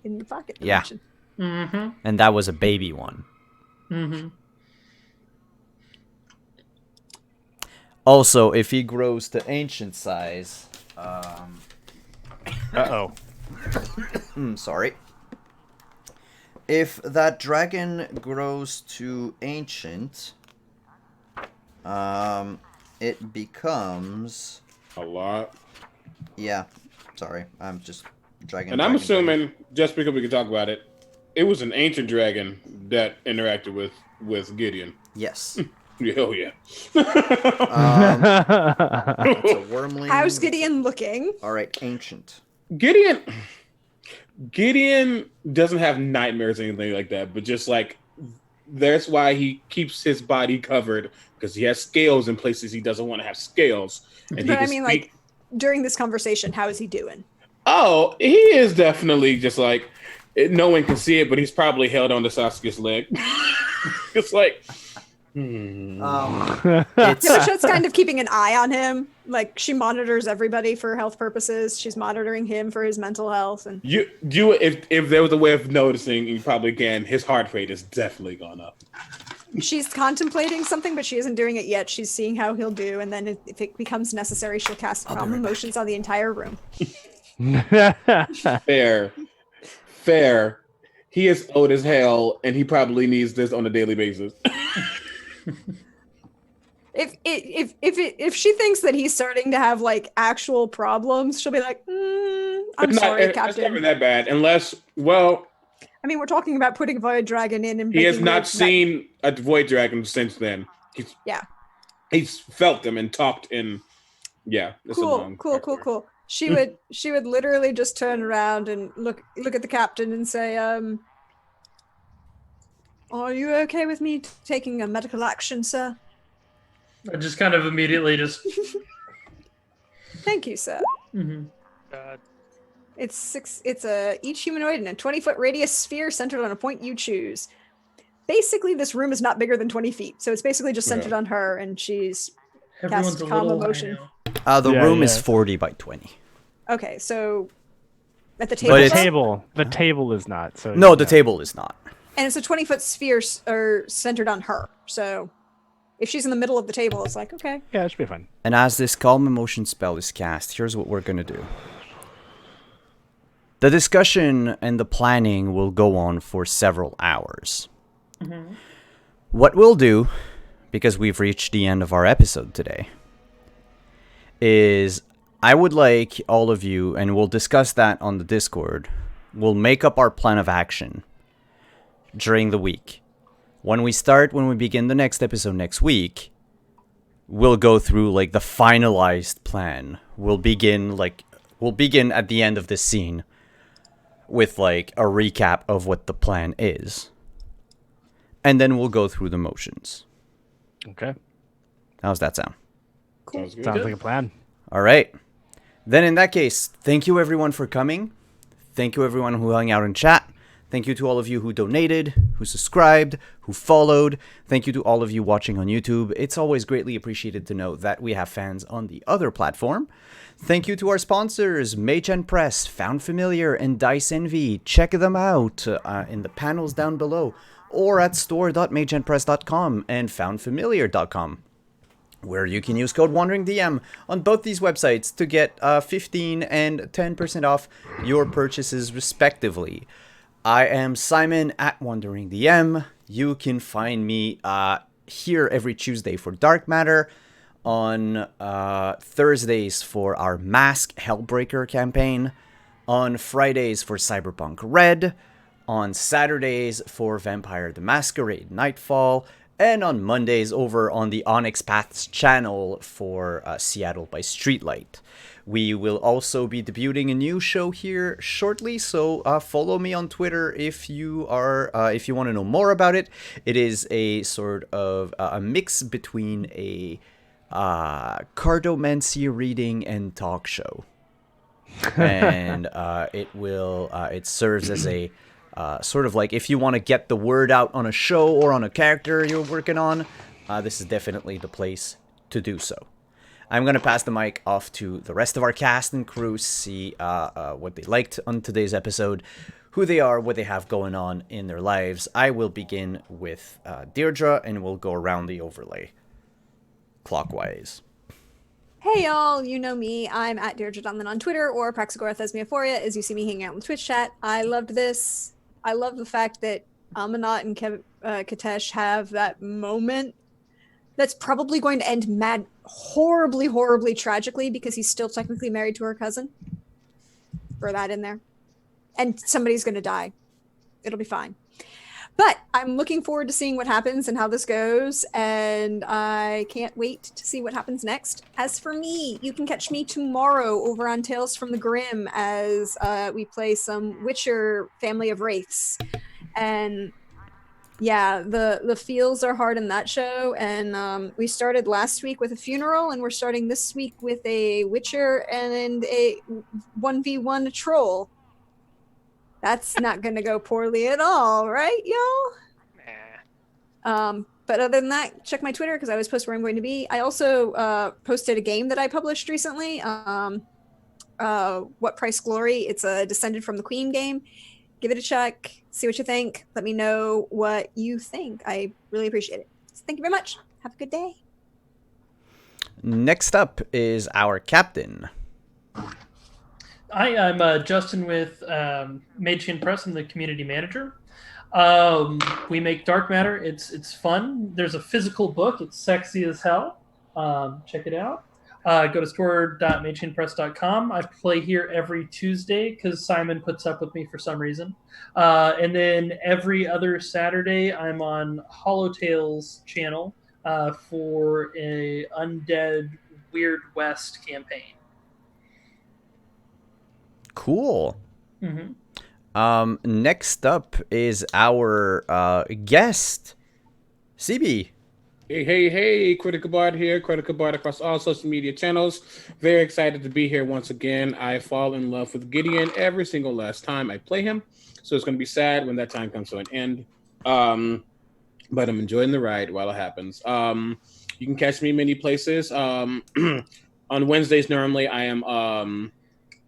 in the pocket Yeah. dimension. Mm-hmm. And that was a baby one. Mm-hmm. Also, if he grows to ancient size, Uh-oh. sorry. If that dragon grows to ancient, it becomes, a lot. yeah, sorry, I'm just dragon. And I'm dragon, dragon. assuming, just because we can talk about it, it was an ancient dragon that interacted with Gideon. Yes. Oh yeah. It's a wormling. How's Gideon looking? All right, ancient. Gideon doesn't have nightmares or anything like that, but just that's why he keeps his body covered, because he has scales in places he doesn't want to have scales. And he But I can mean, speak- during this conversation, how is he doing? Oh, he is definitely just no one can see it, but he's probably held on to Sasuke's leg. It's It's Yosha's kind of keeping an eye on him. Like, she monitors everybody for health purposes. She's monitoring him for his mental health. And if there was a way of noticing, you probably can. His heart rate has definitely gone up. she's contemplating something, but she isn't doing it yet. She's seeing how he'll do, and then if it becomes necessary, she'll cast calm emotions on the entire room. Fair. He is old as hell, and he probably needs this on a daily basis. If she thinks that he's starting to have actual problems, she'll be like, "I'm sorry, It's not Captain." that bad, unless, well, I mean, we're talking about putting Void Dragon in, and he has making not it- seen a void dragon since then. He's felt them and talked in. Yeah, it's a long Cool. She would literally just turn around and look at the captain and say, "Are you okay with me taking a medical action, sir?" I just kind of immediately just. Thank you, sir. Mhm. It's each humanoid in a 20-foot radius sphere centered on a point you choose. Basically, this room is not bigger than 20 feet, so it's basically just centered on her, and she's Everyone's a calm little emotion. high now. the Yeah, room is yeah. 40 by 20. okay. So at the table, But The it's- the table is not. So No, the table is not. and it's a 20-foot sphere centered on her. So if she's in the middle of the table, it's like, okay. Yeah, it should be fine. And as this calm emotion spell is cast, here's what we're gonna do. The discussion and the planning will go on for several hours. What we'll do, because we've reached the end of our episode today, is I would like all of you, and we'll discuss that on the Discord, we'll make up our plan of action during the week. When we begin the next episode next week, we'll go through like the finalized plan. We'll begin at the end of this scene with like a recap of what the plan is. And then we'll go through the motions. Okay. How's that sound? Sounds good. Sounds like a plan. All right. Then in that case, thank you everyone for coming. Thank you everyone who hung out in chat. Thank you to all of you who donated, who subscribed, who followed. Thank you to all of you watching on YouTube. It's always greatly appreciated to know that we have fans on the other platform. Thank you to our sponsors, Mage and Press, Found Familiar, and Dice Envy. Check them out in the panels down below or at store.mageandpress.com and foundfamiliar.com, where you can use code WanderingDM on both these websites to get 15 and 10% off your purchases respectively. I am Simon at WanderingDM. You can find me here every Tuesday for Dark Matter, on Thursdays for our Mask Hellbreaker campaign, on Fridays for Cyberpunk Red, on Saturdays for Vampire the Masquerade Nightfall, and on Mondays over on the Onyx Paths channel for Seattle by Streetlight. We will also be debuting a new show here shortly, so follow me on Twitter if you want to know more about it. It is a sort of a mix between a cardomancy reading and talk show, and it serves as a sort of like if you want to get the word out on a show or on a character you're working on, this is definitely the place to do so. I'm going to pass the mic off to the rest of our cast and crew, see what they liked on today's episode, who they are, what they have going on in their lives. I will begin with Deirdre, and we'll go around the overlay clockwise. Hey y'all, you know me. I'm at Deirdre Donlan on Twitter or Praxagora Thesmiophoria as you see me hanging out in the Twitch chat. I loved this. I love the fact that Amanat and Katesh have that moment that's probably going to end horribly, horribly tragically because he's still technically married to her cousin. Throw that in there. And somebody's going to die. It'll be fine. But I'm looking forward to seeing what happens and how this goes, and I can't wait to see what happens next. As for me, you can catch me tomorrow over on Tales from the Grim as we play some Witcher Family of Wraiths. And yeah, the feels are hard in that show, and we started last week with a funeral, and we're starting this week with a Witcher and a 1v1 troll. That's not going to go poorly at all, right, y'all? Nah. But other than that, check my Twitter because I always post where I'm going to be. I also posted a game that I published recently, What Price Glory. It's a Descended from the Queen game. Give it a check. See what you think. Let me know what you think. I really appreciate it. So thank you very much. Have a good day. Next up is our captain. Hi, I'm Justin with Mage and Press. I'm the community manager. We make Dark Matter. It's fun. There's a physical book. It's sexy as hell. Check it out. Go to store.mageandpress.com. I play here every Tuesday because Simon puts up with me for some reason. And then every other Saturday, I'm on Hollow Tales channel for a Undead Weird West campaign. Cool. Mm-hmm. Next up is our guest, CB. Hey, Critical Bard here. Critical Bard across all social media channels. Very excited to be here once again. I fall in love with Gideon every single last time I play him. So it's going to be sad when that time comes to an end. But I'm enjoying the ride while it happens. You can catch me many places. On Wednesdays, normally, I am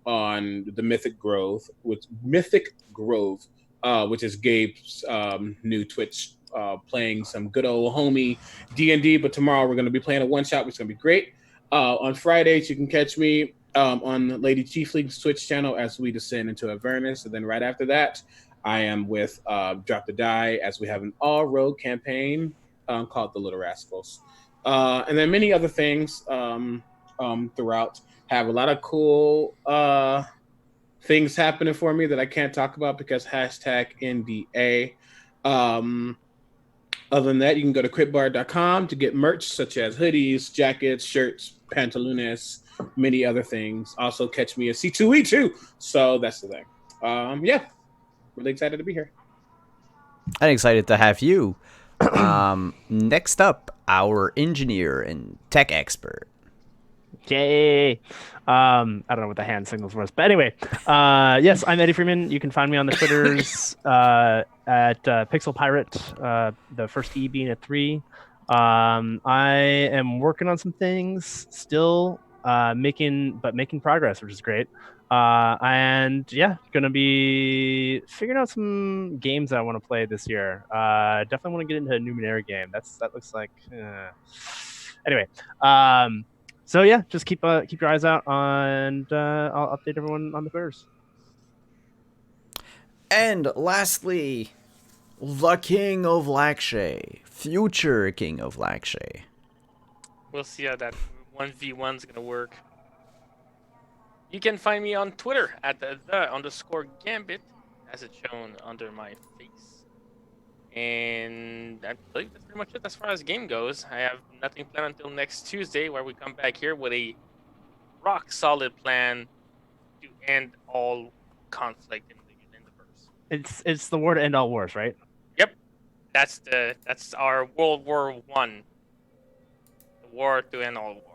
on the Mythic Grove, which is Gabe's new Twitch, playing some good old homie D&D. But tomorrow we're going to be playing a one-shot, which is going to be great. On Fridays, you can catch me on Lady Chiefling's Twitch channel as we descend into Avernus. And then right after that, I am with Drop the Die as we have an all-road campaign called The Little Rascals. And then many other things throughout. Have a lot of cool things happening for me that I can't talk about because #NDA. Other than that, you can go to critbar.com to get merch such as hoodies, jackets, shirts, pantalones, many other things. Also, catch me at C2E2. So that's the thing. Yeah, really excited to be here. I'm excited to have you. Next up, our engineer and tech expert. Yay! I don't know what the hand signals was, but anyway, yes, I'm Eddie Freeman. You can find me on the Twitters at Pixel Pirate, the first E being a 3. I am working on some things still, making progress, which is great. And yeah, gonna be figuring out some games I want to play this year. Definitely want to get into a Numenera game. That looks like. Anyway, so yeah, just keep your eyes out, and I'll update everyone on the Twitters. And lastly, the King of Lakshay, future King of Lakshay. We'll see how that 1v1 is gonna work. You can find me on Twitter at _Gambit, as it's shown under my face. And I believe that's pretty much it as far as game goes. I have nothing planned until next Tuesday, where we come back here with a rock solid plan to end all conflict in the verse. It's the war to end all wars, right? Yep, that's our World War I, the war to end all wars.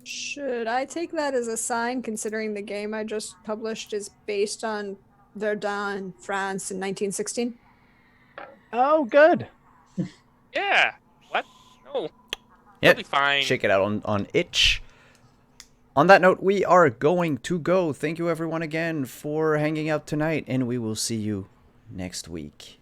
Should I take that as a sign, considering the game I just published is based on Verdun, France in 1916? Oh, good. Yeah. What? No. Yeah, It'll be fine. check it out on itch. On that note, we are going to go. Thank you everyone again for hanging out tonight, and we will see you next week.